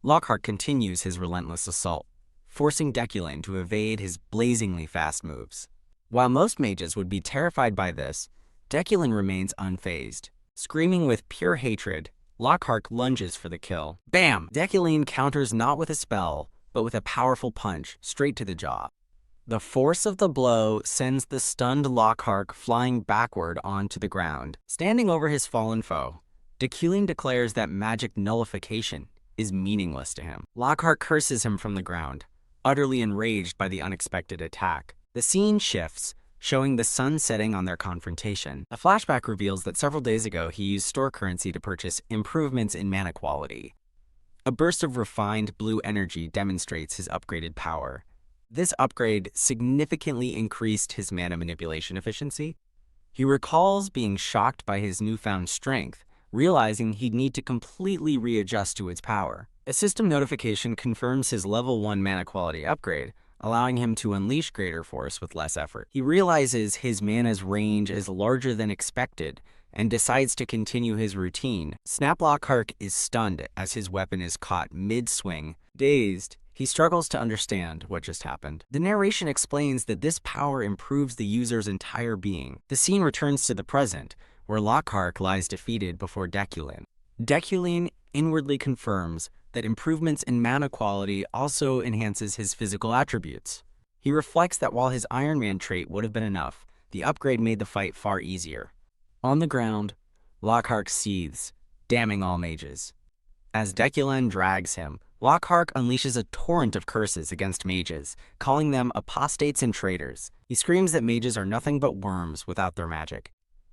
Speaker 1: Lockhart continues his relentless assault, forcing Deculin to evade his blazingly fast moves. While most mages would be terrified by this, Deculin remains unfazed. Screaming with pure hatred, Lockhart lunges for the kill. Bam! Deculin counters not with a spell, but with a powerful punch straight to the jaw. The force of the blow sends the stunned Lockhart flying backward onto the ground. Standing over his fallen foe, Deculin declares that magic nullification is meaningless to him. Lockhart curses him from the ground, utterly enraged by the unexpected attack. The scene shifts, showing the sun setting on their confrontation. A flashback reveals that several days ago he used store currency to purchase improvements in mana quality. A burst of refined blue energy demonstrates his upgraded power. This upgrade significantly increased his mana manipulation efficiency. He recalls being shocked by his newfound strength, realizing he'd need to completely readjust to its power. A system notification confirms his level 1 mana quality upgrade, allowing him to unleash greater force with less effort. He realizes his mana's range is larger than expected and decides to continue his routine. Snap Lockhart is stunned as his weapon is caught mid-swing. Dazed, he struggles to understand what just happened. The narration explains that this power improves the user's entire being. The scene returns to the present, where Lockhart lies defeated before Deculin. Deculin inwardly confirms that improvements in mana quality also enhances his physical attributes. He reflects that while his Iron Man trait would have been enough, the upgrade made the fight far easier. On the ground, Lockhart seethes, damning all mages. As Deculin drags him, Lockhart unleashes a torrent of curses against mages, calling them apostates and traitors. He screams that mages are nothing but worms without their magic.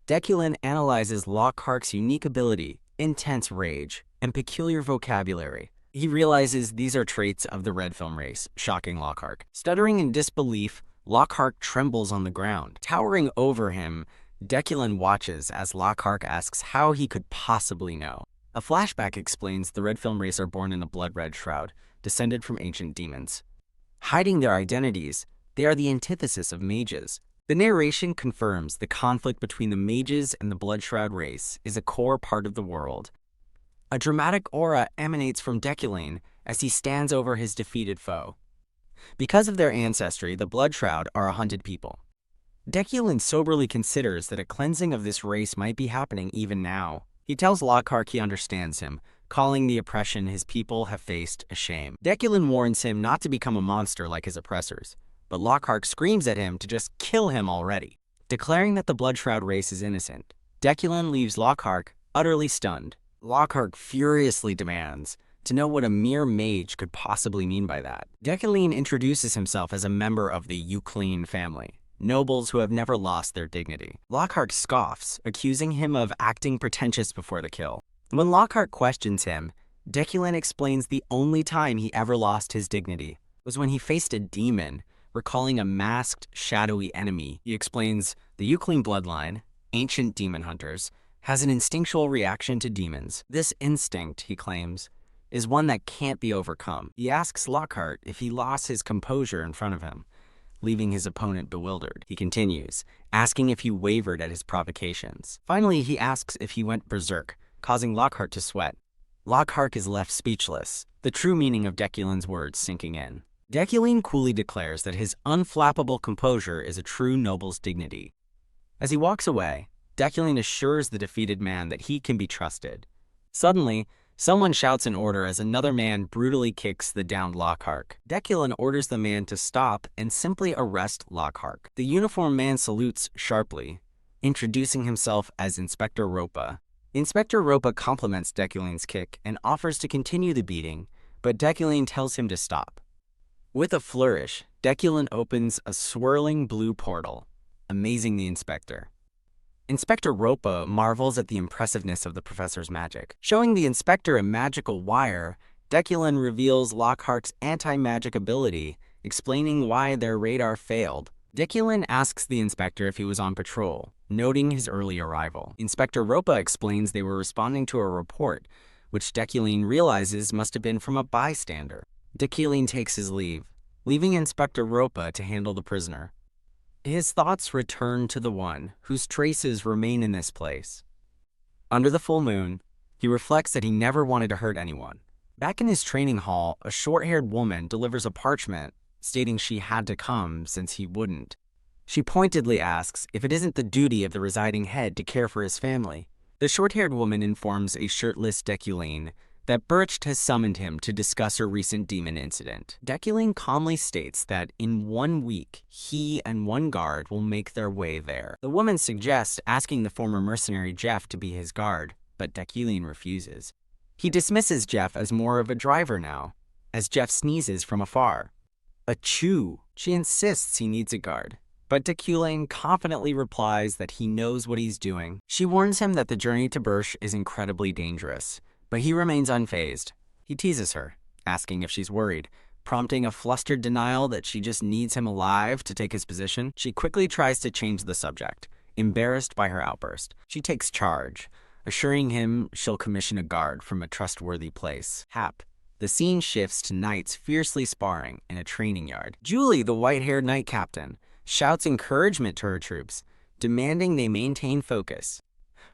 Speaker 1: Deculin analyzes Lockhart's unique ability, intense rage, and peculiar vocabulary. He realizes these are traits of the Red Film race, shocking Lockhart. Stuttering in disbelief, Lockhart trembles on the ground. Towering over him, Deculin watches as Lockhart asks how he could possibly know. A flashback explains the Red Film race are born in a blood-red shroud, descended from ancient demons. Hiding their identities, they are the antithesis of mages. The narration confirms the conflict between the mages and the Blood Shroud race is a core part of the world. A dramatic aura emanates from Deculin as he stands over his defeated foe. Because of their ancestry, the Blood Shroud are a hunted people. Deculin soberly considers that a cleansing of this race might be happening even now. He tells Lockhart he understands him, calling the oppression his people have faced a shame. Deculin warns him not to become a monster like his oppressors, but Lockhart screams at him to just kill him already. Declaring that the Blood Shroud race is innocent, Deculin leaves Lockhart utterly stunned. Lockhart furiously demands to know what a mere mage could possibly mean by that. Deculin introduces himself as a member of the Euclene family, nobles who have never lost their dignity. Lockhart scoffs, accusing him of acting pretentious before the kill. When Lockhart questions him, Deculin explains the only time he ever lost his dignity was when he faced a demon, recalling a masked, shadowy enemy. He explains the Euclene bloodline, ancient demon hunters, has an instinctual reaction to demons. This instinct, he claims, is one that can't be overcome. He asks Lockhart if he lost his composure in front of him, leaving his opponent bewildered. He continues, asking if he wavered at his provocations. Finally, he asks if he went berserk, causing Lockhart to sweat. Lockhart is left speechless, the true meaning of Deculin's words sinking in. Deculine coolly declares that his unflappable composure is a true noble's dignity. As he walks away, Deculine assures the defeated man that he can be trusted. Suddenly, someone shouts an order as another man brutally kicks the downed Lockhart. Deculine orders the man to stop and simply arrest Lockhart. The uniformed man salutes sharply, introducing himself as Inspector Ropa. Inspector Ropa compliments Deculine's kick and offers to continue the beating, but Deculine tells him to stop. With a flourish, Deculine opens a swirling blue portal, amazing the inspector. Inspector Ropa marvels at the impressiveness of the professor's magic. Showing the inspector a magical wire, Deculine reveals Lockhart's anti-magic ability, explaining why their radar failed. Deculine asks the inspector if he was on patrol, noting his early arrival. Inspector Ropa explains they were responding to a report, which Deculine realizes must have been from a bystander. Deculine takes his leave, leaving Inspector Ropa to handle the prisoner. His thoughts return to the one whose traces remain in this place. Under the full moon, he reflects that he never wanted to hurt anyone. Back in his training hall, a short-haired woman delivers a parchment stating she had to come since he wouldn't. She pointedly asks if it isn't the duty of the residing head to care for his family. The short-haired woman informs a shirtless Deculine that Birch has summoned him to discuss her recent demon incident. Deculine calmly states that in 1 week, he and one guard will make their way there. The woman suggests asking the former mercenary Jeff to be his guard, but Deculine refuses. He dismisses Jeff as more of a driver now, as Jeff sneezes from afar. Achoo! She insists he needs a guard, but Deculine confidently replies that he knows what he's doing. She warns him that the journey to Birch is incredibly dangerous, but he remains unfazed. He teases her, asking if she's worried, prompting a flustered denial that she just needs him alive to take his position. She quickly tries to change the subject, embarrassed by her outburst. She takes charge, assuring him she'll commission a guard from a trustworthy place. Hap. The scene shifts to knights fiercely sparring in a training yard. Julie, the white-haired knight captain, shouts encouragement to her troops, demanding they maintain focus.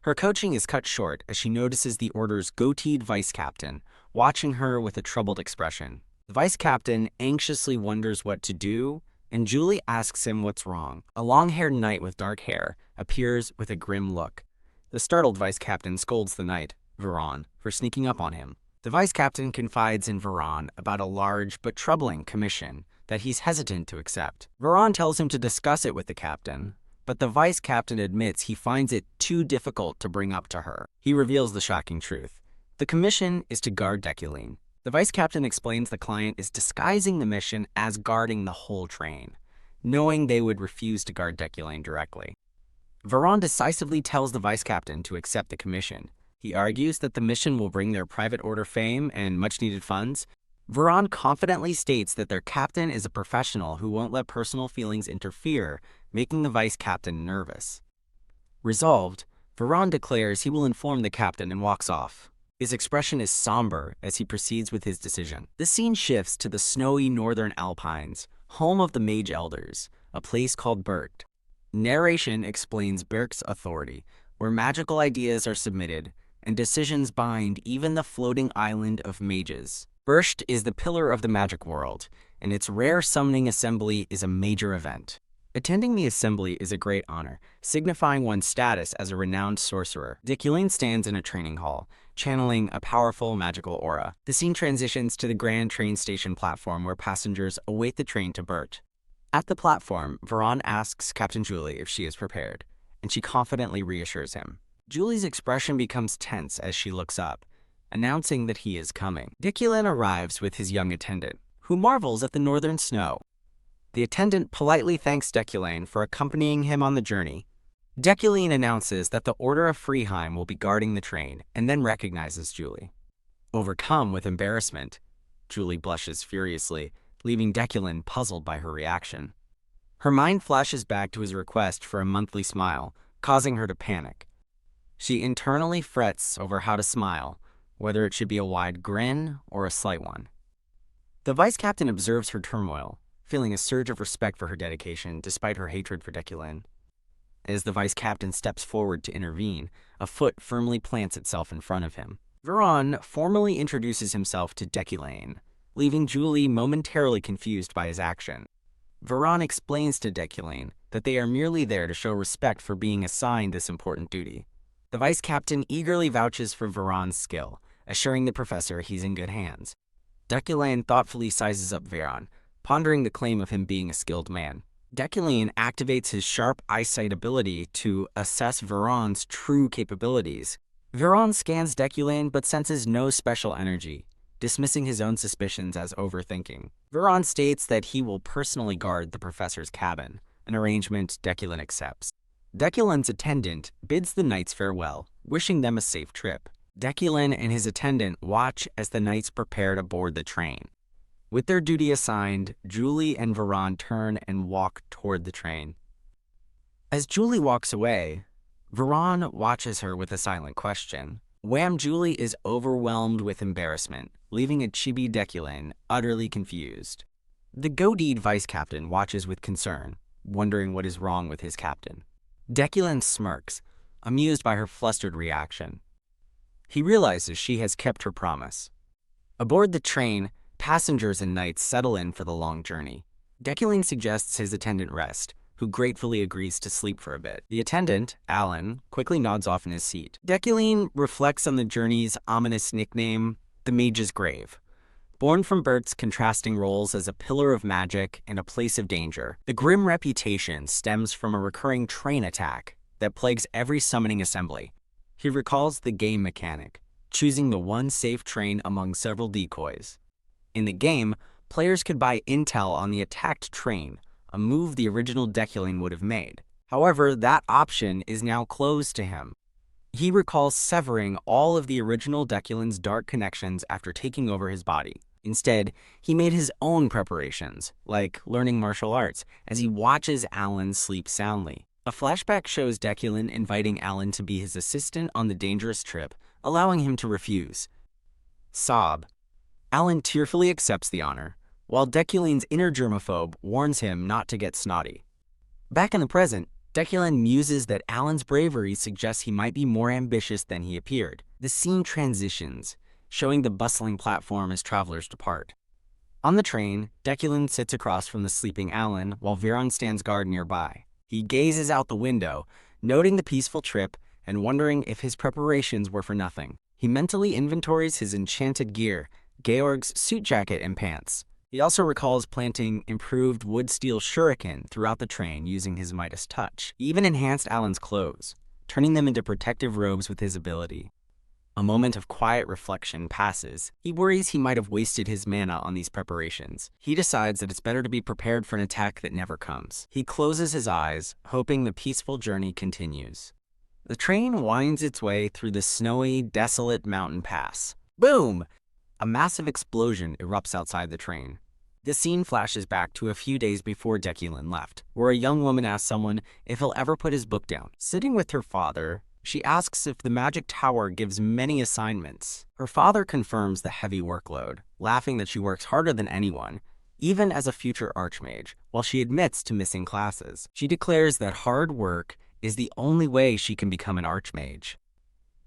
Speaker 1: Her coaching is cut short as she notices the order's goateed vice captain, watching her with a troubled expression. The vice captain anxiously wonders what to do, and Julie asks him what's wrong. A long-haired knight with dark hair appears with a grim look. The startled vice captain scolds the knight, Veron, for sneaking up on him. The vice captain confides in Veron about a large but troubling commission that he's hesitant to accept. Veron tells him to discuss it with the captain, but the vice captain admits he finds it too difficult to bring up to her. He reveals the shocking truth. The commission is to guard Deculine. The vice captain explains the client is disguising the mission as guarding the whole train, knowing they would refuse to guard Deculine directly. Veron decisively tells the vice captain to accept the commission. He argues that the mission will bring their private order fame and much-needed funds. Veron confidently states that their captain is a professional who won't let personal feelings interfere, making the vice captain nervous. Resolved, Veron declares he will inform the captain and walks off. His expression is somber as he proceeds with his decision. The scene shifts to the snowy northern Alpines, home of the Mage Elders, a place called Bercht. Narration explains Bercht's authority, where magical ideas are submitted and decisions bind even the floating island of mages. Bercht is the pillar of the magic world, and its rare summoning assembly is a major event. Attending the assembly is a great honor, signifying one's status as a renowned sorcerer. Deculine stands in a training hall, channeling a powerful magical aura. The scene transitions to the grand train station platform where passengers await the train to Bercht. At the platform, Veron asks Captain Julie if she is prepared, and she confidently reassures him. Julie's expression becomes tense as she looks up, announcing that he is coming. Deculine arrives with his young attendant, who marvels at the northern snow. The attendant politely thanks Deculine for accompanying him on the journey. Deculine announces that the Order of Freeheim will be guarding the train, and then recognizes Julie. Overcome with embarrassment, Julie blushes furiously, leaving Deculine puzzled by her reaction. Her mind flashes back to his request for a monthly smile, causing her to panic. She internally frets over how to smile, whether it should be a wide grin or a slight one. The vice captain observes her turmoil, feeling a surge of respect for her dedication despite her hatred for Deculine. As the vice captain steps forward to intervene, a foot firmly plants itself in front of him. Veron formally introduces himself to Deculine, leaving Julie momentarily confused by his action. Veron explains to Deculane that they are merely there to show respect for being assigned this important duty. The vice captain eagerly vouches for Veron's skill, assuring the professor he's in good hands. Deculane thoughtfully sizes up Veron, pondering the claim of him being a skilled man. Deculane activates his sharp eyesight ability to assess Veron's true capabilities. Veron scans Deculane but senses no special energy, dismissing his own suspicions as overthinking. Veron states that he will personally guard the professor's cabin, an arrangement Deculane accepts. Deculane's attendant bids the knights farewell, wishing them a safe trip. Deculane and his attendant watch as the knights prepare to board the train. With their duty assigned, Julie and Veron turn and walk toward the train. As Julie walks away, Veron watches her with a silent question. Wham! Julie is overwhelmed with embarrassment, leaving a chibi Deculane utterly confused. The Go-Deed vice captain watches with concern, wondering what is wrong with his captain. Deculane smirks, amused by her flustered reaction. He realizes she has kept her promise. Aboard the train, passengers and knights settle in for the long journey. Deculane suggests his attendant rest, who gratefully agrees to sleep for a bit. The attendant, Alan, quickly nods off in his seat. Deculane reflects on the journey's ominous nickname, the Mage's Grave. Born from Bert's contrasting roles as a pillar of magic and a place of danger, the grim reputation stems from a recurring train attack that plagues every summoning assembly. He recalls the game mechanic, choosing the one safe train among several decoys. In the game, players could buy intel on the attacked train, a move the original Deculane would have made. However, that option is now closed to him. He recalls severing all of the original Deculane's dark connections after taking over his body. Instead, he made his own preparations, like learning martial arts, as he watches Alan sleep soundly. A flashback shows Deculane inviting Alan to be his assistant on the dangerous trip, allowing him to refuse. Sob. Alan tearfully accepts the honor, while Deculane's inner germaphobe warns him not to get snotty. Back in the present, Deculane muses that Alan's bravery suggests he might be more ambitious than he appeared. The scene transitions, showing the bustling platform as travelers depart. On the train, Deculane sits across from the sleeping Alan while Veron stands guard nearby. He gazes out the window, noting the peaceful trip and wondering if his preparations were for nothing. He mentally inventories his enchanted gear, Georg's suit jacket and pants. He also recalls planting improved wood steel shuriken throughout the train using his Midas touch. He even enhanced Alan's clothes, turning them into protective robes with his ability. A moment of quiet reflection passes. He worries he might have wasted his mana on these preparations. He decides that it's better to be prepared for an attack that never comes. He closes his eyes, hoping the peaceful journey continues. The train winds its way through the snowy, desolate mountain pass. Boom! A massive explosion erupts outside the train. The scene flashes back to a few days before Deculane left, where a young woman asks someone if he'll ever put his book down. Sitting with her father, she asks if the magic tower gives many assignments. Her father confirms the heavy workload, laughing that she works harder than anyone, even as a future archmage, while she admits to missing classes. She declares that hard work is the only way she can become an archmage.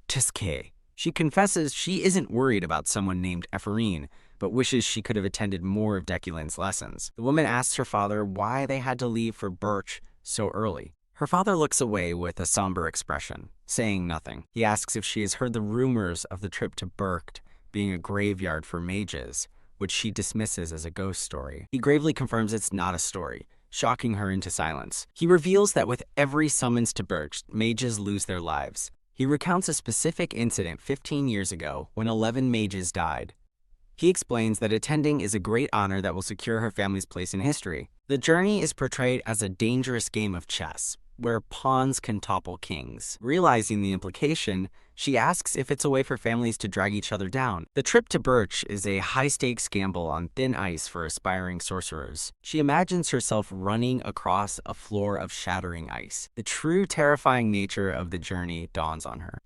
Speaker 1: Tiske. She confesses she isn't worried about someone named Ephorine, but wishes she could have attended more of Deculane's lessons. The woman asks her father why they had to leave for Birch so early. Her father looks away with a somber expression, saying nothing. He asks if she has heard the rumors of the trip to Bercht being a graveyard for mages, which she dismisses as a ghost story. He gravely confirms it's not a story, shocking her into silence. He reveals that with every summons to Bercht, mages lose their lives. He recounts a specific incident 15 years ago when 11 mages died. He explains that attending is a great honor that will secure her family's place in history. The journey is portrayed as a dangerous game of chess, where pawns can topple kings. Realizing the implication, she asks if it's a way for families to drag each other down. The trip to Birch is a high-stakes gamble on thin ice for aspiring sorcerers. She imagines herself running across a floor of shattering ice. The true terrifying nature of the journey dawns on her.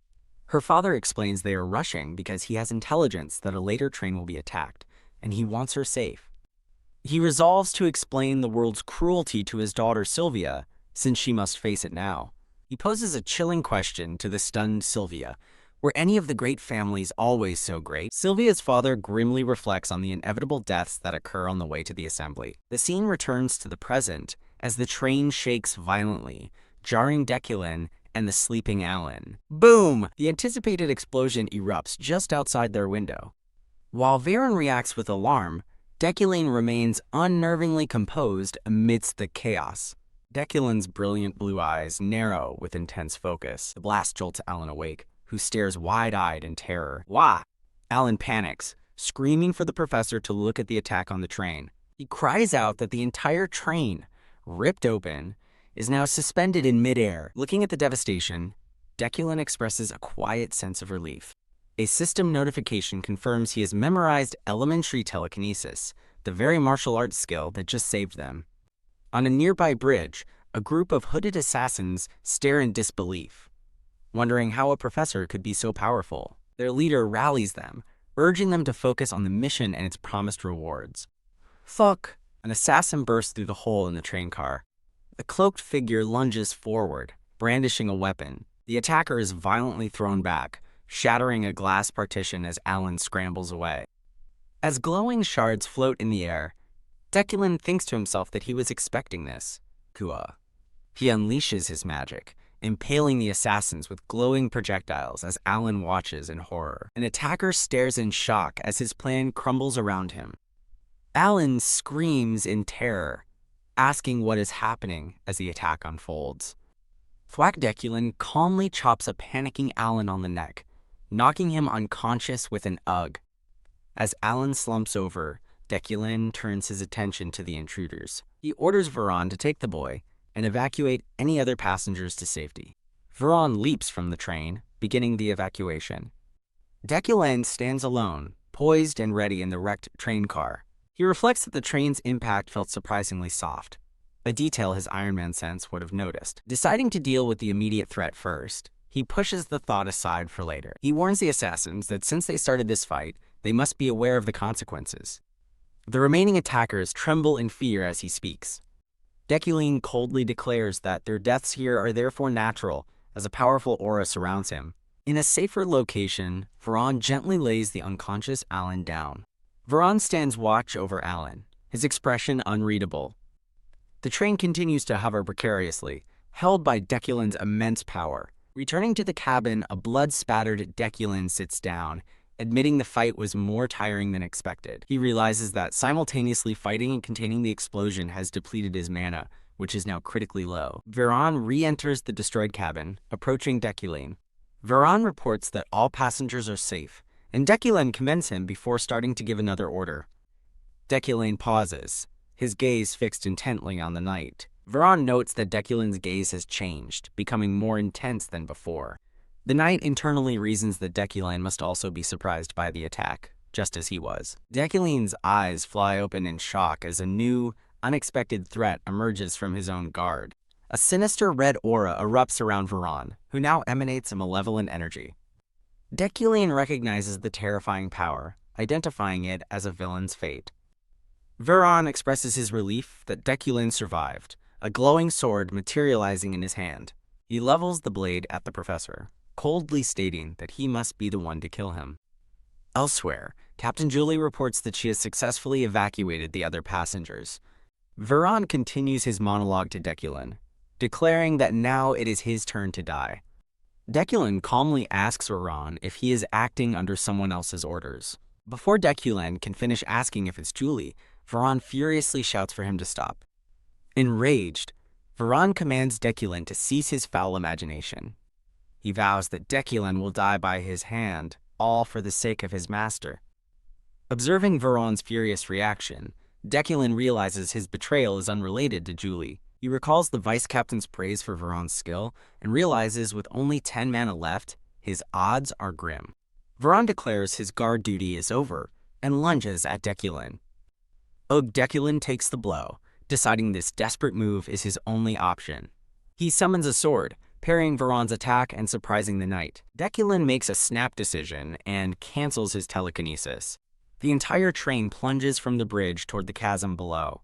Speaker 1: Her father explains they are rushing because he has intelligence that a later train will be attacked, and he wants her safe. He resolves to explain the world's cruelty to his daughter Sylvia, since she must face it now. He poses a chilling question to the stunned Sylvia, Were any of the great families always so great? Sylvia's father grimly reflects on the inevitable deaths that occur on the way to the assembly. The scene returns to the present as the train shakes violently, jarring Deculin and the sleeping Alan. Boom! The anticipated explosion erupts just outside their window. While Veron reacts with alarm, Deculin remains unnervingly composed amidst the chaos. Deculin's brilliant blue eyes narrow with intense focus. The blast jolts Alan awake, who stares wide-eyed in terror. Wah! Alan panics, screaming for the professor to look at the attack on the train. He cries out that the entire train, ripped open, is now suspended in midair. Looking at the devastation, Deculin expresses a quiet sense of relief. A system notification confirms he has memorized elementary telekinesis, the very martial arts skill that just saved them. On a nearby bridge, a group of hooded assassins stare in disbelief, wondering how a professor could be so powerful. Their leader rallies them, urging them to focus on the mission and its promised rewards. Fuck! An assassin bursts through the hole in the train car. The cloaked figure lunges forward, brandishing a weapon. The attacker is violently thrown back, shattering a glass partition as Alan scrambles away. As glowing shards float in the air, Deculin thinks to himself that he was expecting this. Kua. He unleashes his magic, impaling the assassins with glowing projectiles as Alan watches in horror. An attacker stares in shock as his plan crumbles around him. Alan screams in terror, asking what is happening as the attack unfolds. Thwack Deculin calmly chops a panicking Alan on the neck, knocking him unconscious with an ugh. As Alan slumps over, Deculin turns his attention to the intruders. He orders Veron to take the boy and evacuate any other passengers to safety. Veron leaps from the train, beginning the evacuation. Deculin stands alone, poised and ready in the wrecked train car. He reflects that the train's impact felt surprisingly soft, a detail his Iron Man sense would have noticed. Deciding to deal with the immediate threat first, he pushes the thought aside for later. He warns the assassins that since they started this fight, they must be aware of the consequences. The remaining attackers tremble in fear as he speaks. Deculin coldly declares that their deaths here are therefore natural, as a powerful aura surrounds him. In a safer location, Veron gently lays the unconscious Alan down. Veron stands watch over Alan, his expression unreadable. The train continues to hover precariously, held by Deculin's immense power. Returning to the cabin, a blood-spattered Deculin sits down, admitting the fight was more tiring than expected. He realizes that simultaneously fighting and containing the explosion has depleted his mana, which is now critically low. Veron re-enters the destroyed cabin, approaching Deculin. Veron reports that all passengers are safe, and Deculin commends him before starting to give another order. Deculin pauses, his gaze fixed intently on the night. Veron notes that Deculin's gaze has changed, becoming more intense than before. The knight internally reasons that Deculin must also be surprised by the attack, just as he was. Deculin's eyes fly open in shock as a new, unexpected threat emerges from his own guard. A sinister red aura erupts around Veron, who now emanates a malevolent energy. Deculin recognizes the terrifying power, identifying it as a villain's fate. Veron expresses his relief that Deculin survived, a glowing sword materializing in his hand. He levels the blade at the professor, coldly stating that he must be the one to kill him. Elsewhere, Captain Julie reports that she has successfully evacuated the other passengers. Veron continues his monologue to Deculin, declaring that now it is his turn to die. Deculin calmly asks Veron if he is acting under someone else's orders. Before Deculin can finish asking if it's Julie, Veron furiously shouts for him to stop. Enraged, Veron commands Deculin to cease his foul imagination. He vows that Deculin will die by his hand, all for the sake of his master. Observing Veron's furious reaction, Deculin realizes his betrayal is unrelated to Julie. He recalls the vice captain's praise for Veron's skill and realizes with only 10 mana left, his odds are grim. Veron declares his guard duty is over and lunges at Deculin. Deculin takes the blow, deciding this desperate move is his only option. He summons a sword, parrying Veron's attack and surprising the knight. Deculin makes a snap decision and cancels his telekinesis. The entire train plunges from the bridge toward the chasm below.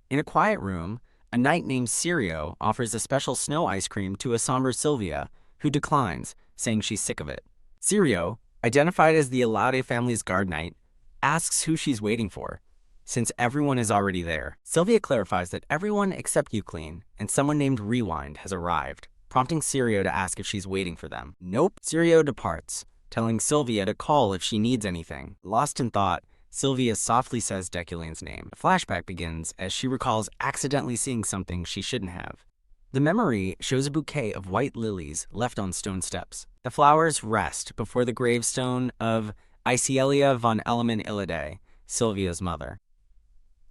Speaker 1: In a quiet room, a knight named Sirio offers a special snow ice cream to a somber Sylvia, who declines, saying she's sick of it. Sirio, identified as the Alaude family's guard knight, asks who she's waiting for, since everyone is already there. Sylvia clarifies that everyone except Euclene and someone named Rewind has arrived, prompting Sirio to ask if she's waiting for them. Nope. Sirio departs, telling Sylvia to call if she needs anything. Lost in thought, Sylvia softly says Deculene's name. A flashback begins as she recalls accidentally seeing something she shouldn't have. The memory shows a bouquet of white lilies left on stone steps. The flowers rest before the gravestone of Icielia von Elleman Illide, Sylvia's mother.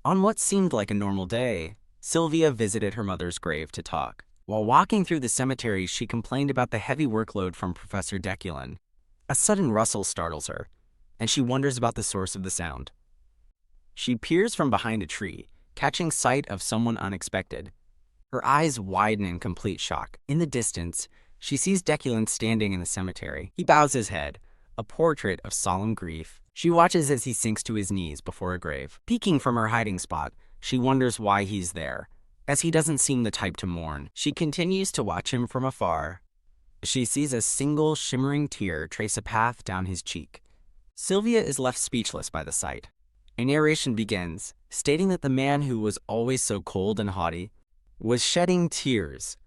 Speaker 1: On what seemed like a normal day, Sylvia visited her mother's grave to talk. While walking through the cemetery, she complained about the heavy workload from Professor Deculin. A sudden rustle startles her, and she wonders about the source of the sound. She peers from behind a tree, catching sight of someone unexpected. Her eyes widen in complete shock. In the distance, she sees Deculin standing in the cemetery. He bows his head, a portrait of solemn grief. She watches as he sinks to his knees before a grave. Peeking from her hiding spot, she wonders why he's there, as he doesn't seem the type to mourn. She continues to watch him from afar. She sees a single shimmering tear trace a path down his cheek. Sylvia is left speechless by the sight. A narration begins, stating that the man who was always so cold and haughty was shedding tears.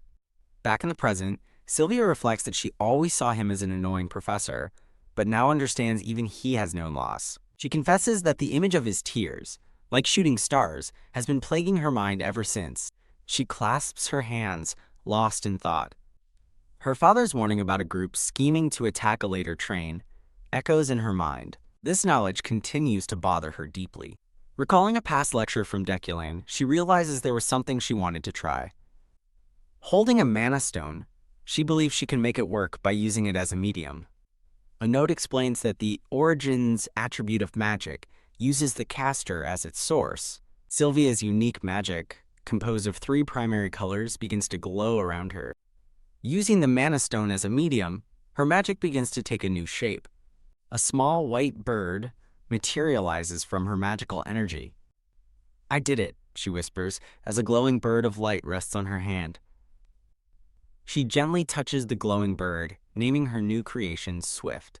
Speaker 1: Back in the present, Sylvia reflects that she always saw him as an annoying professor, but now understands even he has known loss. She confesses that the image of his tears, like shooting stars, has been plaguing her mind ever since. She clasps her hands, lost in thought. Her father's warning about a group scheming to attack a later train echoes in her mind. This knowledge continues to bother her deeply. Recalling a past lecture from Deculane, she realizes there was something she wanted to try. Holding a mana stone, she believes she can make it work by using it as a medium. A note explains that the Origins attribute of magic uses the caster as its source. Sylvia's unique magic, composed of 3 primary colors, begins to glow around her. Using the mana stone as a medium, her magic begins to take a new shape. A small white bird materializes from her magical energy. "I did it," she whispers, as a glowing bird of light rests on her hand. She gently touches the glowing bird, naming her new creation Swift.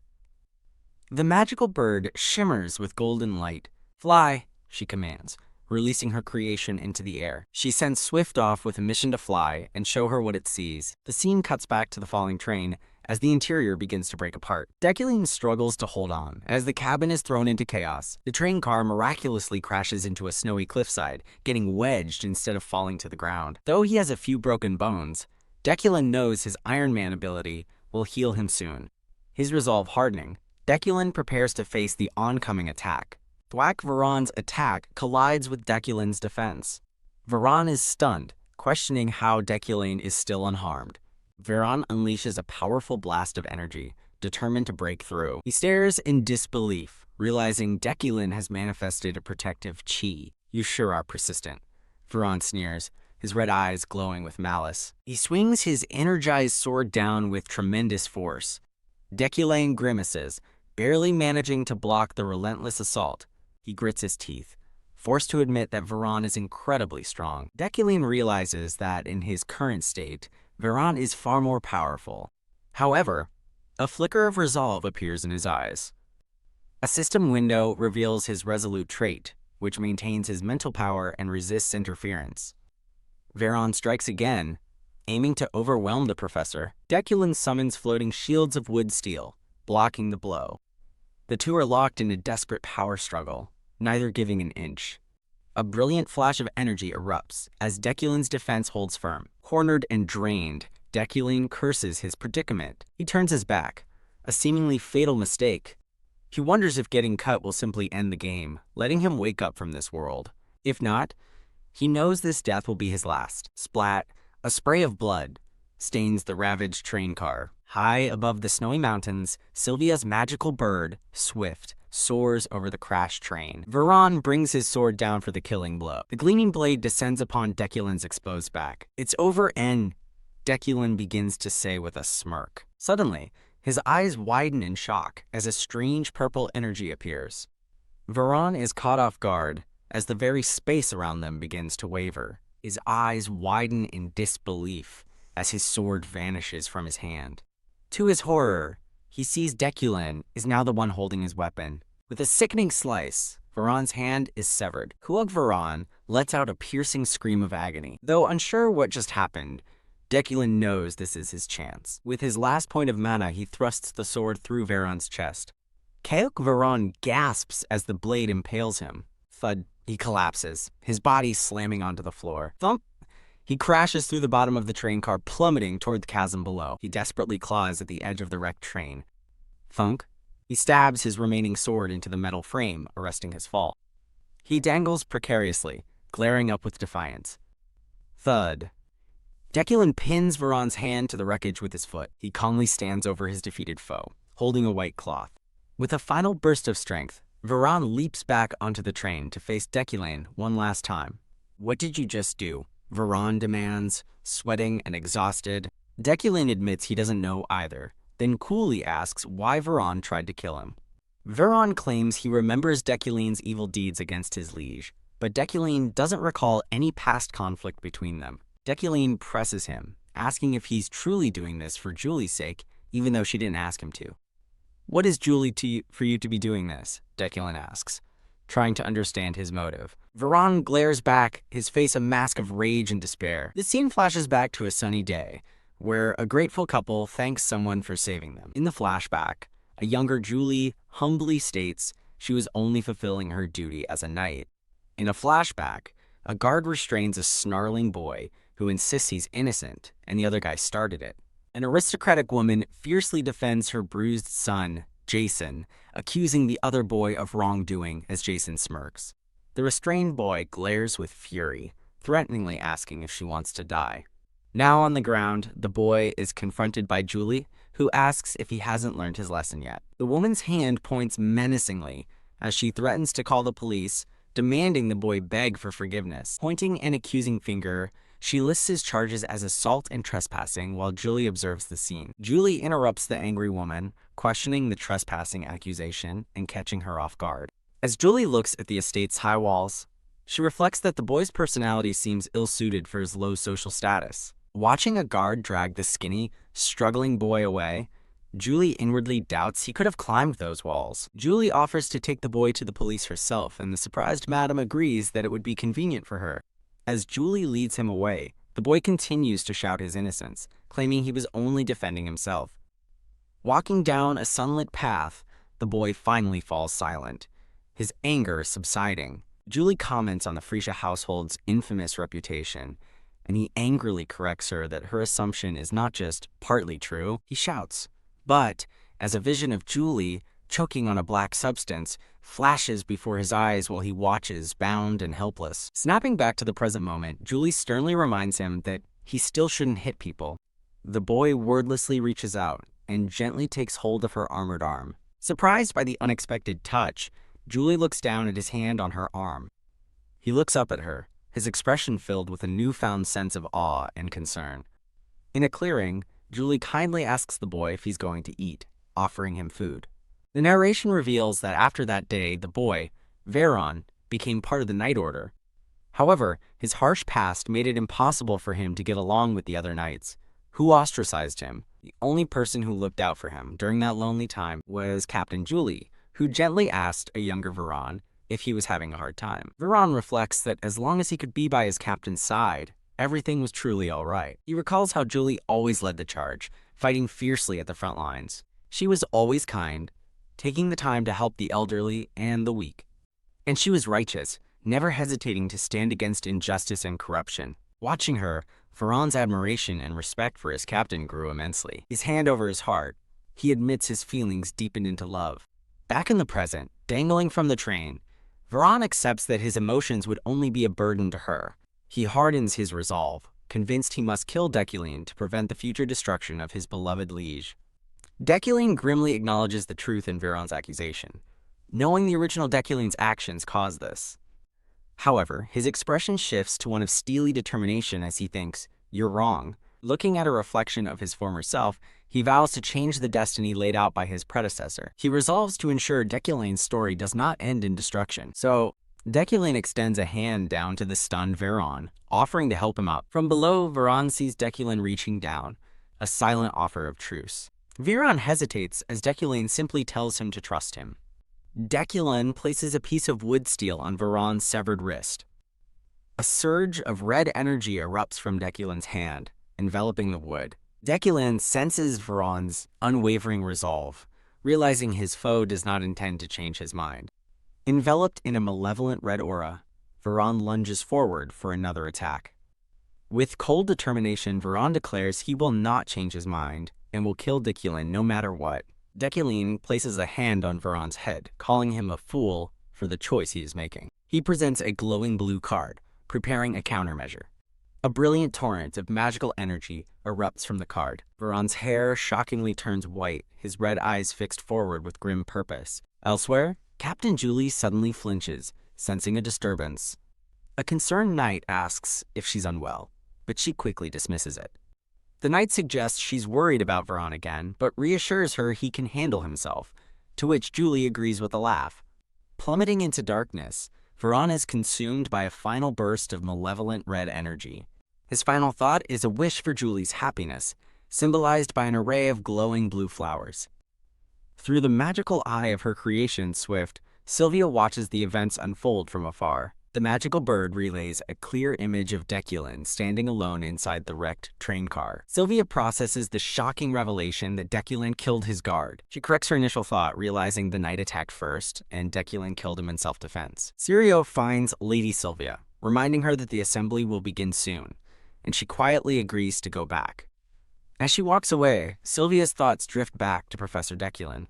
Speaker 1: The magical bird shimmers with golden light. "Fly," she commands, releasing her creation into the air. She sends Swift off with a mission to fly and show her what it sees. The scene cuts back to the falling train as the interior begins to break apart. Deculane struggles to hold on as the cabin is thrown into chaos. The train car miraculously crashes into a snowy cliffside, getting wedged instead of falling to the ground. Though he has a few broken bones, Deculane knows his Iron Man ability will heal him soon. His resolve hardening, Deculane prepares to face the oncoming attack. Thwack Veron's attack collides with Deculane's defense. Veron is stunned, questioning how Deculane is still unharmed. Veron unleashes a powerful blast of energy, determined to break through. He stares in disbelief, realizing Deculane has manifested a protective chi. "You sure are persistent," Veron sneers, his red eyes glowing with malice. He swings his energized sword down with tremendous force. Deculane grimaces, barely managing to block the relentless assault. He grits his teeth, forced to admit that Veron is incredibly strong. Deculane realizes that in his current state, Veron is far more powerful. However, a flicker of resolve appears in his eyes. A system window reveals his resolute trait, which maintains his mental power and resists interference. Veron strikes again, aiming to overwhelm the professor. Deculane summons floating shields of wood steel, blocking the blow. The two are locked in a desperate power struggle, neither giving an inch. A brilliant flash of energy erupts as Deculane's defense holds firm. Cornered and drained, Deculane curses his predicament. He turns his back, a seemingly fatal mistake. He wonders if getting cut will simply end the game, letting him wake up from this world. If not, he knows this death will be his last. Splat, a spray of blood stains the ravaged train car. High above the snowy mountains, Sylvia's magical bird, Swift, soars over the crashed train. Veron brings his sword down for the killing blow. The gleaming blade descends upon Deculane's exposed back. "It's over and," Deculane begins to say with a smirk. Suddenly, his eyes widen in shock as a strange purple energy appears. Veron is caught off guard as the very space around them begins to waver. His eyes widen in disbelief as his sword vanishes from his hand. To his horror, he sees Deculin is now the one holding his weapon. With a sickening slice, Varan's hand is severed. Kuok Varan lets out a piercing scream of agony. Though unsure what just happened, Deculin knows this is his chance. With his last point of mana, he thrusts the sword through Varan's chest. Kuok Varan gasps as the blade impales him. Thud, he collapses, his body slamming onto the floor. Thump! He crashes through the bottom of the train car, plummeting toward the chasm below. He desperately claws at the edge of the wrecked train. Thunk! He stabs his remaining sword into the metal frame, arresting his fall. He dangles precariously, glaring up with defiance. Thud! Deculin pins Varan's hand to the wreckage with his foot. He calmly stands over his defeated foe, holding a white cloth. With a final burst of strength, Varan leaps back onto the train to face Deculin one last time. What did you just do? Varan demands, sweating and exhausted. Deculin admits he doesn't know either, then coolly asks why Varan tried to kill him. Varan claims he remembers Deculin's evil deeds against his liege, but Deculin doesn't recall any past conflict between them. Deculin presses him, asking if he's truly doing this for Julie's sake, even though she didn't ask him to. What is Julie for you to be doing this? Deculin asks, trying to understand his motive. Varan glares back, his face a mask of rage and despair. The scene flashes back to a sunny day, where a grateful couple thanks someone for saving them. In the flashback, a younger Julie humbly states she was only fulfilling her duty as a knight. In a flashback, a guard restrains a snarling boy who insists he's innocent and the other guy started it. An aristocratic woman fiercely defends her bruised son, Jason, accusing the other boy of wrongdoing as Jason smirks. The restrained boy glares with fury, threateningly asking if she wants to die. Now on the ground, the boy is confronted by Julie, who asks if he hasn't learned his lesson yet. The woman's hand points menacingly as she threatens to call the police, demanding the boy beg for forgiveness. Pointing an accusing finger, she lists his charges as assault and trespassing while Julie observes the scene. Julie interrupts the angry woman, questioning the trespassing accusation and catching her off guard. As Julie looks at the estate's high walls, she reflects that the boy's personality seems ill-suited for his low social status. Watching a guard drag the skinny, struggling boy away, Julie inwardly doubts he could have climbed those walls. Julie offers to take the boy to the police herself, and the surprised madam agrees that it would be convenient for her. As Julie leads him away, the boy continues to shout his innocence, claiming he was only defending himself. Walking down a sunlit path, the boy finally falls silent, his anger subsiding. Julie comments on the Freesia household's infamous reputation, and he angrily corrects her that her assumption is not just partly true. He shouts, but as a vision of Julie choking on a black substance flashes before his eyes while he watches, bound and helpless. Snapping back to the present moment, Julie sternly reminds him that he still shouldn't hit people. The boy wordlessly reaches out and gently takes hold of her armored arm. Surprised by the unexpected touch, Julie looks down at his hand on her arm. He looks up at her, his expression filled with a newfound sense of awe and concern. In a clearing, Julie kindly asks the boy if he's going to eat, offering him food. The narration reveals that after that day, the boy, Varan, became part of the Knight Order. However, his harsh past made it impossible for him to get along with the other knights, who ostracized him. The only person who looked out for him during that lonely time was Captain Julie, who gently asked a younger Varan if he was having a hard time. Varan reflects that as long as he could be by his captain's side, everything was truly all right. He recalls how Julie always led the charge, fighting fiercely at the front lines. She was always kind, taking the time to help the elderly and the weak. And she was righteous, never hesitating to stand against injustice and corruption. Watching her, Varan's admiration and respect for his captain grew immensely. His hand over his heart, he admits his feelings deepened into love. Back in the present, dangling from the train, Varan accepts that his emotions would only be a burden to her. He hardens his resolve, convinced he must kill Deculin to prevent the future destruction of his beloved liege. Deculin grimly acknowledges the truth in Varan's accusation, knowing the original Deculin's actions caused this. However, his expression shifts to one of steely determination as he thinks, "You're wrong." Looking at a reflection of his former self, he vows to change the destiny laid out by his predecessor. He resolves to ensure Deculin's story does not end in destruction. So, Deculin extends a hand down to the stunned Varan, offering to help him up. From below, Varan sees Deculin reaching down, a silent offer of truce. Viron hesitates as Deculane simply tells him to trust him. Deculane places a piece of wood steel on Viron's severed wrist. A surge of red energy erupts from Deculane's hand, enveloping the wood. Deculane senses Viron's unwavering resolve, realizing his foe does not intend to change his mind. Enveloped in a malevolent red aura, Viron lunges forward for another attack. With cold determination, Viron declares he will not change his mind and will kill Deculane no matter what. Deculane places a hand on Viron's head, calling him a fool for the choice he is making. He presents a glowing blue card, preparing a countermeasure. A brilliant torrent of magical energy erupts from the card. Viron's hair shockingly turns white, his red eyes fixed forward with grim purpose. Elsewhere, Captain Julie suddenly flinches, sensing a disturbance. A concerned knight asks if she's unwell, but she quickly dismisses it. The knight suggests she's worried about Viron again, but reassures her he can handle himself, to which Julie agrees with a laugh. Plummeting into darkness, Viron is consumed by a final burst of malevolent red energy. His final thought is a wish for Julie's happiness, symbolized by an array of glowing blue flowers. Through the magical eye of her creation, Swift, Sylvia watches the events unfold from afar. The magical bird relays a clear image of Deculane standing alone inside the wrecked train car. Sylvia processes the shocking revelation that Deculane killed his guard. She corrects her initial thought, realizing the knight attacked first, and Deculane killed him in self-defense. Sirio finds Lady Sylvia, reminding her that the assembly will begin soon, and she quietly agrees to go back. As she walks away, Sylvia's thoughts drift back to Professor Deculane.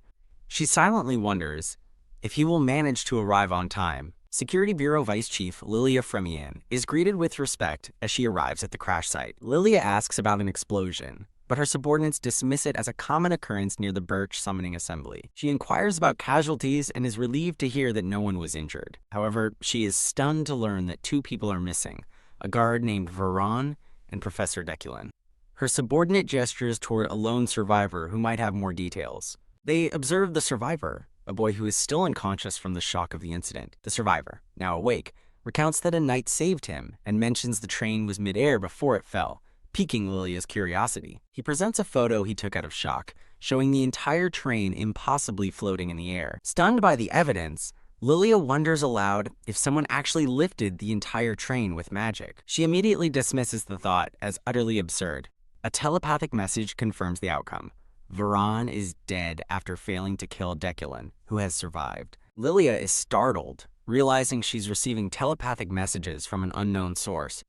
Speaker 1: She silently wonders if he will manage to arrive on time. Security Bureau Vice Chief Lilia Fremian is greeted with respect as she arrives at the crash site. Lilia asks about an explosion, but her subordinates dismiss it as a common occurrence near the Birch Summoning Assembly. She inquires about casualties and is relieved to hear that no one was injured. However, she is stunned to learn that 2 people are missing, a guard named Viron and Professor Deculane. Her subordinate gestures toward a lone survivor who might have more details. They observe the survivor, a boy who is still unconscious from the shock of the incident. The survivor, now awake, recounts that a knight saved him and mentions the train was midair before it fell, piquing Lilia's curiosity. He presents a photo he took out of shock, showing the entire train impossibly floating in the air. Stunned by the evidence, Lilia wonders aloud if someone actually lifted the entire train with magic. She immediately dismisses the thought as utterly absurd. A telepathic message confirms the outcome. Viron is dead after failing to kill Deculane, who has survived. Lilia is startled, realizing she's receiving telepathic messages from an unknown source.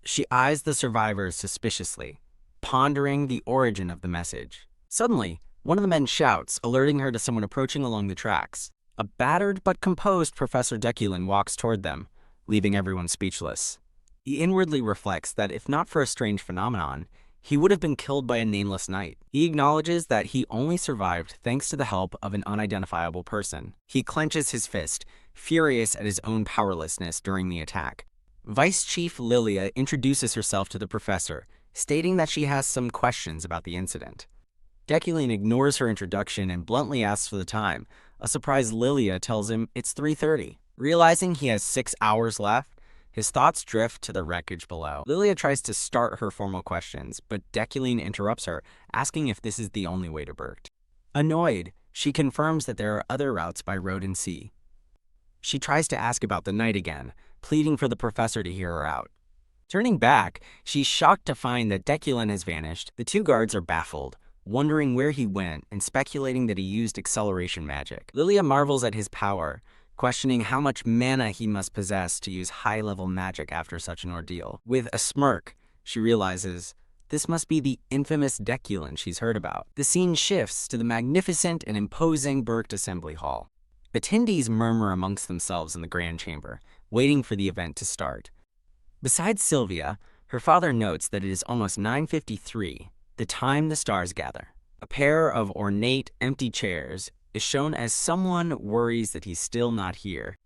Speaker 1: She eyes the survivors suspiciously, pondering the origin of the message. Suddenly, one of the men shouts, alerting her to someone approaching along the tracks. A battered but composed Professor Deculane walks toward them, leaving everyone speechless. He inwardly reflects that if not for a strange phenomenon, he would have been killed by a nameless knight. He acknowledges that he only survived thanks to the help of an unidentifiable person. He clenches his fist, furious at his own powerlessness during the attack. Vice Chief Lilia introduces herself to the professor, stating that she has some questions about the incident. Deculane ignores her introduction and bluntly asks for the time. A surprised Lilia tells him it's 3:30. Realizing he has 6 hours left, his thoughts drift to the wreckage below. Lilia tries to start her formal questions, but Deculane interrupts her, asking if this is the only way to Berkt. Annoyed, she confirms that there are other routes by road and sea. She tries to ask about the knight again, pleading for the professor to hear her out. Turning back, she's shocked to find that Deculane has vanished. The 2 guards are baffled, wondering where he went and speculating that he used acceleration magic. Lilia marvels at his power, questioning how much mana he must possess to use high-level magic after such an ordeal. With a smirk, she realizes this must be the infamous Deculane she's heard about. The scene shifts to the magnificent and imposing Berkt Assembly Hall. Attendees murmur amongst themselves in the grand chamber, waiting for the event to start. Besides Sylvia, her father notes that it is almost 9:53, the time the stars gather. A pair of ornate, empty chairs is shown as someone worries that he's still not here.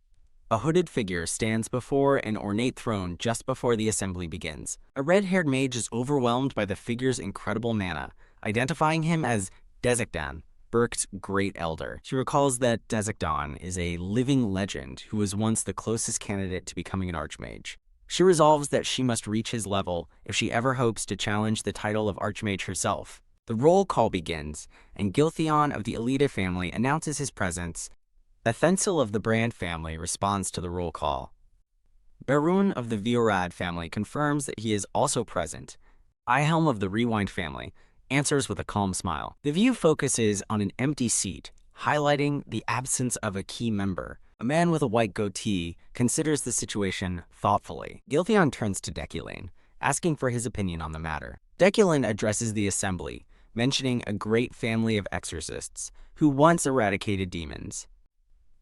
Speaker 1: A hooded figure stands before an ornate throne just before the assembly begins. A red-haired mage is overwhelmed by the figure's incredible mana, identifying him as Destined, Berkt's great elder. She recalls that Destined is a living legend who was once the closest candidate to becoming an archmage. She resolves that she must reach his level if she ever hopes to challenge the title of archmage herself. The roll call begins, and Giltheon of the Elita family announces his presence. Ethensil of the Brand family responds to the roll call. Barun of the Viorad family confirms that he is also present. Ihelm of the Rewind family answers with a calm smile. The view focuses on an empty seat, highlighting the absence of a key member. A man with a white goatee considers the situation thoughtfully. Giltheon turns to Deculane, asking for his opinion on the matter. Deculane addresses the assembly, mentioning a great family of exorcists who once eradicated demons.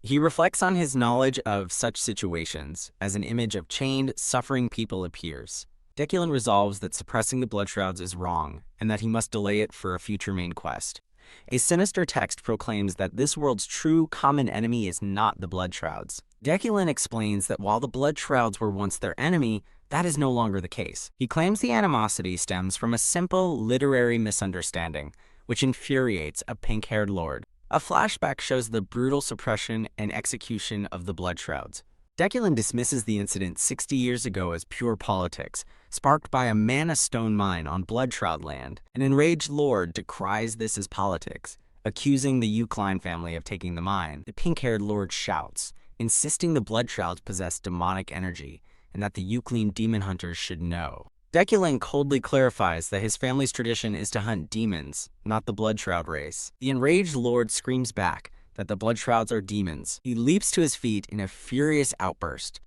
Speaker 1: He reflects on his knowledge of such situations as an image of chained, suffering people appears. Deculane resolves that suppressing the blood shrouds is wrong and that he must delay it for a future main quest. A sinister text proclaims that this world's true common enemy is not the blood shrouds. Deculane explains that while the blood shrouds were once their enemy, that is no longer the case. He claims the animosity stems from a simple literary misunderstanding, which infuriates a pink-haired lord. A flashback shows the brutal suppression and execution of the blood shrouds. Deculane dismisses the incident 60 years ago as pure politics, sparked by a mana stone mine on blood shroud land. An enraged lord decries this as politics, accusing the Eucline family of taking the mine. The pink-haired lord shouts, insisting the blood shrouds possess demonic energy, and that the Eucline demon hunters should know. Deculane coldly clarifies that his family's tradition is to hunt demons, not the blood shroud race. The enraged lord screams back that the blood shrouds are demons. He leaps to his feet in a furious outburst.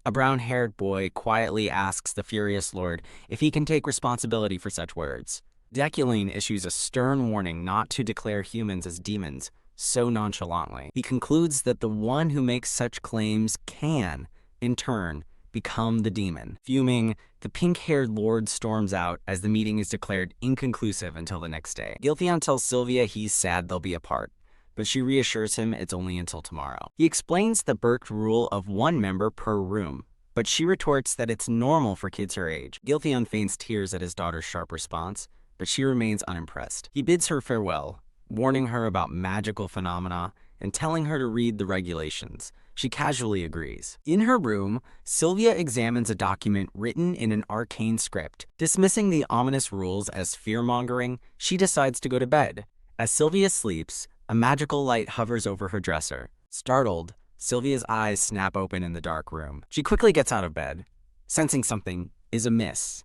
Speaker 1: A brown-haired boy quietly asks the furious lord if he can take responsibility for such words. Deculane issues a stern warning not to declare humans as demons so nonchalantly. He concludes that the one who makes such claims can, in turn, become the demon. Fuming, the pink-haired lord storms out as the meeting is declared inconclusive until the next day. Giltheon tells Sylvia he's sad they'll be apart, but she reassures him it's only until tomorrow. He explains the Burke rule of one member per room, but she retorts that it's normal for kids her age. Giltheon feigns tears at his daughter's sharp response, but she remains unimpressed. He bids her farewell, warning her about magical phenomena and telling her to read the regulations. She casually agrees. In her room, Sylvia examines a document written in an arcane script. Dismissing the ominous rules as fear-mongering, she decides to go to bed. As Sylvia sleeps, a magical light hovers over her dresser. Startled, Sylvia's eyes snap open in the dark room. She quickly gets out of bed, sensing something is amiss.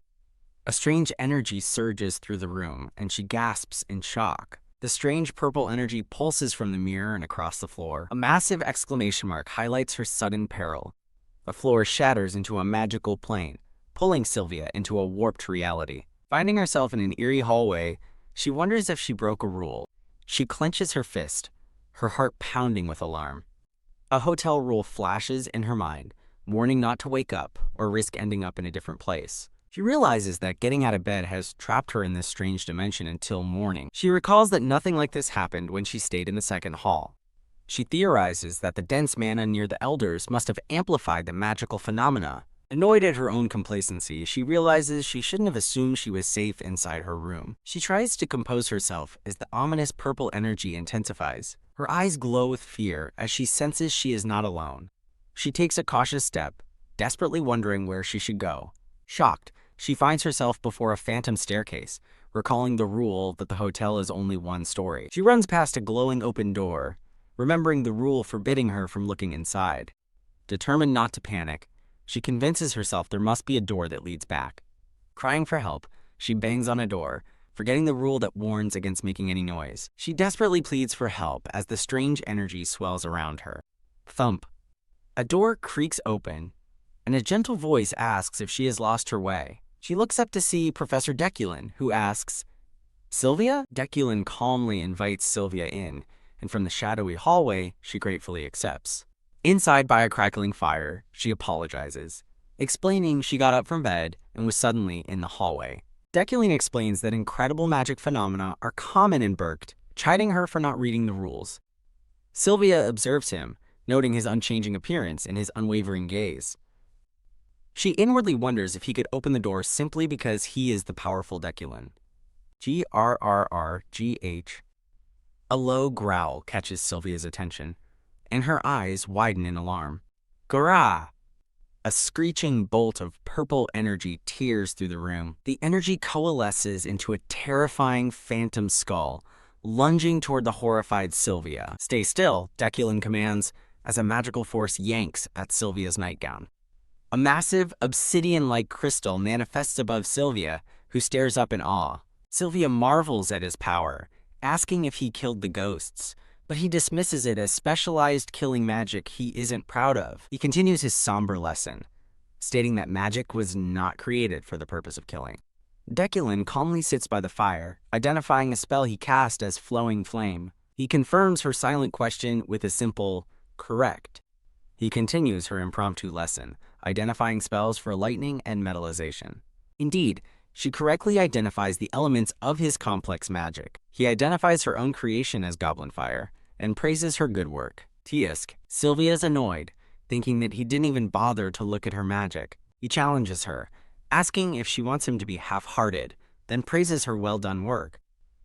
Speaker 1: A strange energy surges through the room, and she gasps in shock. The strange purple energy pulses from the mirror and across the floor. A massive exclamation mark highlights her sudden peril. The floor shatters into a magical plane, pulling Sylvia into a warped reality. Finding herself in an eerie hallway, she wonders if she broke a rule. She clenches her fist, her heart pounding with alarm. A hotel rule flashes in her mind, warning not to wake up or risk ending up in a different place. She realizes that getting out of bed has trapped her in this strange dimension until morning. She recalls that nothing like this happened when she stayed in the second hall. She theorizes that the dense mana near the elders must have amplified the magical phenomena. Annoyed at her own complacency, she realizes she shouldn't have assumed she was safe inside her room. She tries to compose herself as the ominous purple energy intensifies. Her eyes glow with fear as she senses she is not alone. She takes a cautious step, desperately wondering where she should go. Shocked, she finds herself before a phantom staircase, recalling the rule that the hotel is only one story. She runs past a glowing open door, remembering the rule forbidding her from looking inside. Determined not to panic, she convinces herself there must be a door that leads back. Crying for help, she bangs on a door, forgetting the rule that warns against making any noise. She desperately pleads for help as the strange energy swells around her. Thump. A door creaks open, and a gentle voice asks if she has lost her way. She looks up to see Professor Deculane, who asks, "Sylvia?" Deculane calmly invites Sylvia in, and from the shadowy hallway, she gratefully accepts. Inside by a crackling fire, she apologizes, explaining she got up from bed and was suddenly in the hallway. Deculane explains that incredible magic phenomena are common in Burkt, chiding her for not reading the rules. Sylvia observes him, noting his unchanging appearance and his unwavering gaze. She inwardly wonders if he could open the door simply because he is the powerful Deculane. Grrrgh. A low growl catches Sylvia's attention, and her eyes widen in alarm. Grah! A screeching bolt of purple energy tears through the room. The energy coalesces into a terrifying phantom skull, lunging toward the horrified Sylvia. "Stay still," Deculin commands, as a magical force yanks at Sylvia's nightgown. A massive, obsidian-like crystal manifests above Sylvia, who stares up in awe. Sylvia marvels at his power, asking if he killed the ghosts, but he dismisses it as specialized killing magic he isn't proud of. He continues his somber lesson, stating that magic was not created for the purpose of killing. Deculin calmly sits by the fire, identifying a spell he cast as Flowing Flame. He confirms her silent question with a simple, "correct." He continues her impromptu lesson, identifying spells for lightning and metallization. Indeed, she correctly identifies the elements of his complex magic. He identifies her own creation as Goblin Fire, and praises her good work. Tisk, Sylvia's annoyed, thinking that he didn't even bother to look at her magic. He challenges her, asking if she wants him to be half-hearted, then praises her well-done work.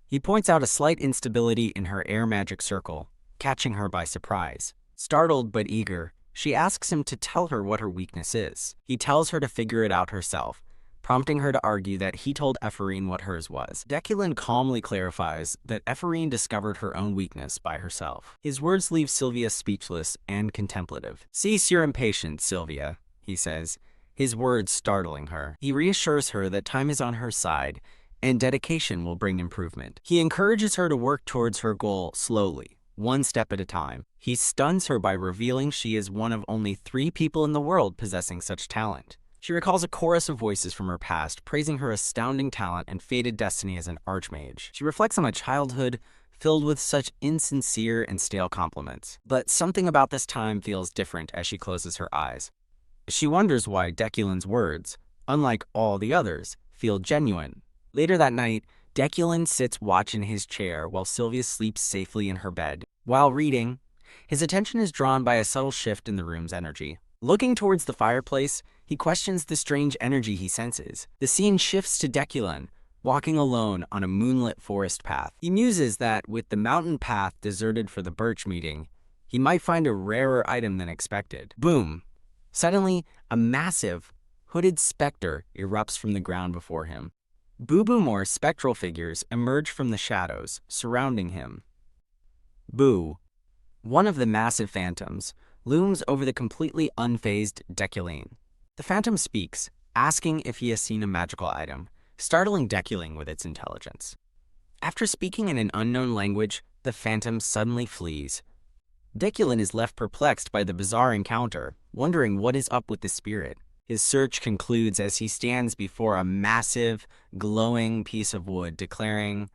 Speaker 1: He points out a slight instability in her air magic circle, catching her by surprise. Startled but eager, she asks him to tell her what her weakness is. He tells her to figure it out herself, prompting her to argue that he told Ephorine what hers was. Deculin calmly clarifies that Ephorine discovered her own weakness by herself. His words leave Sylvia speechless and contemplative. "Cease your impatience, Sylvia," he says, his words startling her. He reassures her that time is on her side and dedication will bring improvement. He encourages her to work towards her goal slowly, one step at a time. He stuns her by revealing she is one of only 3 people in the world possessing such talent. She recalls a chorus of voices from her past, praising her astounding talent and fated destiny as an archmage. She reflects on a childhood filled with such insincere and stale compliments. But something about this time feels different as she closes her eyes. She wonders why Deculin's words, unlike all the others, feel genuine. Later that night, Deculin sits watch in his chair while Sylvia sleeps safely in her bed. While reading, his attention is drawn by a subtle shift in the room's energy. Looking towards the fireplace, he questions the strange energy he senses. The scene shifts to Deculin, walking alone on a moonlit forest path. He muses that, with the mountain path deserted for the birch meeting, he might find a rarer item than expected. Boom! Suddenly, a massive, hooded specter erupts from the ground before him. Boo-Boo-Moore's spectral figures emerge from the shadows, surrounding him. Boo, one of the massive phantoms, looms over the completely unfazed Deculin. The phantom speaks, asking if he has seen a magical item, startling Deculin with its intelligence. After speaking in an unknown language, the phantom suddenly flees. Deculin is left perplexed by the bizarre encounter, wondering what is up with the spirit. His search concludes as he stands before a massive, glowing piece of wood, declaring,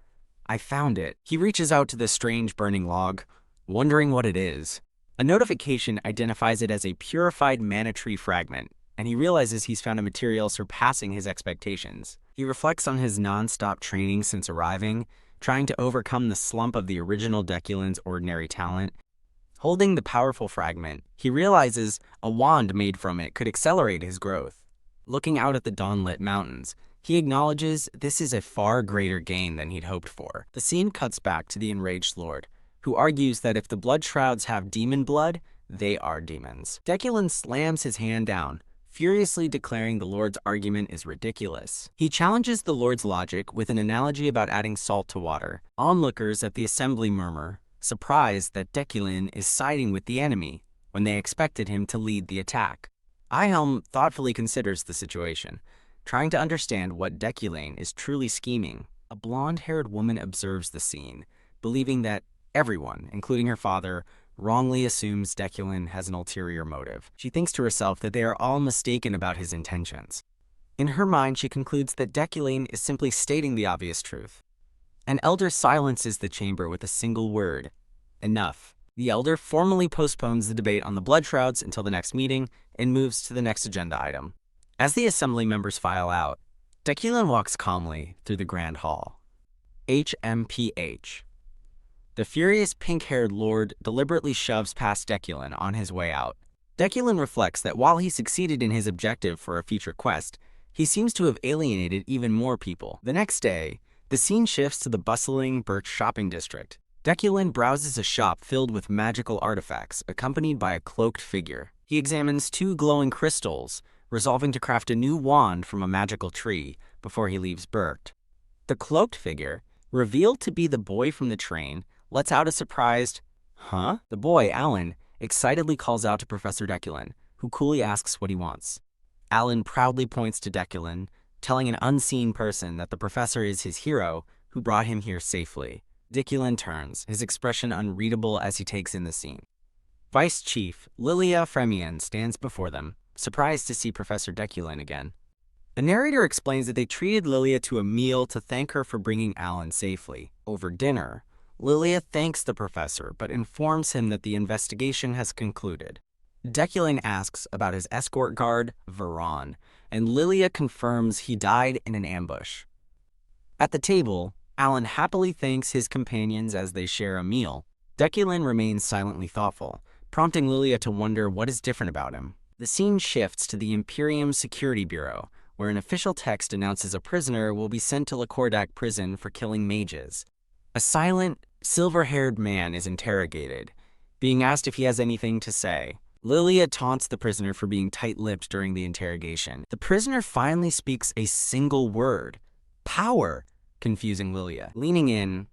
Speaker 1: "I found it." He reaches out to the strange burning log, wondering what it is. A notification identifies it as a purified mana tree fragment, and he realizes he's found a material surpassing his expectations. He reflects on his non-stop training since arriving, trying to overcome the slump of the original Deculin's ordinary talent. Holding the powerful fragment, he realizes a wand made from it could accelerate his growth. Looking out at the dawn-lit mountains, he acknowledges this is a far greater gain than he'd hoped for. The scene cuts back to the enraged lord, who argues that if the blood shrouds have demon blood, they are demons. Deculin slams his hand down, furiously declaring the lord's argument is ridiculous. He challenges the lord's logic with an analogy about adding salt to water. Onlookers at the assembly murmur, surprised that Deculin is siding with the enemy when they expected him to lead the attack. Ihelm thoughtfully considers the situation, trying to understand what Deculin is truly scheming. A blonde-haired woman observes the scene, believing that everyone, including her father, wrongly assumes Deculin has an ulterior motive. She thinks to herself that they are all mistaken about his intentions. In her mind, she concludes that Deculin is simply stating the obvious truth. An elder silences the chamber with a single word: enough. The elder formally postpones the debate on the blood shrouds until the next meeting and moves to the next agenda item. As the assembly members file out, Deculin walks calmly through the grand hall. HMPH. The furious pink-haired lord deliberately shoves past Deculin on his way out. Deculin reflects that while he succeeded in his objective for a future quest, he seems to have alienated even more people. The next day, the scene shifts to the bustling Birch shopping district. Deculin browses a shop filled with magical artifacts, accompanied by a cloaked figure. He examines 2 glowing crystals, resolving to craft a new wand from a magical tree before he leaves Bert. The cloaked figure, revealed to be the boy from the train, lets out a surprised, "Huh?" The boy, Alan, excitedly calls out to Professor Deculin, who coolly asks what he wants. Alan proudly points to Deculin, telling an unseen person that the professor is his hero who brought him here safely. Deculin turns, his expression unreadable as he takes in the scene. Vice Chief Lilia Fremian stands before them, surprised to see Professor Deculin again. The narrator explains that they treated Lilia to a meal to thank her for bringing Alan safely. Over dinner, Lilia thanks the professor but informs him that the investigation has concluded. Deculin asks about his escort guard, Veron, and Lilia confirms he died in an ambush. At the table, Alan happily thanks his companions as they share a meal. Deculin remains silently thoughtful, prompting Lilia to wonder what is different about him. The scene shifts to the Imperium Security Bureau, where an official text announces a prisoner will be sent to Lacordac prison for killing mages. A silent, silver-haired man is interrogated, being asked if he has anything to say. Lilia taunts the prisoner for being tight-lipped during the interrogation. The prisoner finally speaks a single word, power, confusing Lilia. Leaning in,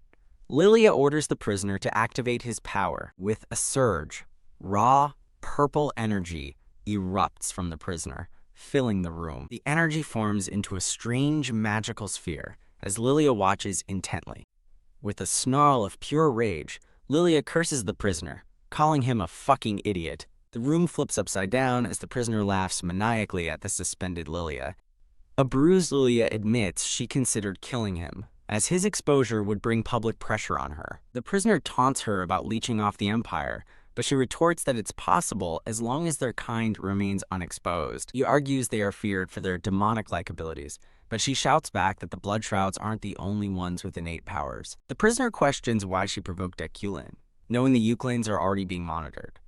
Speaker 1: Lilia orders the prisoner to activate his power. With a surge, raw, purple energy erupts from the prisoner, filling the room. The energy forms into a strange magical sphere as Lilia watches intently. With a snarl of pure rage, Lilia curses the prisoner, calling him a fucking idiot. The room flips upside down as the prisoner laughs maniacally at the suspended Lilia. A bruised Lilia admits she considered killing him, as his exposure would bring public pressure on her. The prisoner taunts her about leeching off the Empire, but she retorts that it's possible as long as their kind remains unexposed. He argues they are feared for their demonic-like abilities, but she shouts back that the Blood Shrouds aren't the only ones with innate powers. The prisoner questions why she provoked Deculin, knowing the Euclanes are already being monitored.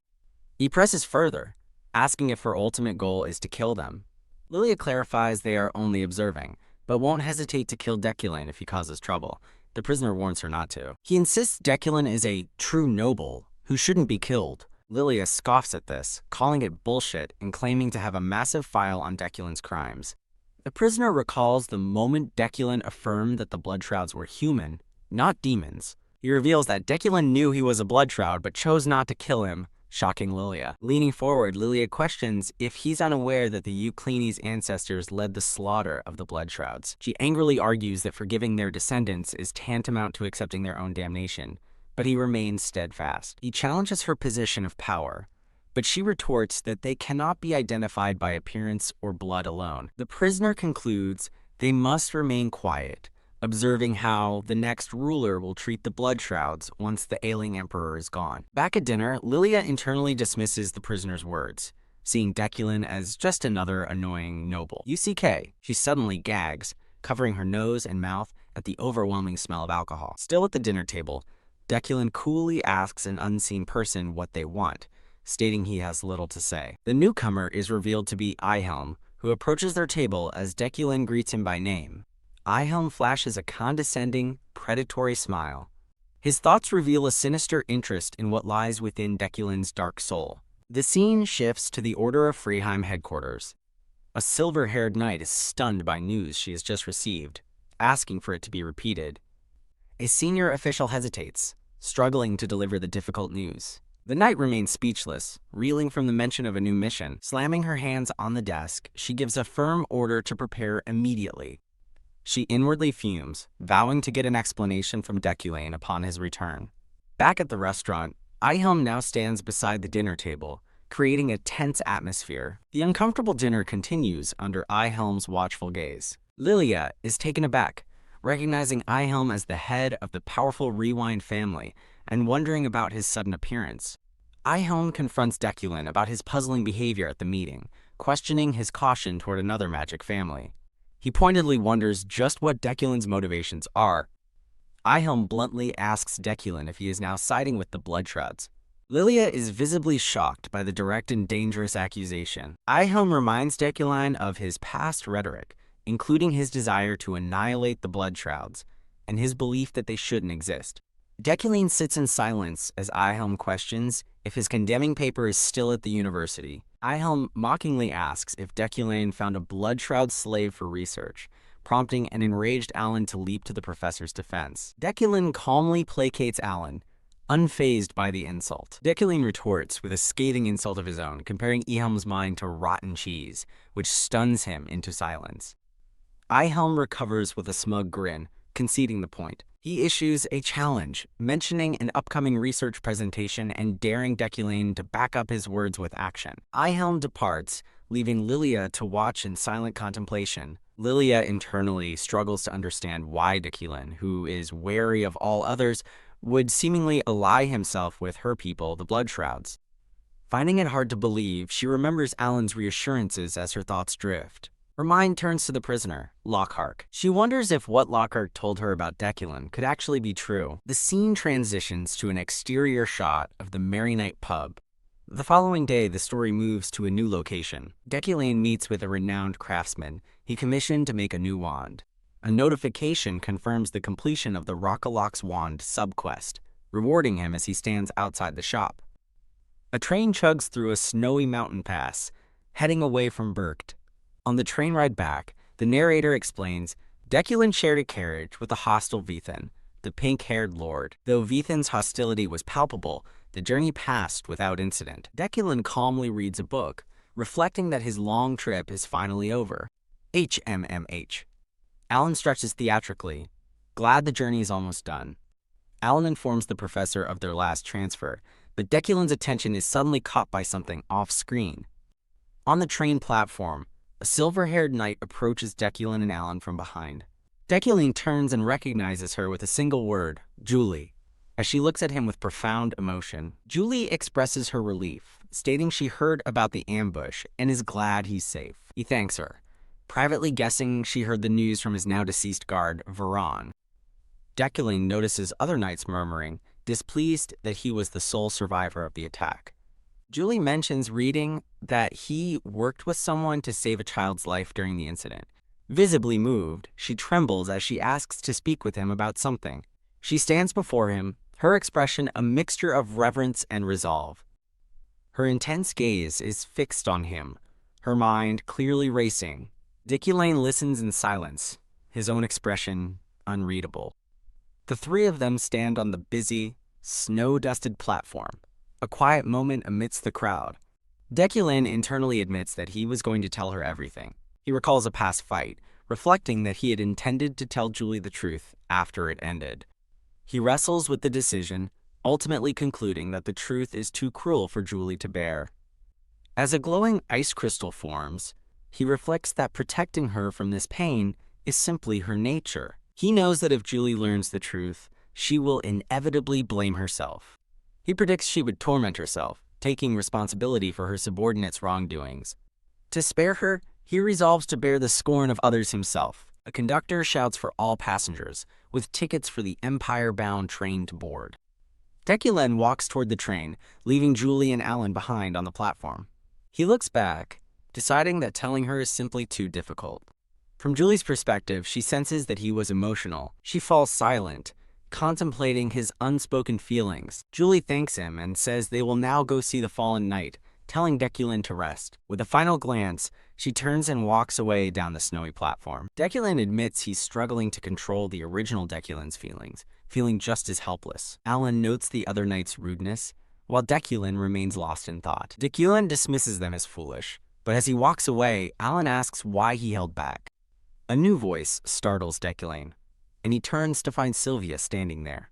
Speaker 1: He presses further, asking if her ultimate goal is to kill them. Lilia clarifies they are only observing, but won't hesitate to kill Deculin if he causes trouble. The prisoner warns her not to. He insists Deculin is a true noble who shouldn't be killed. Lilia scoffs at this, calling it bullshit and claiming to have a massive file on Deculin's crimes. The prisoner recalls the moment Deculin affirmed that the Blood Shrouds were human, not demons. He reveals that Deculin knew he was a Blood Shroud but chose not to kill him, shocking Lilia. Leaning forward, Lilia questions if he's unaware that the Euclanes' ancestors led the slaughter of the Blood Shrouds. She angrily argues that forgiving their descendants is tantamount to accepting their own damnation, but he remains steadfast. He challenges her position of power, but she retorts that they cannot be identified by appearance or blood alone. The prisoner concludes they must remain quiet, observing how the next ruler will treat the Blood Shrouds once the ailing emperor is gone. Back at dinner, Lilia internally dismisses the prisoner's words, seeing Deculin as just another annoying noble. UCK, she suddenly gags, covering her nose and mouth at the overwhelming smell of alcohol. Still at the dinner table, Deculin coolly asks an unseen person what they want, stating he has little to say. The newcomer is revealed to be Ihelm, who approaches their table as Deculin greets him by name. Ihelm flashes a condescending, predatory smile. His thoughts reveal a sinister interest in what lies within Deculin's dark soul. The scene shifts to the Order of Freeheim headquarters. A silver-haired knight is stunned by news she has just received, asking for it to be repeated. A senior official hesitates, struggling to deliver the difficult news. The knight remains speechless, reeling from the mention of a new mission. Slamming her hands on the desk, she gives a firm order to prepare immediately. She inwardly fumes, vowing to get an explanation from Deculin upon his return. Back at the restaurant, Ihelm now stands beside the dinner table, creating a tense atmosphere. The uncomfortable dinner continues under Ihelm's watchful gaze. Lilia is taken aback, recognizing Ihelm as the head of the powerful Rewind family and wondering about his sudden appearance. Ihelm confronts Deculin about his puzzling behavior at the meeting, questioning his caution toward another magic family. He pointedly wonders just what Deculin's motivations are. Ihelm bluntly asks Deculin if he is now siding with the Blood Shrouds. Lilia is visibly shocked by the direct and dangerous accusation. Ihelm reminds Deculin of his past rhetoric, including his desire to annihilate the Blood Shrouds, and his belief that they shouldn't exist. Deculin sits in silence as Ihelm questions if his condemning paper is still at the university. Ihelm mockingly asks if Deculane found a blood-shroud slave for research, prompting an enraged Alan to leap to the professor's defense. Deculane calmly placates Alan, unfazed by the insult. Deculane retorts with a scathing insult of his own, comparing Ihelm's mind to rotten cheese, which stuns him into silence. Ihelm recovers with a smug grin, conceding the point. He issues a challenge, mentioning an upcoming research presentation and daring Deculane to back up his words with action. Ihelm departs, leaving Lilia to watch in silent contemplation. Lilia internally struggles to understand why Deculane, who is wary of all others, would seemingly ally himself with her people, the Bloodshrouds. Finding it hard to believe, she remembers Alan's reassurances as her thoughts drift. Her mind turns to the prisoner, Lockhart. She wonders if what Lockhart told her about Deculane could actually be true. The scene transitions to an exterior shot of the Merry Night pub. The following day, the story moves to a new location. Deculane meets with a renowned craftsman he commissioned to make a new wand. A notification confirms the completion of the Rock-a-Lock's wand subquest, rewarding him as he stands outside the shop. A train chugs through a snowy mountain pass, heading away from Berkt. On the train ride back, the narrator explains Deculane shared a carriage with the hostile Vithan, the pink-haired lord. Though Vithan's hostility was palpable, the journey passed without incident. Deculane calmly reads a book, reflecting that his long trip is finally over. HMMH. Alan stretches theatrically, glad the journey is almost done. Alan informs the professor of their last transfer, but Deculane's attention is suddenly caught by something off-screen. On the train platform, a silver-haired knight approaches Deculane and Alan from behind. Deculane turns and recognizes her with a single word, Julie. As she looks at him with profound emotion, Julie expresses her relief, stating she heard about the ambush and is glad he's safe. He thanks her, privately guessing she heard the news from his now-deceased guard, Veron. Deculane notices other knights murmuring, displeased that he was the sole survivor of the attack. Julie mentions reading that he worked with someone to save a child's life during the incident. Visibly moved, she trembles as she asks to speak with him about something. She stands before him, her expression a mixture of reverence and resolve. Her intense gaze is fixed on him, her mind clearly racing. Deculane listens in silence, his own expression unreadable. The three of them stand on the busy, snow-dusted platform, a quiet moment amidst the crowd. Deculane internally admits that he was going to tell her everything. He recalls a past fight, reflecting that he had intended to tell Julie the truth after it ended. He wrestles with the decision, ultimately concluding that the truth is too cruel for Julie to bear. As a glowing ice crystal forms, he reflects that protecting her from this pain is simply her nature. He knows that if Julie learns the truth, she will inevitably blame herself. He predicts she would torment herself, taking responsibility for her subordinates' wrongdoings. To spare her, he resolves to bear the scorn of others himself. A conductor shouts for all passengers, with tickets for the Empire-bound train to board. Deculane walks toward the train, leaving Julie and Alan behind on the platform. He looks back, deciding that telling her is simply too difficult. From Julie's perspective, she senses that he was emotional. She falls silent, contemplating his unspoken feelings. Julie thanks him and says they will now go see the fallen knight, telling Deculane to rest. With a final glance, she turns and walks away down the snowy platform. Deculane admits he's struggling to control the original Deculane's feelings, feeling just as helpless. Alan notes the other knight's rudeness, while Deculane remains lost in thought. Deculane dismisses them as foolish, but as he walks away, Alan asks why he held back. A new voice startles Deculane, and he turns to find Sylvia standing there.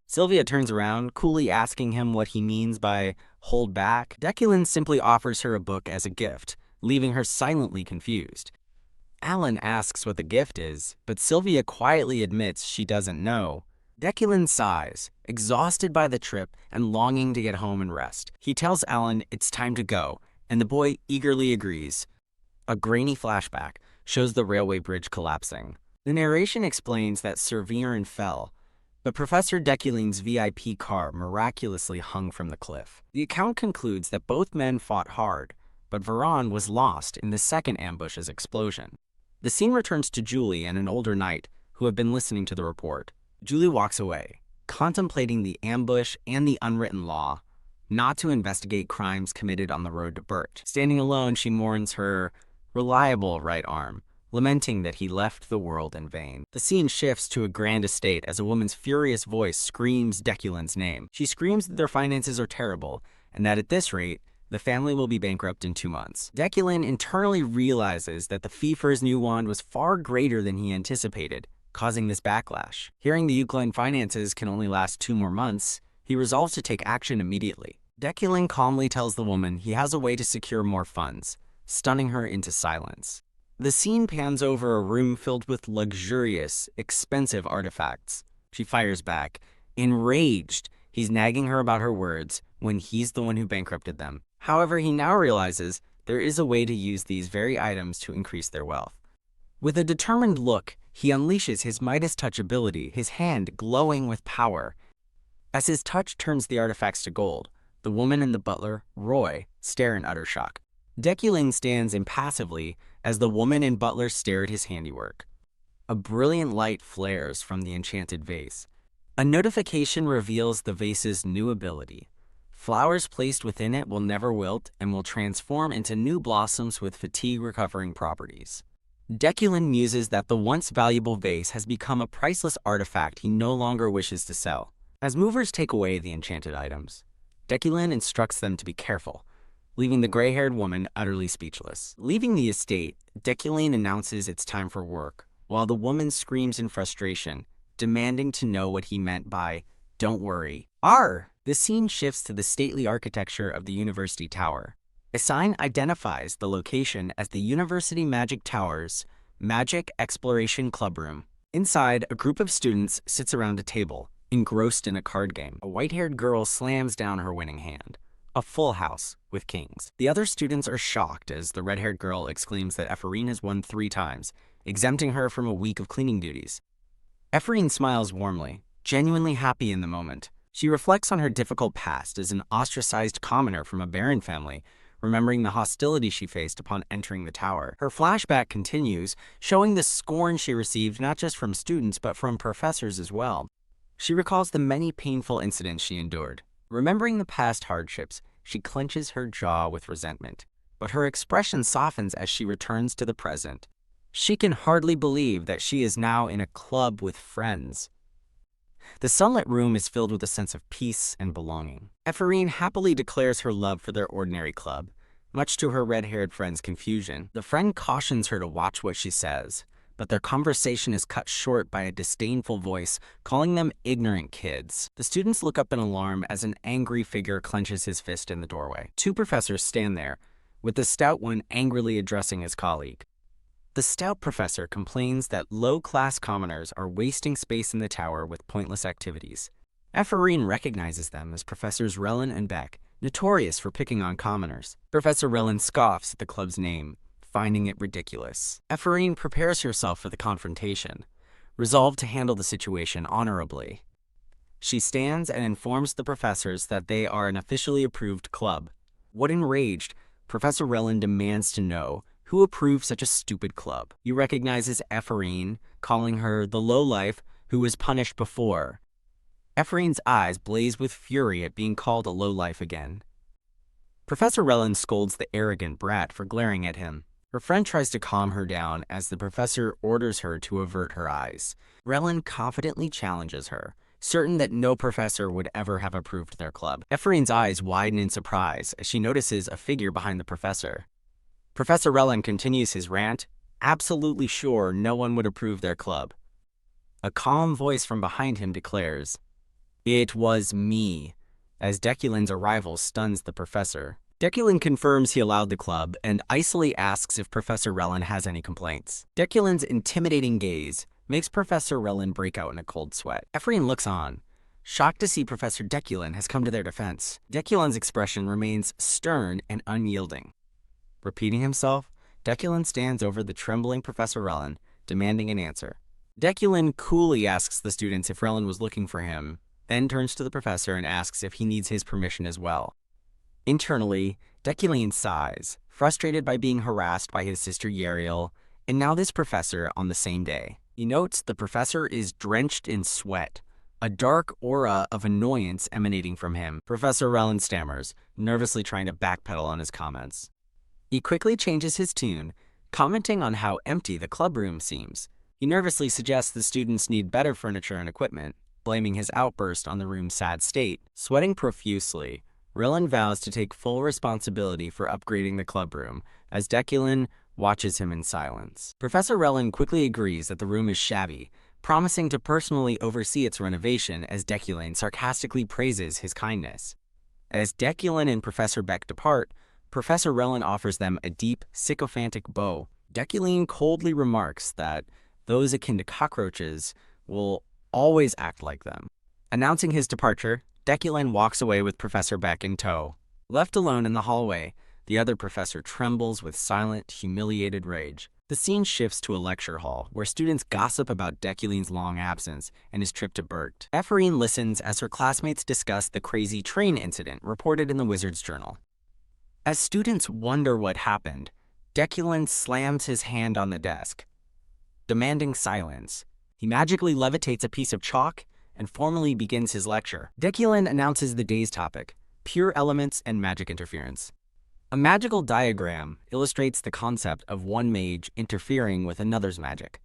Speaker 1: Sylvia turns around, coolly asking him what he means by hold back. Deculane simply offers her a book as a gift, leaving her silently confused. Alan asks what the gift is, but Sylvia quietly admits she doesn't know. Deculane sighs, exhausted by the trip and longing to get home and rest. He tells Alan it's time to go, and the boy eagerly agrees. A grainy flashback shows the railway bridge collapsing. The narration explains that Sir Viren fell, but Professor Deculane's VIP car miraculously hung from the cliff. The account concludes that both men fought hard, but Veron was lost in the second ambush's explosion. The scene returns to Julie and an older knight who have been listening to the report. Julie walks away, contemplating the ambush and the unwritten law, not to investigate crimes committed on the road to Burt. Standing alone, she mourns her reliable right arm, lamenting that he left the world in vain. The scene shifts to a grand estate as a woman's furious voice screams Deculin's name. She screams that their finances are terrible, and that at this rate, the family will be bankrupt in 2 months. Deculin internally realizes that the fee for his new wand was far greater than he anticipated, causing this backlash. Hearing the Euclid finances can only last 2 more months, he resolves to take action immediately. Deculin calmly tells the woman he has a way to secure more funds, stunning her into silence. The scene pans over a room filled with luxurious, expensive artifacts. She fires back. Enraged, he's nagging her about her words when he's the one who bankrupted them. However, he now realizes there is a way to use these very items to increase their wealth. With a determined look, he unleashes his Midas touch ability, his hand glowing with power. As his touch turns the artifacts to gold, the woman and the butler, Roy, stare in utter shock. Deculin stands impassively as the woman and butler stare at his handiwork. A brilliant light flares from the enchanted vase. A notification reveals the vase's new ability. Flowers placed within it will never wilt and will transform into new blossoms with fatigue-recovering properties. Deculin muses that the once valuable vase has become a priceless artifact he no longer wishes to sell. As movers take away the enchanted items, Deculin instructs them to be careful, leaving the gray-haired woman utterly speechless. Leaving the estate, Deculin announces it's time for work, while the woman screams in frustration, demanding to know what he meant by, "Don't worry." The scene shifts to the stately architecture of the university tower. A sign identifies the location as the University Magic Tower's Magic Exploration Clubroom. Inside, a group of students sits around a table, engrossed in a card game. A white-haired girl slams down her winning hand. A full house with kings. The other students are shocked as the red-haired girl exclaims that Ephraim has won 3 times, exempting her from a week of cleaning duties. Ephraim smiles warmly, genuinely happy in the moment. She reflects on her difficult past as an ostracized commoner from a baron family, remembering the hostility she faced upon entering the tower. Her flashback continues, showing the scorn she received not just from students but from professors as well. She recalls the many painful incidents she endured. Remembering the past hardships, she clenches her jaw with resentment, but her expression softens as she returns to the present. She can hardly believe that she is now in a club with friends. The sunlit room is filled with a sense of peace and belonging. Ephraim happily declares her love for their ordinary club, much to her red-haired friend's confusion. The friend cautions her to watch what she says, but their conversation is cut short by a disdainful voice calling them ignorant kids. The students look up in alarm as an angry figure clenches his fist in the doorway. 2 professors stand there, with the stout one angrily addressing his colleague. The stout professor complains that low-class commoners are wasting space in the tower with pointless activities. Ephraim recognizes them as Professors Relin and Beck, notorious for picking on commoners. Professor Relin scoffs at the club's name, finding it ridiculous. Ephraim prepares herself for the confrontation, resolved to handle the situation honorably. She stands and informs the professors that they are an officially approved club. What enraged, Professor Relin demands to know who approved such a stupid club. He recognizes Ephraim, calling her the lowlife who was punished before. Ephraim's eyes blaze with fury at being called a lowlife again. Professor Relin scolds the arrogant brat for glaring at him. Her friend tries to calm her down as the professor orders her to avert her eyes. Relin confidently challenges her, certain that no professor would ever have approved their club. Ephraim's eyes widen in surprise as she notices a figure behind the professor. Professor Relin continues his rant, absolutely sure no one would approve their club. A calm voice from behind him declares, "It was me," as Deculin's arrival stuns the professor. Deculin confirms he allowed the club and icily asks if Professor Relin has any complaints. Deculin's intimidating gaze makes Professor Relin break out in a cold sweat. Ephraim looks on, shocked to see Professor Deculin has come to their defense. Deculin's expression remains stern and unyielding. Repeating himself, Deculin stands over the trembling Professor Relin, demanding an answer. Deculin coolly asks the students if Relin was looking for him, then turns to the professor and asks if he needs his permission as well. Internally, Deculin sighs, frustrated by being harassed by his sister Yariel, and now this professor on the same day. He notes the professor is drenched in sweat, a dark aura of annoyance emanating from him. Professor Rellin stammers, nervously trying to backpedal on his comments. He quickly changes his tune, commenting on how empty the club room seems. He nervously suggests the students need better furniture and equipment, blaming his outburst on the room's sad state. Sweating profusely, Rellin vows to take full responsibility for upgrading the club room, as Deculin watches him in silence. Professor Rellin quickly agrees that the room is shabby, promising to personally oversee its renovation as Deculin sarcastically praises his kindness. As Deculin and Professor Beck depart, Professor Rellin offers them a deep, sycophantic bow. Deculin coldly remarks that those akin to cockroaches will always act like them. Announcing his departure, Deculin walks away with Professor Beck in tow. Left alone in the hallway, the other professor trembles with silent, humiliated rage. The scene shifts to a lecture hall, where students gossip about Deculin's long absence and his trip to Bert. Ephraim listens as her classmates discuss the crazy train incident reported in the Wizard's Journal. As students wonder what happened, Deculin slams his hand on the desk, demanding silence. He magically levitates a piece of chalk and formally begins his lecture. Deculin announces the day's topic: pure elements and magic interference. A magical diagram illustrates the concept of one mage interfering with another's magic.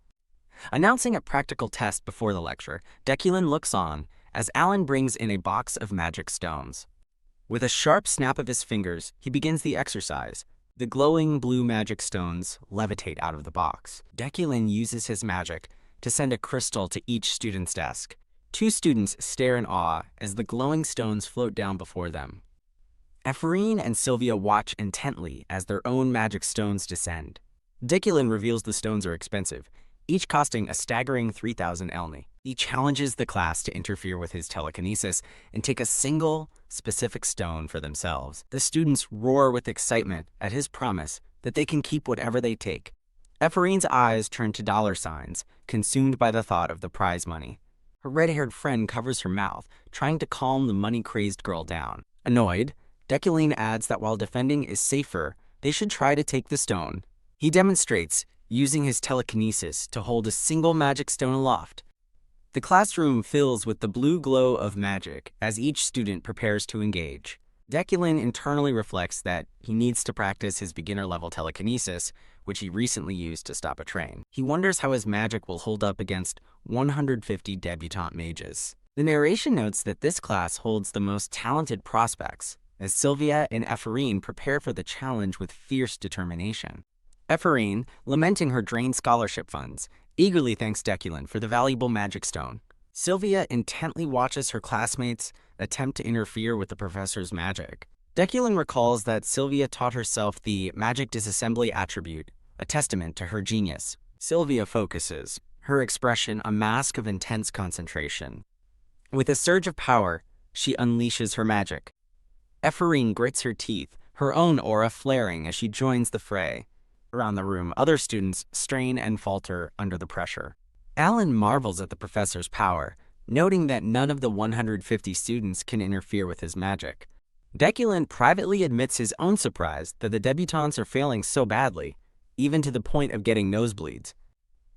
Speaker 1: Announcing a practical test before the lecture, Deculin looks on as Alan brings in a box of magic stones. With a sharp snap of his fingers, he begins the exercise. The glowing blue magic stones levitate out of the box. Deculin uses his magic to send a crystal to each student's desk. Two students stare in awe as the glowing stones float down before them. Ephraim and Sylvia watch intently as their own magic stones descend. Deculin reveals the stones are expensive, each costing a staggering 3,000 elni. He challenges the class to interfere with his telekinesis and take a single, specific stone for themselves. The students roar with excitement at his promise that they can keep whatever they take. Ephraim's eyes turn to dollar signs, consumed by the thought of the prize money. Her red-haired friend covers her mouth, trying to calm the money-crazed girl down. Annoyed, Deculin adds that while defending is safer, they should try to take the stone. He demonstrates, using his telekinesis to hold a single magic stone aloft. The classroom fills with the blue glow of magic as each student prepares to engage. Deculin internally reflects that he needs to practice his beginner-level telekinesis, which he recently used to stop a train. He wonders how his magic will hold up against 150 debutante mages. The narration notes that this class holds the most talented prospects, as Sylvia and Ephraim prepare for the challenge with fierce determination. Ephraim, lamenting her drained scholarship funds, eagerly thanks Deculin for the valuable magic stone. Sylvia intently watches her classmates attempt to interfere with the professor's magic. Deculin recalls that Sylvia taught herself the magic disassembly attribute, a testament to her genius. Sylvia focuses, her expression a mask of intense concentration. With a surge of power, she unleashes her magic. Ephraim grits her teeth, her own aura flaring as she joins the fray. Around the room, other students strain and falter under the pressure. Alan marvels at the professor's power, noting that none of the 150 students can interfere with his magic. Deculin privately admits his own surprise that the debutantes are failing so badly, even to the point of getting nosebleeds.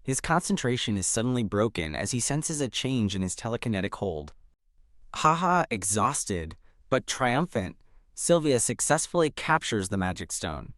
Speaker 1: His concentration is suddenly broken as he senses a change in his telekinetic hold. Haha, exhausted, but triumphant, Sylvia successfully captures the magic stone.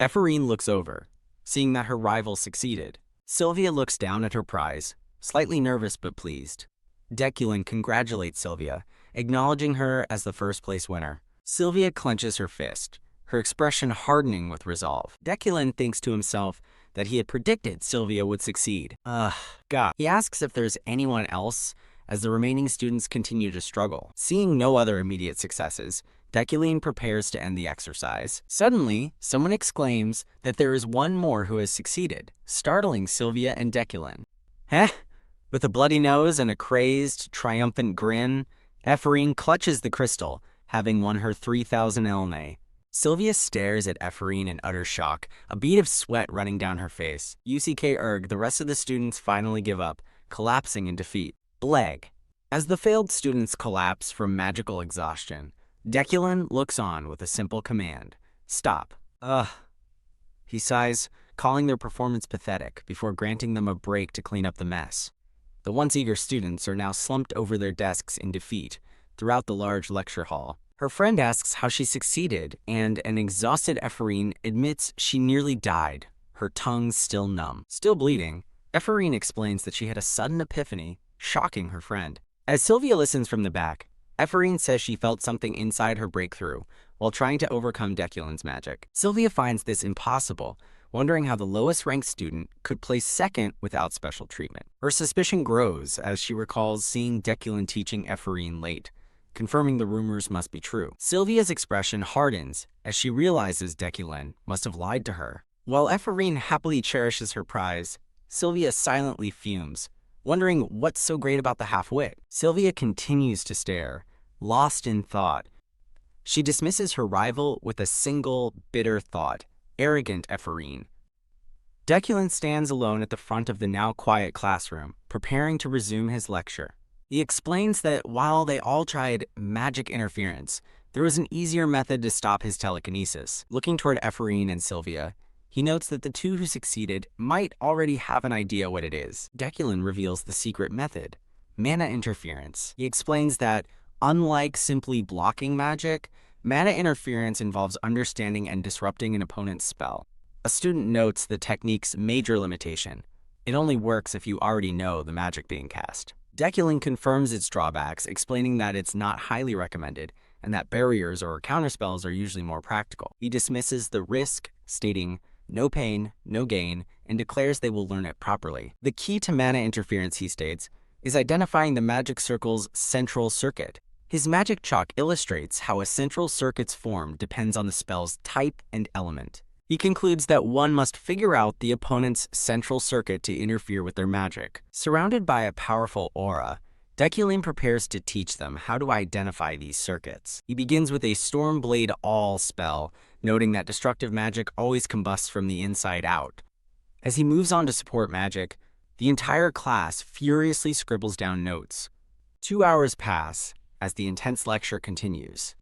Speaker 1: Ephraim looks over, seeing that her rival succeeded. Sylvia looks down at her prize, slightly nervous but pleased. Deculin congratulates Sylvia, acknowledging her as the first-place winner. Sylvia clenches her fist, her expression hardening with resolve. Deculin thinks to himself that he had predicted Sylvia would succeed. God. He asks if there's anyone else as the remaining students continue to struggle. Seeing no other immediate successes, Deculin prepares to end the exercise. Suddenly, someone exclaims that there is one more who has succeeded, startling Sylvia and Deculin. Heh? With a bloody nose and a crazed, triumphant grin, Ephraim clutches the crystal, having won her 3,000 elne. Sylvia stares at Ephraim in utter shock, a bead of sweat running down her face. UCK the rest of the students finally give up, collapsing in defeat. Bleg. As the failed students collapse from magical exhaustion, Deculin looks on with a simple command. Stop. He sighs, calling their performance pathetic before granting them a break to clean up the mess. The once eager students are now slumped over their desks in defeat throughout the large lecture hall. Her friend asks how she succeeded, and an exhausted Ephraim admits she nearly died, her tongue still numb. Still bleeding, Ephraim explains that she had a sudden epiphany, shocking her friend. As Sylvia listens from the back, Ephraim says she felt something inside her breakthrough while trying to overcome Deculin's magic. Sylvia finds this impossible, wondering how the lowest-ranked student could place second without special treatment. Her suspicion grows as she recalls seeing Deculin teaching Ephraim late, confirming the rumors must be true. Sylvia's expression hardens as she realizes Deculin must have lied to her. While Ephraim happily cherishes her prize, Sylvia silently fumes, wondering what's so great about the half-wit. Sylvia continues to stare, lost in thought. She dismisses her rival with a single, bitter thought: arrogant Ephraim. Deculin stands alone at the front of the now quiet classroom, preparing to resume his lecture. He explains that while they all tried magic interference, there was an easier method to stop his telekinesis. Looking toward Ephraim and Sylvia, he notes that the two who succeeded might already have an idea what it is. Deculin reveals the secret method: mana interference. He explains that, unlike simply blocking magic, mana interference involves understanding and disrupting an opponent's spell. A student notes the technique's major limitation: it only works if you already know the magic being cast. Deculin confirms its drawbacks, explaining that it's not highly recommended and that barriers or counterspells are usually more practical. He dismisses the risk, stating, "No pain, no gain," and declares they will learn it properly. The key to mana interference, he states, is identifying the magic circle's central circuit. His magic chalk illustrates how a central circuit's form depends on the spell's type and element. He concludes that one must figure out the opponent's central circuit to interfere with their magic. Surrounded by a powerful aura, Deculin prepares to teach them how to identify these circuits. He begins with a Stormblade All spell, noting that destructive magic always combusts from the inside out. As he moves on to support magic, the entire class furiously scribbles down notes. 2 hours pass as the intense lecture continues.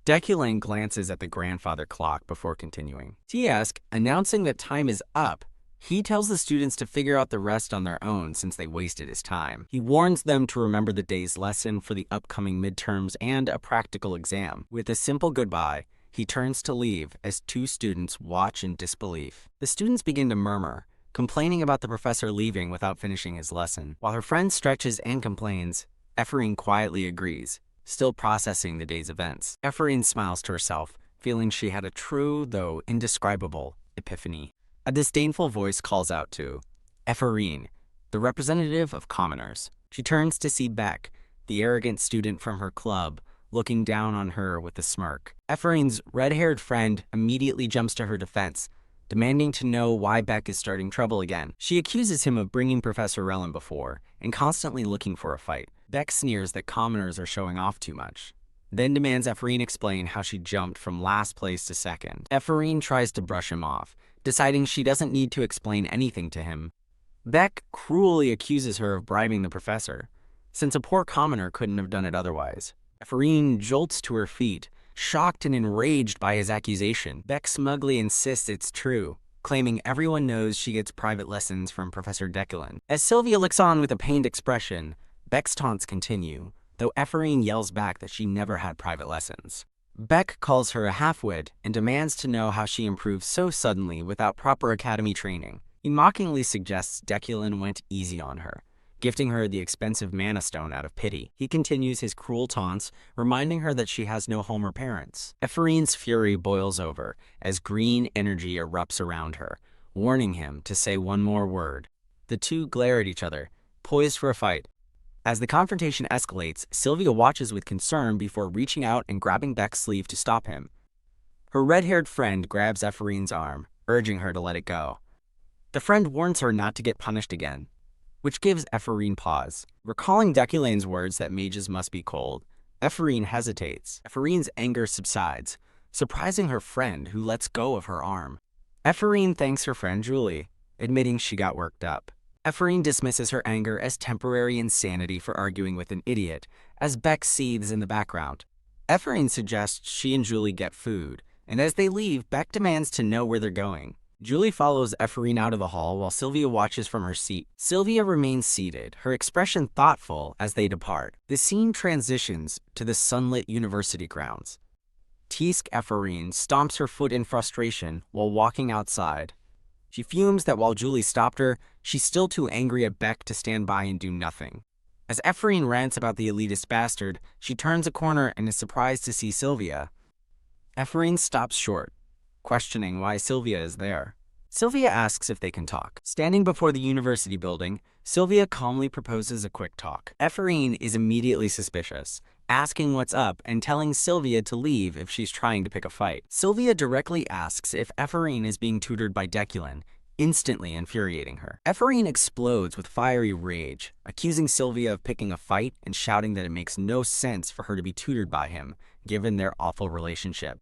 Speaker 1: Deculin glances at the grandfather clock before continuing. Tiesk, announcing that time is up, he tells the students to figure out the rest on their own since they wasted his time. He warns them to remember the day's lesson for the upcoming midterms and a practical exam. With a simple goodbye, he turns to leave as 2 students watch in disbelief. The students begin to murmur, complaining about the professor leaving without finishing his lesson. While her friend stretches and complains, Ephraim quietly agrees, still processing the day's events. Ephraim smiles to herself, feeling she had a true, though indescribable, epiphany. A disdainful voice calls out to Ephraim, the representative of commoners. She turns to see Beck, the arrogant student from her club, looking down on her with a smirk. Ephraim's red-haired friend immediately jumps to her defense, demanding to know why Beck is starting trouble again. She accuses him of bringing Professor Rellin before and constantly looking for a fight. Beck sneers that commoners are showing off too much, then demands Ephraim explain how she jumped from last place to second. Ephraim tries to brush him off, deciding she doesn't need to explain anything to him. Beck cruelly accuses her of bribing the professor, since a poor commoner couldn't have done it otherwise. Ephraim jolts to her feet, shocked and enraged by his accusation. Beck smugly insists it's true, claiming everyone knows she gets private lessons from Professor Deculin. As Sylvia looks on with a pained expression, Beck's taunts continue, though Ephraim yells back that she never had private lessons. Beck calls her a half-wit and demands to know how she improved so suddenly without proper academy training. He mockingly suggests Deculin went easy on her, gifting her the expensive mana stone out of pity. He continues his cruel taunts, reminding her that she has no home or parents. Ephraim's fury boils over as green energy erupts around her, warning him to say one more word. The two glare at each other, poised for a fight. As the confrontation escalates, Sylvia watches with concern before reaching out and grabbing Beck's sleeve to stop him. Her red-haired friend grabs Ephraim's arm, urging her to let it go. The friend warns her not to get punished again, which gives Ephraim pause. Recalling Deculin's words that mages must be cold, Ephraim hesitates. Ephraim's anger subsides, surprising her friend, who lets go of her arm. Ephraim thanks her friend Julie, admitting she got worked up. Ephraim dismisses her anger as temporary insanity for arguing with an idiot, as Beck seethes in the background. Ephraim suggests she and Julie get food, and as they leave, Beck demands to know where they're going. Julie follows Ephraim out of the hall while Sylvia watches from her seat. Sylvia remains seated, her expression thoughtful as they depart. The scene transitions to the sunlit university grounds. Tisk Ephraim stomps her foot in frustration while walking outside. She fumes that while Julie stopped her, she's still too angry at Beck to stand by and do nothing. As Ephraim rants about the elitist bastard, she turns a corner and is surprised to see Sylvia. Ephraim stops short, questioning why Sylvia is there. Sylvia asks if they can talk. Standing before the university building, Sylvia calmly proposes a quick talk. Ephraim is immediately suspicious, asking what's up and telling Sylvia to leave if she's trying to pick a fight. Sylvia directly asks if Ephraim is being tutored by Deculin, instantly infuriating her. Ephraim explodes with fiery rage, accusing Sylvia of picking a fight and shouting that it makes no sense for her to be tutored by him, given their awful relationship.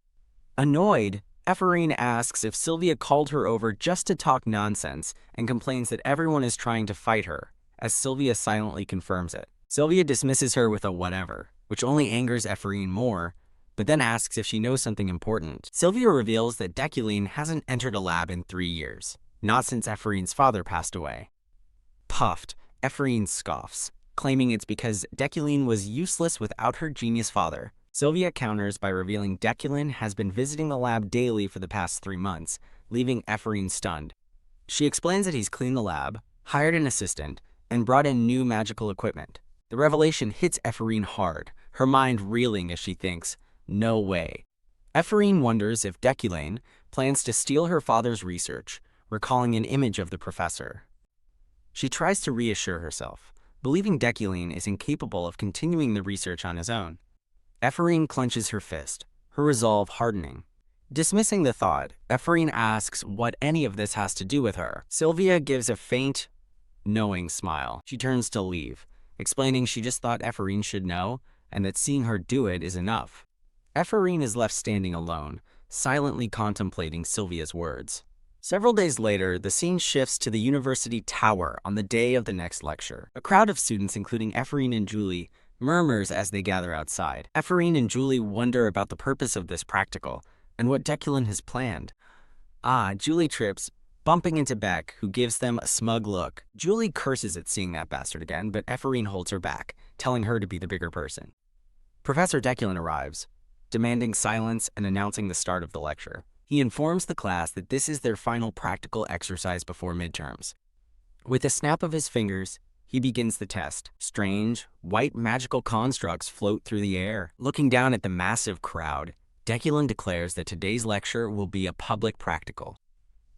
Speaker 1: Annoyed, Ephraim asks if Sylvia called her over just to talk nonsense and complains that everyone is trying to fight her, as Sylvia silently confirms it. Sylvia dismisses her with a whatever, which only angers Ephraim more, but then asks if she knows something important. Sylvia reveals that Deculin hasn't entered a lab in 3 years, not since Ephraim's father passed away. Puffed, Ephraim scoffs, claiming it's because Deculin was useless without her genius father. Sylvia counters by revealing Deculin has been visiting the lab daily for the past 3 months, leaving Ephraim stunned. She explains that he's cleaned the lab, hired an assistant, and brought in new magical equipment. The revelation hits Ephraim hard, her mind reeling as she thinks, no way. Ephraim wonders if Deculin plans to steal her father's research, recalling an image of the professor. She tries to reassure herself, believing Deculin is incapable of continuing the research on his own. Ephraim clenches her fist, her resolve hardening. Dismissing the thought, Ephraim asks what any of this has to do with her. Sylvia gives a faint, knowing smile. She turns to leave, explaining she just thought Ephraim should know, and that seeing her do it is enough. Ephraim is left standing alone, silently contemplating Sylvia's words. Several days later, the scene shifts to the university tower on the day of the next lecture. A crowd of students, including Ephraim and Julie, murmurs as they gather outside. Ephraim and Julie wonder about the purpose of this practical and what Deculin has planned. Julie trips, bumping into Beck, who gives them a smug look. Julie curses at seeing that bastard again, but Ephraim holds her back, telling her to be the bigger person. Professor Deculin arrives, demanding silence and announcing the start of the lecture. He informs the class that this is their final practical exercise before midterms. With a snap of his fingers, he begins the test. Strange, white magical constructs float through the air. Looking down at the massive crowd, Deculin declares that today's lecture will be a public practical.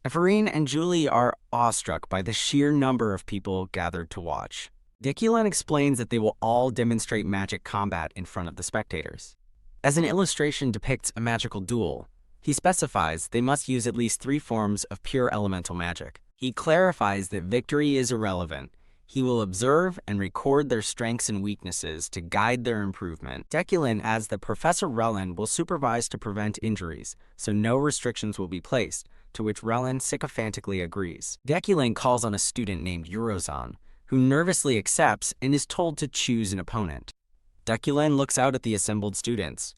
Speaker 1: Ephraim and Julie are awestruck by the sheer number of people gathered to watch. Deculin explains that they will all demonstrate magic combat in front of the spectators. As an illustration depicts a magical duel, he specifies they must use at least 3 forms of pure elemental magic. He clarifies that victory is irrelevant. He will observe and record their strengths and weaknesses to guide their improvement. Deculin adds that Professor Relin will supervise to prevent injuries, so no restrictions will be placed, to which Relin sycophantically agrees. Deculin calls on a student named Eurozon, who nervously accepts and is told to choose an opponent. Deculin looks out at the assembled students,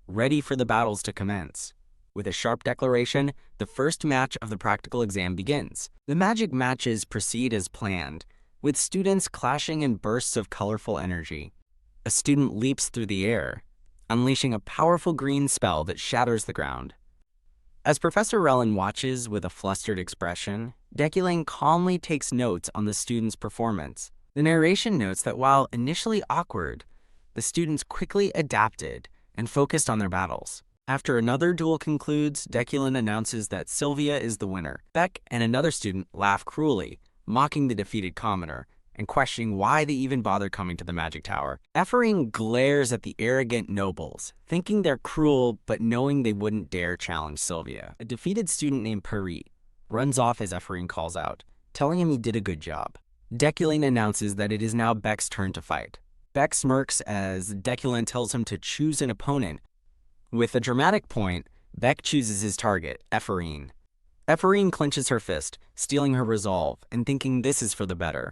Speaker 1: ready for the battles to commence. With a sharp declaration, the first match of the practical exam begins. The magic matches proceed as planned, with students clashing in bursts of colorful energy. A student leaps through the air, unleashing a powerful green spell that shatters the ground. As Professor Relin watches with a flustered expression, Deculin calmly takes notes on the student's performance. The narration notes that while initially awkward, the students quickly adapted and focused on their battles. After another duel concludes, Deculin announces that Sylvia is the winner. Beck and another student laugh cruelly, mocking the defeated commoner, and questioning why they even bothered coming to the magic tower. Ephraim glares at the arrogant nobles, thinking they're cruel but knowing they wouldn't dare challenge Sylvia. A defeated student named Parit runs off as Ephraim calls out, telling him he did a good job. Deculin announces that it is now Beck's turn to fight. Beck smirks as Deculin tells him to choose an opponent. With a dramatic point, Beck chooses his target, Ephraim. Ephraim clenches her fist, stealing her resolve, and thinking this is for the better.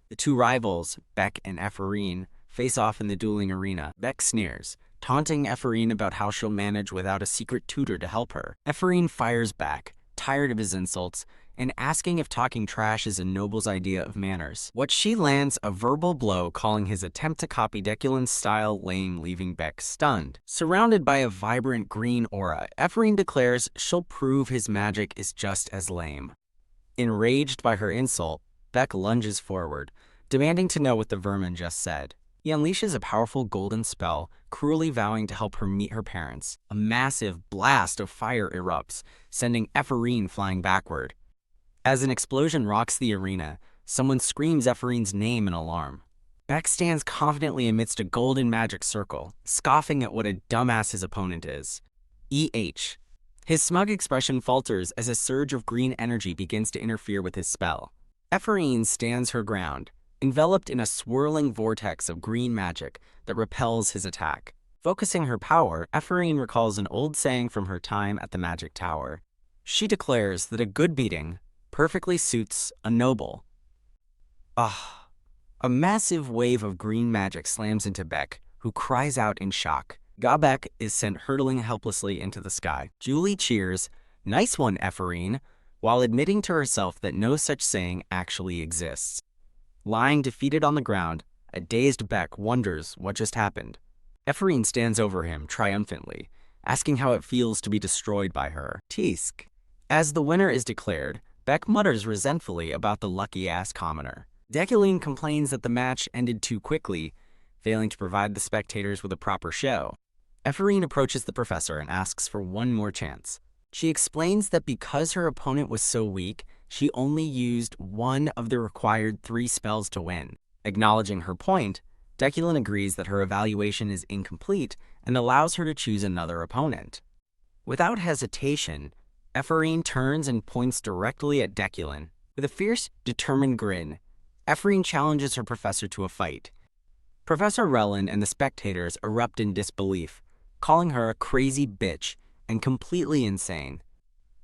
Speaker 1: The two rivals, Beck and Ephraim, face off in the dueling arena. Beck sneers, taunting Ephraim about how she'll manage without a secret tutor to help her. Ephraim fires back, tired of his insults, and asking if talking trash is a noble's idea of manners. What she lands a verbal blow, calling his attempt to copy Deculin's style lame, leaving Beck stunned. Surrounded by a vibrant green aura, Ephraim declares she'll prove his magic is just as lame. Enraged by her insult, Beck lunges forward, demanding to know what the vermin just said. He unleashes a powerful golden spell, cruelly vowing to help her meet her parents. A massive blast of fire erupts, sending Ephraim flying backward. As an explosion rocks the arena, someone screams Ephraim's name in alarm. Beck stands confidently amidst a golden magic circle, scoffing at what a dumbass his opponent is. E.H. His smug expression falters as a surge of green energy begins to interfere with his spell. Ephraim stands her ground, enveloped in a swirling vortex of green magic that repels his attack. Focusing her power, Ephraim recalls an old saying from her time at the Magic Tower. She declares that a good beating perfectly suits a noble. A massive wave of green magic slams into Beck, who cries out in shock. Gabek is sent hurtling helplessly into the sky. Julie cheers, "Nice one, Ephraim," while admitting to herself that no such saying actually exists. Lying defeated on the ground, a dazed Beck wonders what just happened. Ephraim stands over him triumphantly, asking how it feels to be destroyed by her. Tisk. As the winner is declared, Beck mutters resentfully about the lucky-ass commoner. Deculin complains that the match ended too quickly, failing to provide the spectators with a proper show. Ephraim approaches the professor and asks for one more chance. She explains that because her opponent was so weak, she only used one of the required 3 spells to win. Acknowledging her point, Deculin agrees that her evaluation is incomplete and allows her to choose another opponent. Without hesitation, Ephraim turns and points directly at Deculin. With a fierce, determined grin, Ephraim challenges her professor to a fight. Professor Relin and the spectators erupt in disbelief, calling her a crazy bitch and completely insane.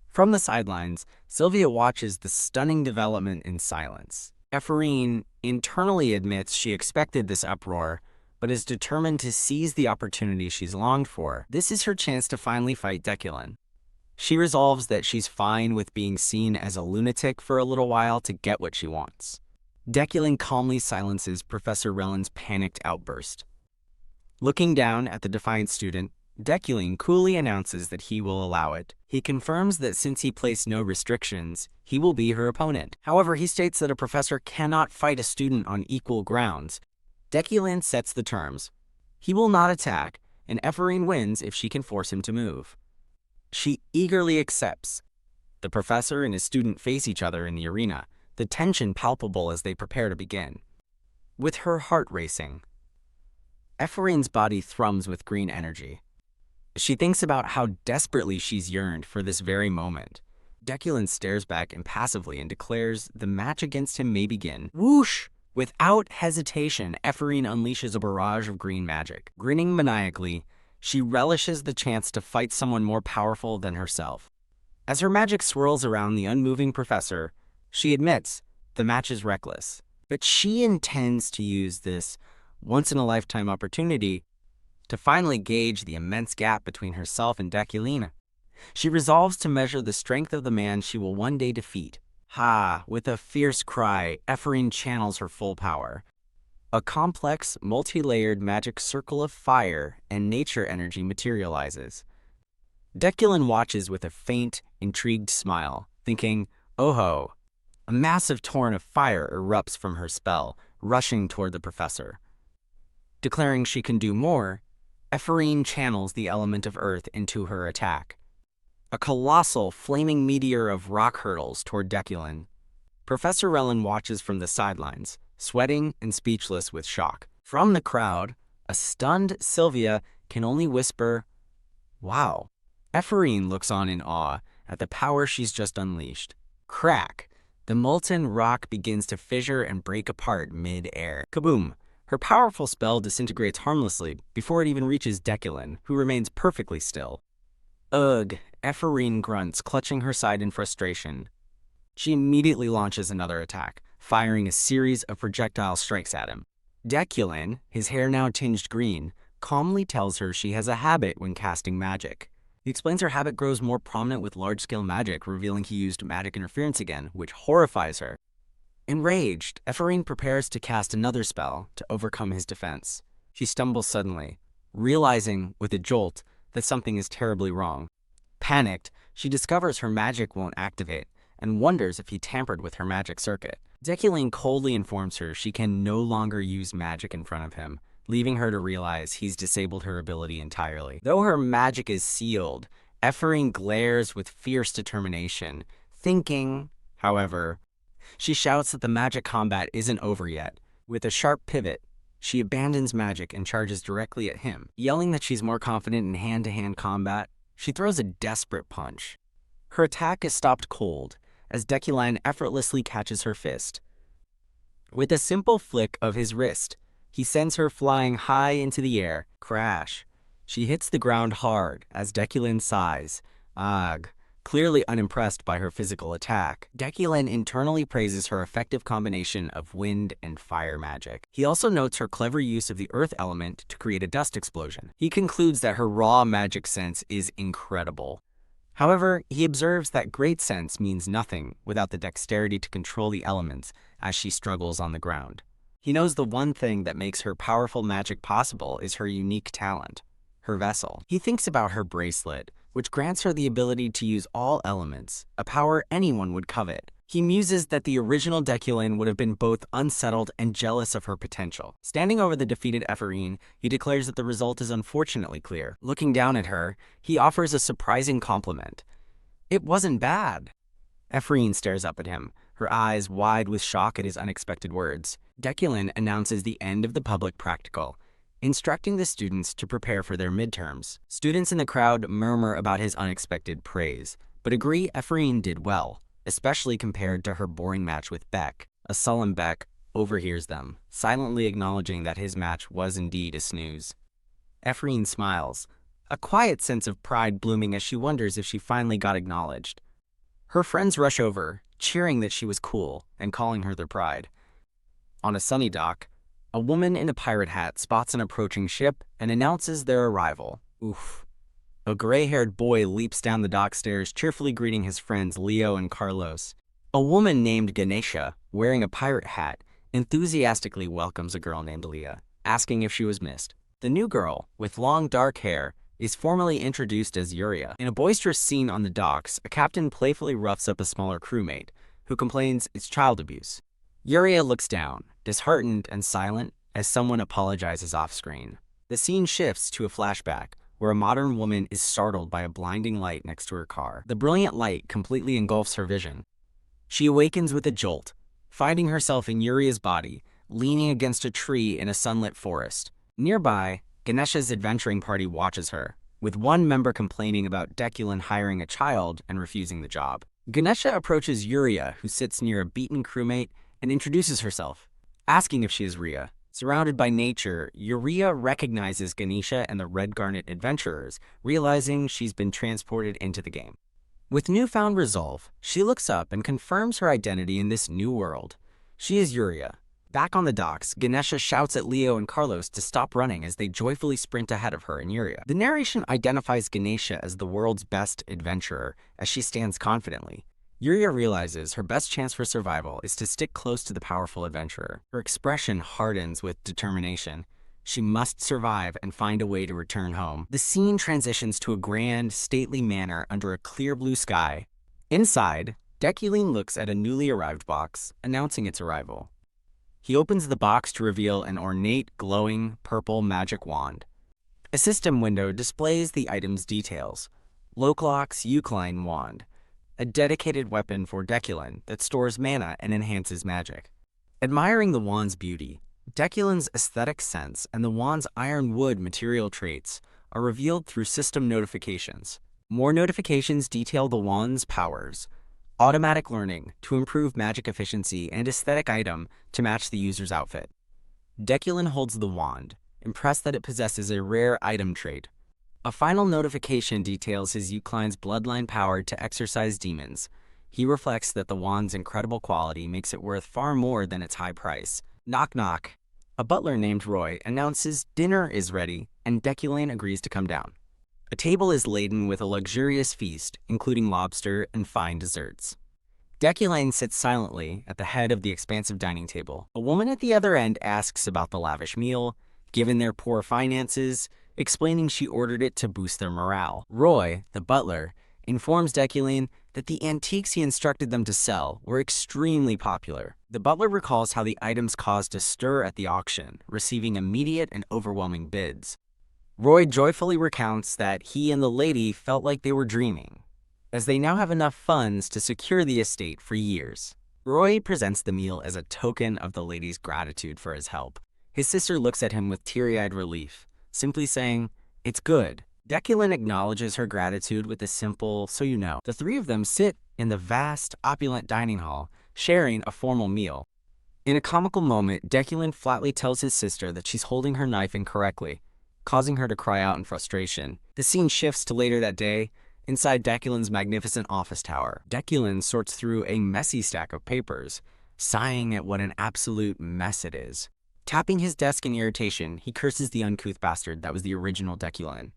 Speaker 1: From the sidelines, Sylvia watches the stunning development in silence. Ephraim internally admits she expected this uproar, but is determined to seize the opportunity she's longed for. This is her chance to finally fight Deculin. She resolves that she's fine with being seen as a lunatic for a little while to get what she wants. Deculin calmly silences Professor Relin's panicked outburst. Looking down at the defiant student, Deculin coolly announces that he will allow it. He confirms that since he placed no restrictions, he will be her opponent. However, he states that a professor cannot fight a student on equal grounds. Deculin sets the terms. He will not attack, and Ephraim wins if she can force him to move. She eagerly accepts. The professor and his student face each other in the arena, the tension palpable as they prepare to begin. With her heart racing, Ephraim's body thrums with green energy. She thinks about how desperately she's yearned for this very moment. Deculin stares back impassively and declares the match against him may begin. Whoosh! Without hesitation, Ephraim unleashes a barrage of green magic. Grinning maniacally, she relishes the chance to fight someone more powerful than herself. As her magic swirls around the unmoving professor, she admits the match is reckless. But she intends to use this once-in-a-lifetime opportunity to finally gauge the immense gap between herself and Deculin. She resolves to measure the strength of the man she will one day defeat. Ha! With a fierce cry, Ephraim channels her full power. A complex, multi-layered magic circle of fire and nature energy materializes. Deculin watches with a faint, intrigued smile, thinking, "Oh ho!" A massive torrent of fire erupts from her spell, rushing toward the professor. Declaring she can do more, Ephraim channels the element of earth into her attack. A colossal, flaming meteor of rock hurtles toward Deculin. Professor Relin watches from the sidelines, sweating and speechless with shock. From the crowd, a stunned Sylvia can only whisper, "Wow." Ephraim looks on in awe at the power she's just unleashed. Crack! The molten rock begins to fissure and break apart mid-air. Kaboom! Her powerful spell disintegrates harmlessly before it even reaches Deculin, who remains perfectly still. Ugh! Ephraim grunts, clutching her side in frustration. She immediately launches another attack, firing a series of projectile strikes at him. Deculin, his hair now tinged green, calmly tells her she has a habit when casting magic. He explains her habit grows more prominent with large-scale magic, revealing he used magic interference again, which horrifies her. Enraged, Ephraim prepares to cast another spell to overcome his defense. She stumbles suddenly, realizing, with a jolt, that something is terribly wrong. Panicked, she discovers her magic won't activate, and wonders if he tampered with her magic circuit. Deculine coldly informs her she can no longer use magic in front of him, leaving her to realize he's disabled her ability entirely. Though her magic is sealed, Ephraim glares with fierce determination, thinking, however, she shouts that the magic combat isn't over yet. With a sharp pivot, she abandons magic and charges directly at him. Yelling that she's more confident in hand-to-hand combat, she throws a desperate punch. Her attack is stopped cold, as Deculine effortlessly catches her fist. With a simple flick of his wrist, he sends her flying high into the air. Crash. She hits the ground hard as Deculine sighs. Ugh. Clearly unimpressed by her physical attack, Deculine internally praises her effective combination of wind and fire magic. He also notes her clever use of the earth element to create a dust explosion. He concludes that her raw magic sense is incredible. However, he observes that great sense means nothing without the dexterity to control the elements as she struggles on the ground. He knows the one thing that makes her powerful magic possible is her unique talent, her vessel. He thinks about her bracelet, which grants her the ability to use all elements, a power anyone would covet. He muses that the original Deculine would have been both unsettled and jealous of her potential. Standing over the defeated Ephraim, he declares that the result is unfortunately clear. Looking down at her, he offers a surprising compliment. It wasn't bad. Ephraim stares up at him, her eyes wide with shock at his unexpected words. Deculine announces the end of the public practical, instructing the students to prepare for their midterms. Students in the crowd murmur about his unexpected praise, but agree Ephraim did well, especially compared to her boring match with Beck. A sullen Beck overhears them, silently acknowledging that his match was indeed a snooze. Ephraim smiles, a quiet sense of pride blooming as she wonders if she finally got acknowledged. Her friends rush over, cheering that she was cool and calling her their pride. On a sunny dock, a woman in a pirate hat spots an approaching ship and announces their arrival. Oof. A gray-haired boy leaps down the dock stairs, cheerfully greeting his friends Leo and Carlos. A woman named Ganesha, wearing a pirate hat, enthusiastically welcomes a girl named Leah, asking if she was missed. The new girl, with long dark hair, is formally introduced as Yuria. In a boisterous scene on the docks, a captain playfully roughs up a smaller crewmate, who complains it's child abuse. Yuria looks down, disheartened and silent, as someone apologizes off-screen. The scene shifts to a flashback, where a modern woman is startled by a blinding light next to her car. The brilliant light completely engulfs her vision. She awakens with a jolt, finding herself in Yuria's body, leaning against a tree in a sunlit forest. Nearby, Ganesha's adventuring party watches her, with one member complaining about Deculine hiring a child and refusing the job. Ganesha approaches Yuria, who sits near a beaten crewmate, and introduces herself, asking if she is Rhea. Surrounded by nature, Yuria recognizes Ganesha and the Red Garnet adventurers, realizing she's been transported into the game. With newfound resolve, she looks up and confirms her identity in this new world. She is Yuria. Back on the docks, Ganesha shouts at Leo and Carlos to stop running as they joyfully sprint ahead of her and Yuria. The narration identifies Ganesha as the world's best adventurer, as she stands confidently. Yuria realizes her best chance for survival is to stick close to the powerful adventurer. Her expression hardens with determination. She must survive and find a way to return home. The scene transitions to a grand, stately manor under a clear blue sky. Inside, Deculine looks at a newly arrived box, announcing its arrival. He opens the box to reveal an ornate, glowing, purple magic wand. A system window displays the item's details. Loclock's Eucline wand, a dedicated weapon for Deculine that stores mana and enhances magic. Admiring the wand's beauty, Deculine's aesthetic sense and the wand's iron wood material traits are revealed through system notifications. More notifications detail the wand's powers. Automatic learning to improve magic efficiency and aesthetic item to match the user's outfit. Deculine holds the wand, impressed that it possesses a rare item trait. A final notification details his Eucline's bloodline power to exorcise demons. He reflects that the wand's incredible quality makes it worth far more than its high price. Knock knock. A butler named Roy announces dinner is ready, and Deculine agrees to come down. A table is laden with a luxurious feast, including lobster and fine desserts. Deculine sits silently at the head of the expansive dining table. A woman at the other end asks about the lavish meal, given their poor finances, explaining she ordered it to boost their morale. Roy, the butler, informs Deculine that the antiques he instructed them to sell were extremely popular. The butler recalls how the items caused a stir at the auction, receiving immediate and overwhelming bids. Roy joyfully recounts that he and the lady felt like they were dreaming, as they now have enough funds to secure the estate for years. Roy presents the meal as a token of the lady's gratitude for his help. His sister looks at him with teary-eyed relief, simply saying, "It's good." Deculine acknowledges her gratitude with a simple, "so you know." The three of them sit in the vast, opulent dining hall, sharing a formal meal. In a comical moment, Deculine flatly tells his sister that she's holding her knife incorrectly, causing her to cry out in frustration. The scene shifts to later that day, inside Deculine's magnificent office tower. Deculine sorts through a messy stack of papers, sighing at what an absolute mess it is. Tapping his desk in irritation, he curses the uncouth bastard that was the original Deculine.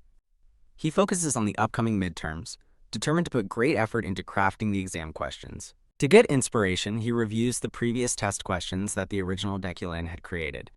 Speaker 1: He focuses on the upcoming midterms, determined to put great effort into crafting the exam questions. To get inspiration, he reviews the previous test questions that the original Deculine had created.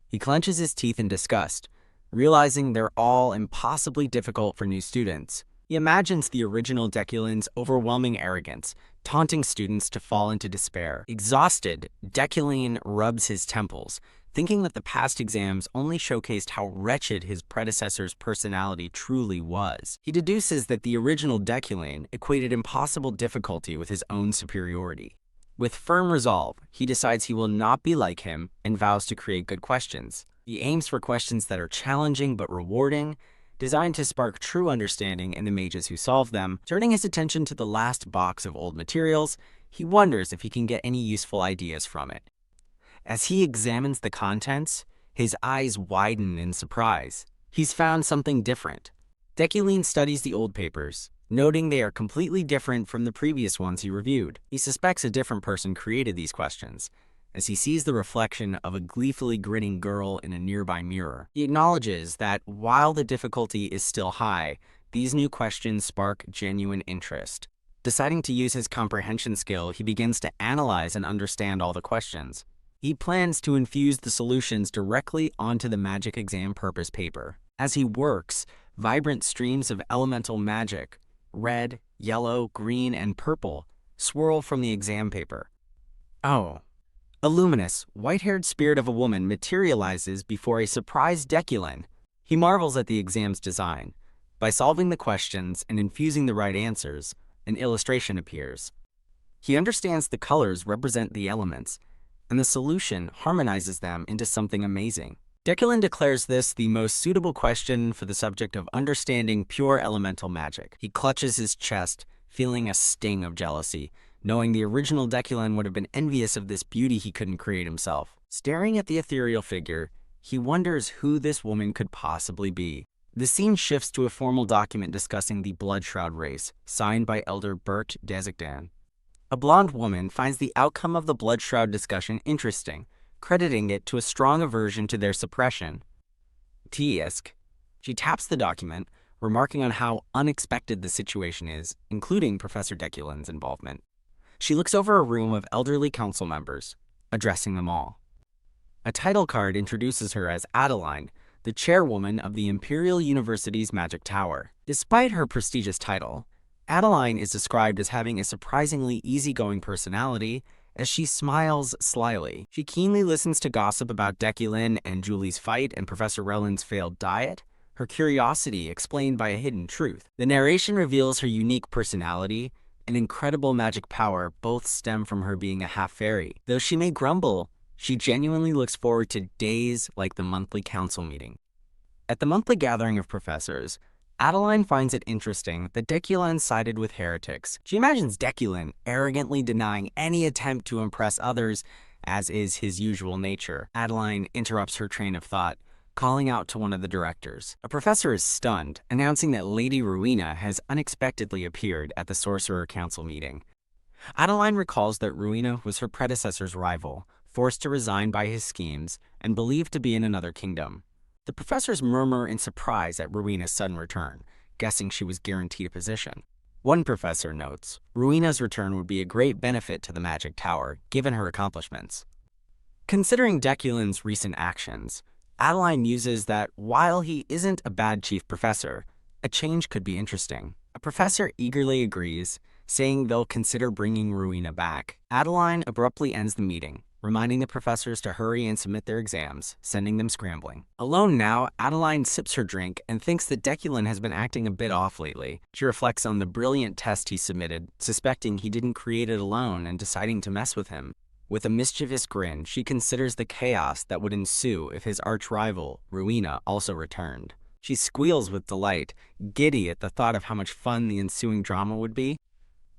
Speaker 1: He clenches his teeth in disgust, realizing they're all impossibly difficult for new students. He imagines the original Deculine's overwhelming arrogance, taunting students to fall into despair. Exhausted, Deculine rubs his temples, thinking that the past exams only showcased how wretched his predecessor's personality truly was. He deduces that the original Deculine equated impossible difficulty with his own superiority. With firm resolve, he decides he will not be like him and vows to create good questions. He aims for questions that are challenging but rewarding, designed to spark true understanding in the mages who solve them. Turning his attention to the last box of old materials, he wonders if he can get any useful ideas from it. As he examines the contents, his eyes widen in surprise. He's found something different. Deculine studies the old papers, noting they are completely different from the previous ones he reviewed. He suspects a different person created these questions, as he sees the reflection of a gleefully grinning girl in a nearby mirror. He acknowledges that while the difficulty is still high, these new questions spark genuine interest. Deciding to use his comprehension skill, he begins to analyze and understand all the questions. He plans to infuse the solutions directly onto the magic exam purpose paper. As he works, vibrant streams of elemental magic, red, yellow, green, and purple, swirl from the exam paper. Oh. A luminous, white-haired spirit of a woman materializes before a surprised Deculine. He marvels at the exam's design. By solving the questions and infusing the right answers, an illustration appears. He understands the colors represent the elements, and the solution harmonizes them into something amazing. Deculine declares this the most suitable question for the subject of understanding pure elemental magic. He clutches his chest, feeling a sting of jealousy, knowing the original Deculine would have been envious of this beauty he couldn't create himself. Staring at the ethereal figure, he wonders who this woman could possibly be. The scene shifts to a formal document discussing the Bloodshroud race, signed by Elder Bert Destined. A blonde woman finds the outcome of the Bloodshroud discussion interesting, crediting it to a strong aversion to their suppression. Tisk. She taps the document, remarking on how unexpected the situation is, including Professor Deculine's involvement. She looks over a room of elderly council members, addressing them all. A title card introduces her as Adeline, the chairwoman of the Imperial University's Magic Tower. Despite her prestigious title, Adeline is described as having a surprisingly easygoing personality, as she smiles slyly. She keenly listens to gossip about Deculine and Julie's fight and Professor Rellin's failed diet, her curiosity explained by a hidden truth. The narration reveals her unique personality and incredible magic power both stem from her being a half-fairy. Though she may grumble, she genuinely looks forward to days like the monthly council meeting. At the monthly gathering of professors, Adeline finds it interesting that Deculine sided with heretics. She imagines Deculine arrogantly denying any attempt to impress others, as is his usual nature. Adeline interrupts her train of thought, calling out to one of the directors. A professor is stunned, announcing that Lady Rowena has unexpectedly appeared at the Sorcerer Council meeting. Adeline recalls that Rowena was her predecessor's rival, forced to resign by his schemes, and believed to be in another kingdom. The professors murmur in surprise at Rowena's sudden return, guessing she was guaranteed a position. One professor notes, Ruina's return would be a great benefit to the Magic Tower, given her accomplishments. Considering Deculin's recent actions, Adeline muses that while he isn't a bad chief professor, a change could be interesting. A professor eagerly agrees, saying they'll consider bringing Ruina back. Adeline abruptly ends the meeting, reminding the professors to hurry and submit their exams, sending them scrambling. Alone now, Adeline sips her drink and thinks that Deculin has been acting a bit off lately. She reflects on the brilliant test he submitted, suspecting he didn't create it alone and deciding to mess with him. With a mischievous grin, she considers the chaos that would ensue if his arch-rival, Ruina, also returned. She squeals with delight, giddy at the thought of how much fun the ensuing drama would be.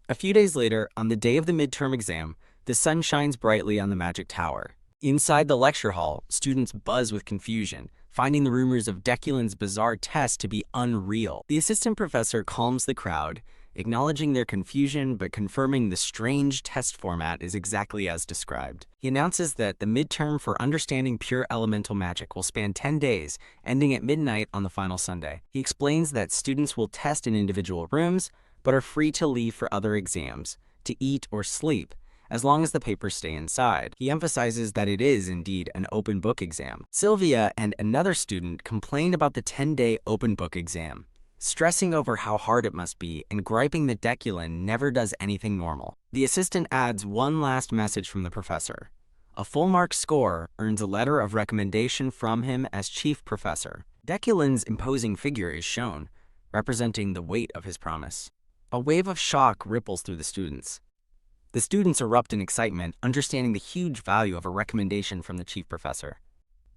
Speaker 1: A few days later, on the day of the midterm exam, the sun shines brightly on the Magic Tower. Inside the lecture hall, students buzz with confusion, finding the rumors of Deculin's bizarre test to be unreal. The assistant professor calms the crowd, acknowledging their confusion but confirming the strange test format is exactly as described. He announces that the midterm for understanding pure elemental magic will span 10 days, ending at midnight on the final Sunday. He explains that students will test in individual rooms, but are free to leave for other exams, to eat or sleep, as long as the papers stay inside. He emphasizes that it is indeed an open book exam. Sylvia and another student complain about the 10-day open book exam, stressing over how hard it must be and griping that Deculin never does anything normal. The assistant adds one last message from the professor. A full mark score earns a letter of recommendation from him as chief professor. Deculin's imposing figure is shown, representing the weight of his promise. A wave of shock ripples through the students. The students erupt in excitement, understanding the huge value of a recommendation from the chief professor.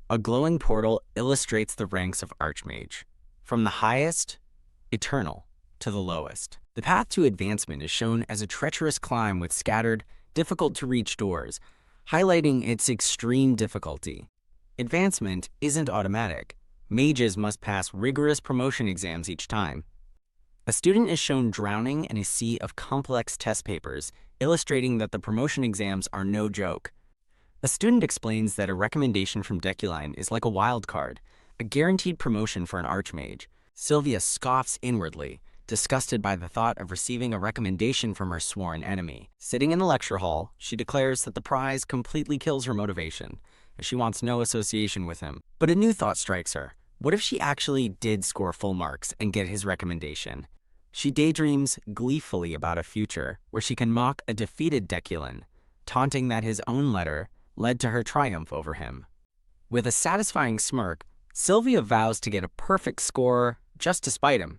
Speaker 1: A glowing portal illustrates the ranks of Archmage, from the highest, eternal, to the lowest. The path to advancement is shown as a treacherous climb with scattered, difficult-to-reach doors, highlighting its extreme difficulty. Advancement isn't automatic. Mages must pass rigorous promotion exams each time. A student is shown drowning in a sea of complex test papers, illustrating that the promotion exams are no joke. A student explains that a recommendation from Deculin is like a wild card, a guaranteed promotion for an archmage. Sylvia scoffs inwardly, disgusted by the thought of receiving a recommendation from her sworn enemy. Sitting in the lecture hall, she declares that the prize completely kills her motivation, as she wants no association with him. But a new thought strikes her. What if she actually did score full marks and get his recommendation? She daydreams gleefully about a future where she can mock a defeated Deculin, taunting that his own letter led to her triumph over him. With a satisfying smirk, Sylvia vows to get a perfect score just to spite him.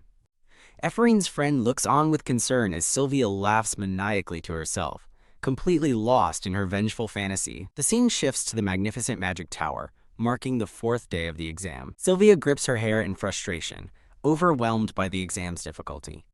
Speaker 1: Ephorine's friend looks on with concern as Sylvia laughs maniacally to herself, completely lost in her vengeful fantasy. The scene shifts to the magnificent Magic Tower, marking the 4th day of the exam. Sylvia grips her hair in frustration, overwhelmed by the exam's difficulty.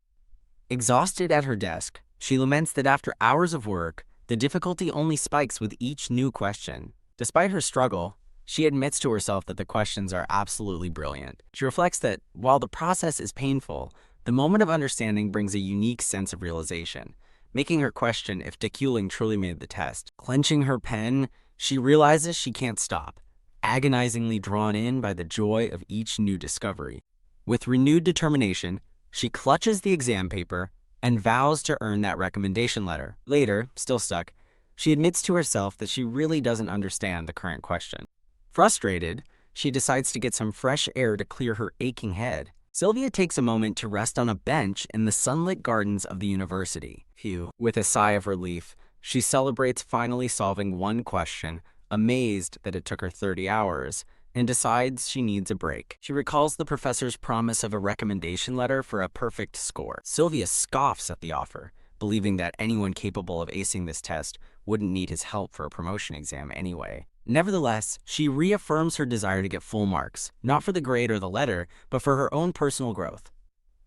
Speaker 1: Exhausted at her desk, she laments that after hours of work, the difficulty only spikes with each new question. Despite her struggle, she admits to herself that the questions are absolutely brilliant. She reflects that, while the process is painful, the moment of understanding brings a unique sense of realization, making her question if Deculin truly made the test. Clenching her pen, she realizes she can't stop, agonizingly drawn in by the joy of each new discovery. With renewed determination, she clutches the exam paper and vows to earn that recommendation letter. Later, still stuck, she admits to herself that she really doesn't understand the current question. Frustrated, she decides to get some fresh air to clear her aching head. Sylvia takes a moment to rest on a bench in the sunlit gardens of the university. Phew. With a sigh of relief, she celebrates finally solving one question, amazed that it took her 30 hours, and decides she needs a break. She recalls the professor's promise of a recommendation letter for a perfect score. Sylvia scoffs at the offer, believing that anyone capable of acing this test wouldn't need his help for a promotion exam anyway. Nevertheless, she reaffirms her desire to get full marks, not for the grade or the letter, but for her own personal growth.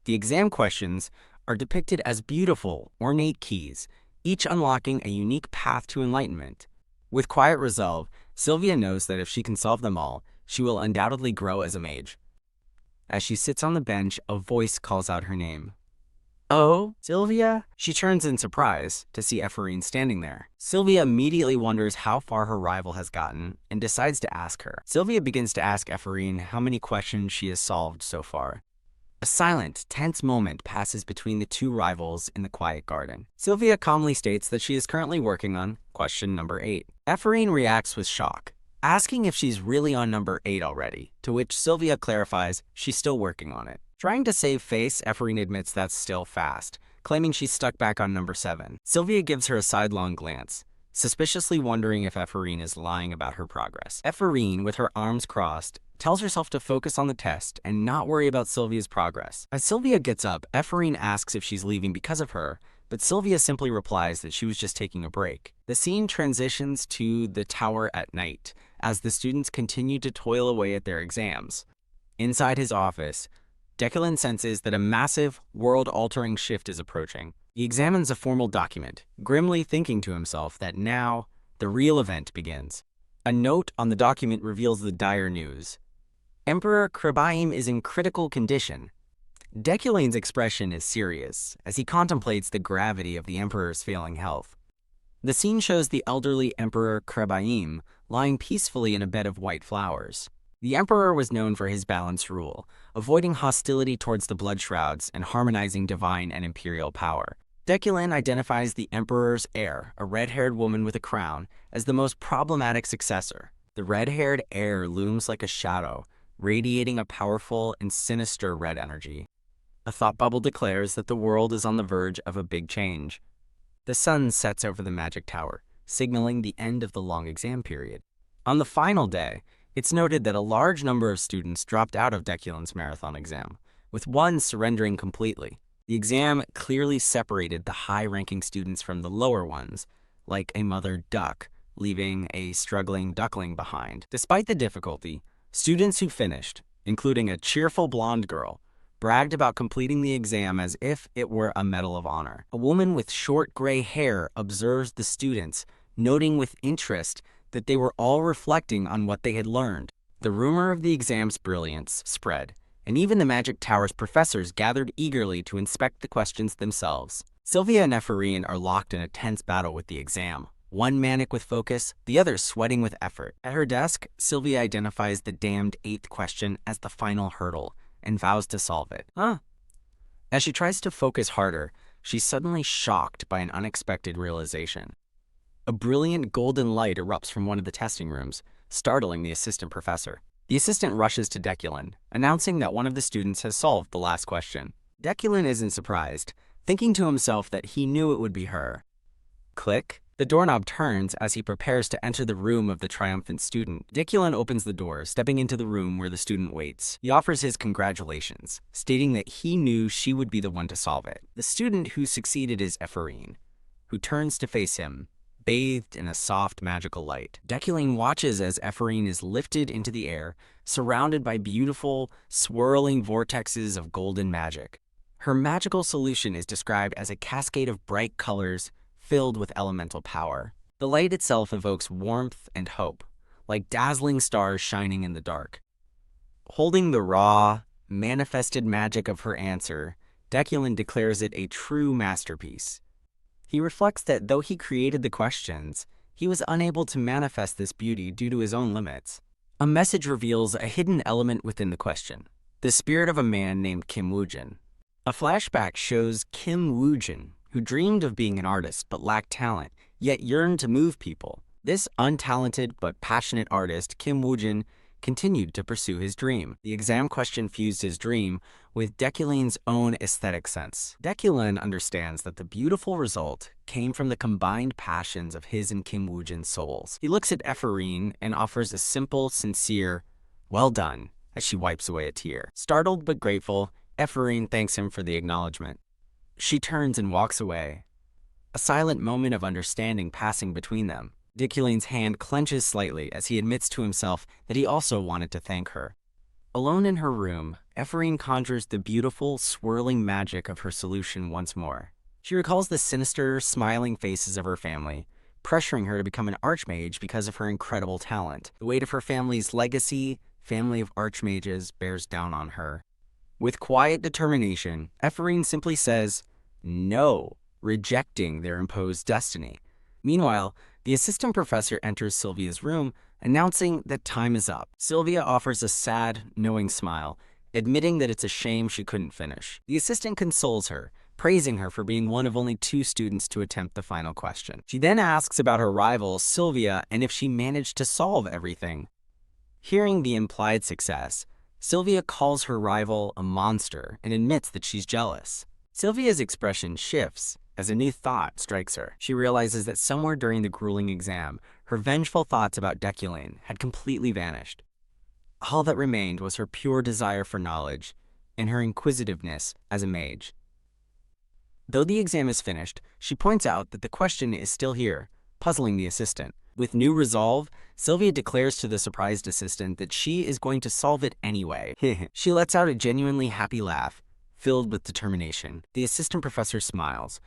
Speaker 1: The exam questions are depicted as beautiful, ornate keys, each unlocking a unique path to enlightenment. With quiet resolve, Sylvia knows that if she can solve them all, she will undoubtedly grow as a mage. As she sits on the bench, a voice calls out her name. "Oh, Sylvia?" She turns in surprise to see Ephorine standing there. Sylvia immediately wonders how far her rival has gotten and decides to ask her. Sylvia begins to ask Ephorine how many questions she has solved so far. A silent, tense moment passes between the two rivals in the quiet garden. Sylvia calmly states that she is currently working on question number 8. Ephraim reacts with shock, asking if she's really on number 8 already, to which Sylvia clarifies she's still working on it. Trying to save face, Ephraim admits that's still fast, claiming she's stuck back on number 7. Sylvia gives her a sidelong glance, suspiciously wondering if Ephraim is lying about her progress. Ephraim, with her arms crossed, tells herself to focus on the test and not worry about Sylvia's progress. As Sylvia gets up, Ephraim asks if she's leaving because of her, but Sylvia simply replies that she was just taking a break. The scene transitions to the tower at night, as the students continue to toil away at their exams. Inside his office, Declan senses that a massive, world-altering shift is approaching. He examines a formal document, grimly thinking to himself that now, the real event begins. A note on the document reveals the dire news. Emperor Krebaim is in critical condition. Deculane's expression is serious, as he contemplates the gravity of the Emperor's failing health. The scene shows the elderly Emperor Krebaim lying peacefully in a bed of white flowers. The Emperor was known for his balanced rule, avoiding hostility towards the Blood Shrouds and harmonizing divine and imperial power. Deculane identifies the Emperor's heir, a red-haired woman with a crown, as the most problematic successor. The red-haired heir looms like a shadow, radiating a powerful and sinister red energy. A thought bubble declares that the world is on the verge of a big change. The sun sets over the magic tower, signaling the end of the long exam period. On the final day, it's noted that a large number of students dropped out of Deculane's marathon exam, with one surrendering completely. The exam clearly separated the high-ranking students from the lower ones, like a mother duck, leaving a struggling duckling behind. Despite the difficulty, students who finished, including a cheerful blonde girl, bragged about completing the exam as if it were a medal of honor. A woman with short gray hair observes the students, noting with interest that they were all reflecting on what they had learned. The rumor of the exam's brilliance spread, and even the Magic Tower's professors gathered eagerly to inspect the questions themselves. Sylvia and Ephraim are locked in a tense battle with the exam, one manic with focus, the other sweating with effort. At her desk, Sylvia identifies the damned 8th question as the final hurdle and vows to solve it. As she tries to focus harder, she's suddenly shocked by an unexpected realization. A brilliant golden light erupts from one of the testing rooms, startling the assistant professor. The assistant rushes to Deculane, announcing that one of the students has solved the last question. Deculane isn't surprised, thinking to himself that he knew it would be her. Click. The doorknob turns as he prepares to enter the room of the triumphant student. Deculane opens the door, stepping into the room where the student waits. He offers his congratulations, stating that he knew she would be the one to solve it. The student who succeeded is Ephraim, who turns to face him, bathed in a soft magical light. Deculane watches as Ephraim is lifted into the air, surrounded by beautiful, swirling vortexes of golden magic. Her magical solution is described as a cascade of bright colors filled with elemental power. The light itself evokes warmth and hope, like dazzling stars shining in the dark. Holding the raw, manifested magic of her answer, Deculane declares it a true masterpiece. He reflects that though he created the questions, he was unable to manifest this beauty due to his own limits. A message reveals a hidden element within the question, the spirit of a man named Kim Woojin. A flashback shows Kim Woojin, who dreamed of being an artist but lacked talent, yet yearned to move people. This untalented but passionate artist, Kim Woojin, continued to pursue his dream. The exam question fused his dream with Deculane's own aesthetic sense. Deculane understands that the beautiful result came from the combined passions of his and Kim Woojin's souls. He looks at Ephraim and offers a simple, sincere, "Well done," as she wipes away a tear. Startled but grateful, Ephraim thanks him for the acknowledgement. She turns and walks away, a silent moment of understanding passing between them. Deculane's hand clenches slightly as he admits to himself that he also wanted to thank her. Alone in her room, Ephraim conjures the beautiful, swirling magic of her solution once more. She recalls the sinister, smiling faces of her family, pressuring her to become an archmage because of her incredible talent. The weight of her family's legacy, family of archmages, bears down on her. With quiet determination, Ephraim simply says, "No," rejecting their imposed destiny. Meanwhile, the assistant professor enters Sylvia's room, announcing that time is up. Sylvia offers a sad, knowing smile admitting that it's a shame she couldn't finish. The assistant consoles her, praising her for being one of only 2 students to attempt the final question. She then asks about her rival, Sylvia, and if she managed to solve everything. Hearing the implied success, Sylvia calls her rival a monster and admits that she's jealous. Sylvia's expression shifts as a new thought strikes her. She realizes that somewhere during the grueling exam, her vengeful thoughts about Deculine had completely vanished. All that remained was her pure desire for knowledge and her inquisitiveness as a mage. Though the exam is finished, she points out that the question is still here, puzzling the assistant. With new resolve, Sylvia declares to the surprised assistant that she is going to solve it anyway. She lets out a genuinely happy laugh, filled with determination. The assistant professor smiles,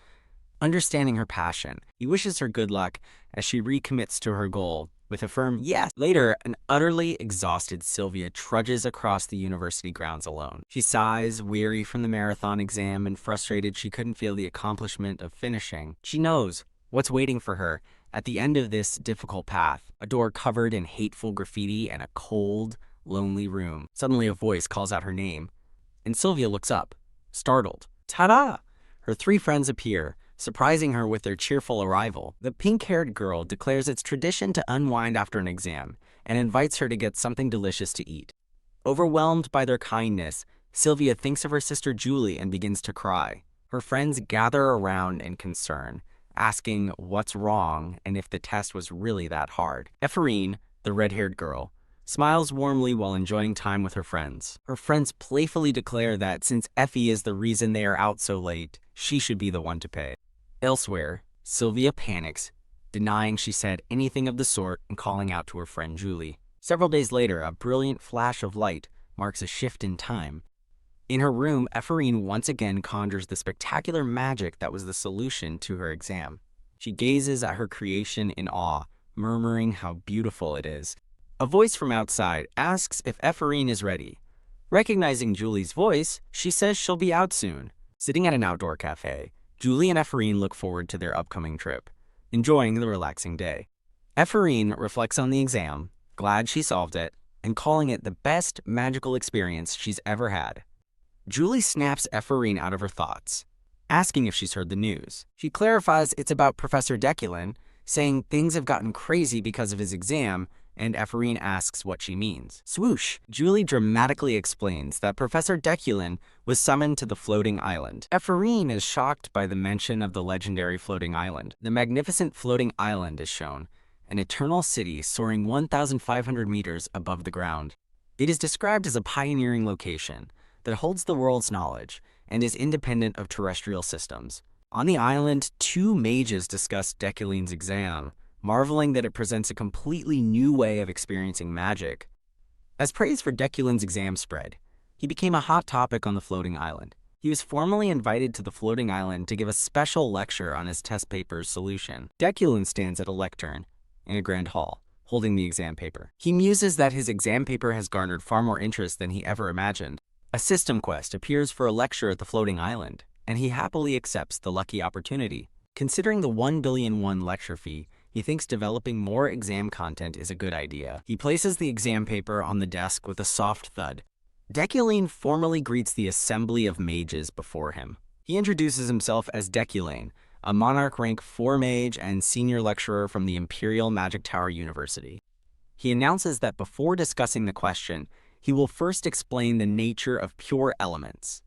Speaker 1: understanding her passion. He wishes her good luck as she recommits to her goal with a firm yes. Later, an utterly exhausted Sylvia trudges across the university grounds alone. She sighs, weary from the marathon exam and frustrated she couldn't feel the accomplishment of finishing. She knows what's waiting for her at the end of this difficult path, a door covered in hateful graffiti and a cold, lonely room. Suddenly a voice calls out her name, and Sylvia looks up, startled. Ta-da! Her 3 friends appear, surprising her with their cheerful arrival. The pink-haired girl declares it's tradition to unwind after an exam and invites her to get something delicious to eat. Overwhelmed by their kindness, Sylvia thinks of her sister Julie and begins to cry. Her friends gather around in concern, asking what's wrong and if the test was really that hard. Ephraim, the red-haired girl, smiles warmly while enjoying time with her friends. Her friends playfully declare that since Effie is the reason they are out so late, she should be the one to pay. Elsewhere, Sylvia panics, denying she said anything of the sort and calling out to her friend Julie. Several days later, a brilliant flash of light marks a shift in time. In her room, Ephraim once again conjures the spectacular magic that was the solution to her exam. She gazes at her creation in awe, murmuring how beautiful it is. A voice from outside asks if Ephraim is ready. Recognizing Julie's voice, she says she'll be out soon. Sitting at an outdoor cafe, Julie and Ephraim look forward to their upcoming trip, enjoying the relaxing day. Ephraim reflects on the exam, glad she solved it, and calling it the best magical experience she's ever had. Julie snaps Ephraim out of her thoughts, asking if she's heard the news. She clarifies it's about Professor Deculine, saying things have gotten crazy because of his exam, and Ephraim asks what she means. Swoosh! Julie dramatically explains that Professor Deculine was summoned to the floating island. Ephraim is shocked by the mention of the legendary floating island. The magnificent floating island is shown, an eternal city soaring 1,500 meters above the ground. It is described as a pioneering location that holds the world's knowledge and is independent of terrestrial systems. On the island, 2 mages discuss Deculine's exam, marveling that it presents a completely new way of experiencing magic. As praise for Deculine's exam spread, he became a hot topic on the floating island. He was formally invited to the floating island to give a special lecture on his test paper's solution. Deculine stands at a lectern in a grand hall, holding the exam paper. He muses that his exam paper has garnered far more interest than he ever imagined. A system quest appears for a lecture at the floating island, and he happily accepts the lucky opportunity. Considering the 1,000,000,001 lecture fee, he thinks developing more exam content is a good idea. He places the exam paper on the desk with a soft thud. Deculine formally greets the assembly of mages before him. He introduces himself as Deculine, a Monarch rank 4 mage and senior lecturer from the Imperial Magic Tower University. He announces that before discussing the question, he will first explain the nature of pure elements.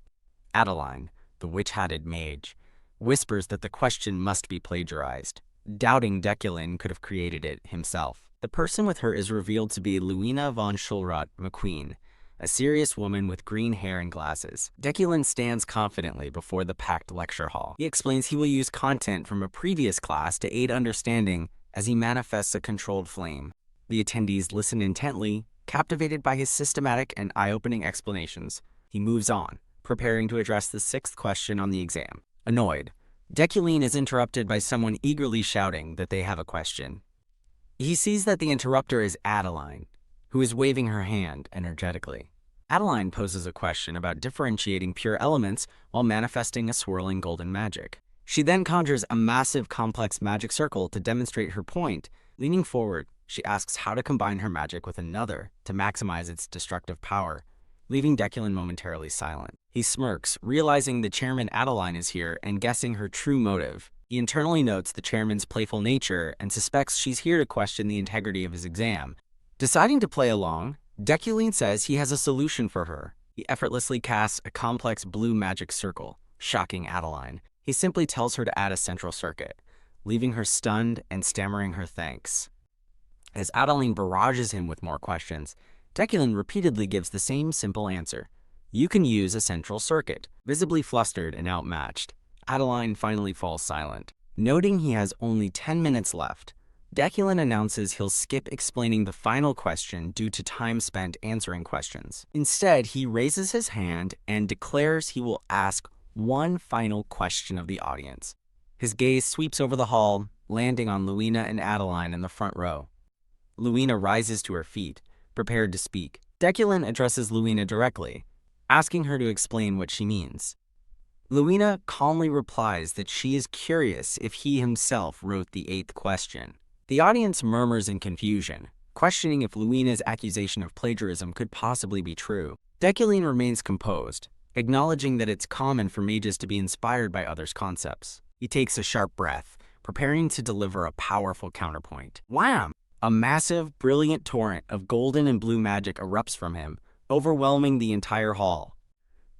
Speaker 1: Adeline, the witch-hatted mage, whispers that the question must be plagiarized, doubting Deculine could have created it himself. The person with her is revealed to be Luina von Schulrott McQueen, a serious woman with green hair and glasses. Deculine stands confidently before the packed lecture hall. He explains he will use content from a previous class to aid understanding as he manifests a controlled flame. The attendees listen intently, captivated by his systematic and eye-opening explanations. He moves on, preparing to address the 6th question on the exam. Annoyed, Deculine is interrupted by someone eagerly shouting that they have a question. He sees that the interrupter is Adeline, who is waving her hand energetically. Adeline poses a question about differentiating pure elements while manifesting a swirling golden magic. She then conjures a massive complex magic circle to demonstrate her point. Leaning forward, she asks how to combine her magic with another to maximize its destructive power. leaving Deculin momentarily silent. He smirks, realizing the chairman Adeline is here and guessing her true motive. He internally notes the chairman's playful nature and suspects she's here to question the integrity of his exam. Deciding to play along, Deculin says he has a solution for her. He effortlessly casts a complex blue magic circle, shocking Adeline. He simply tells her to add a central circuit, leaving her stunned and stammering her thanks. As Adeline barrages him with more questions, Deculin repeatedly gives the same simple answer. You can use a central circuit. Visibly flustered and outmatched, Adeline finally falls silent. Noting he has only 10 minutes left, Deculin announces he'll skip explaining the final question due to time spent answering questions. Instead, he raises his hand and declares he will ask one final question of the audience. His gaze sweeps over the hall, landing on Luina and Adeline in the front row. Luina rises to her feet, prepared to speak. Deculin addresses Luina directly, asking her to explain what she means. Luina calmly replies that she is curious if he himself wrote the 8th question. The audience murmurs in confusion, questioning if Luina's accusation of plagiarism could possibly be true. Deculin remains composed, acknowledging that it's common for mages to be inspired by others' concepts. He takes a sharp breath, preparing to deliver a powerful counterpoint. Wham! A massive, brilliant torrent of golden and blue magic erupts from him, overwhelming the entire hall.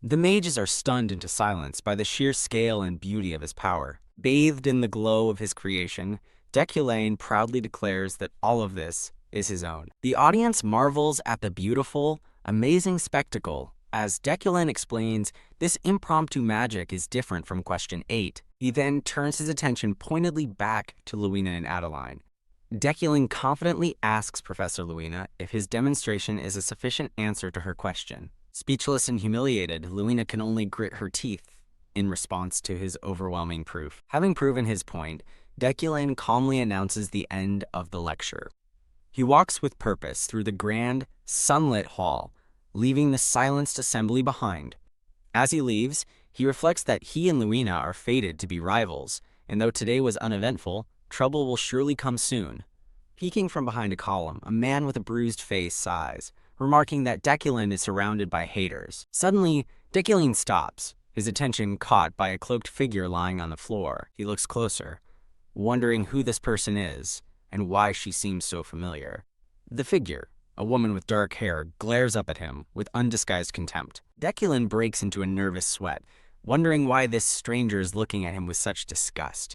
Speaker 1: The mages are stunned into silence by the sheer scale and beauty of his power. Bathed in the glow of his creation, Deculin proudly declares that all of this is his own. The audience marvels at the beautiful, amazing spectacle. As Deculin explains, this impromptu magic is different from question 8. He then turns his attention pointedly back to Luina and Adeline. Deculin confidently asks Professor Luina if his demonstration is a sufficient answer to her question. Speechless and humiliated, Luina can only grit her teeth in response to his overwhelming proof. Having proven his point, Deculin calmly announces the end of the lecture. He walks with purpose through the grand, sunlit hall, leaving the silenced assembly behind. As he leaves, he reflects that he and Luina are fated to be rivals, and though today was uneventful, trouble will surely come soon. Peeking from behind a column, a man with a bruised face sighs, remarking that Deculin is surrounded by haters. Suddenly, Deculin stops, his attention caught by a cloaked figure lying on the floor. He looks closer, wondering who this person is and why she seems so familiar. The figure, a woman with dark hair, glares up at him with undisguised contempt. Deculin breaks into a nervous sweat, wondering why this stranger is looking at him with such disgust.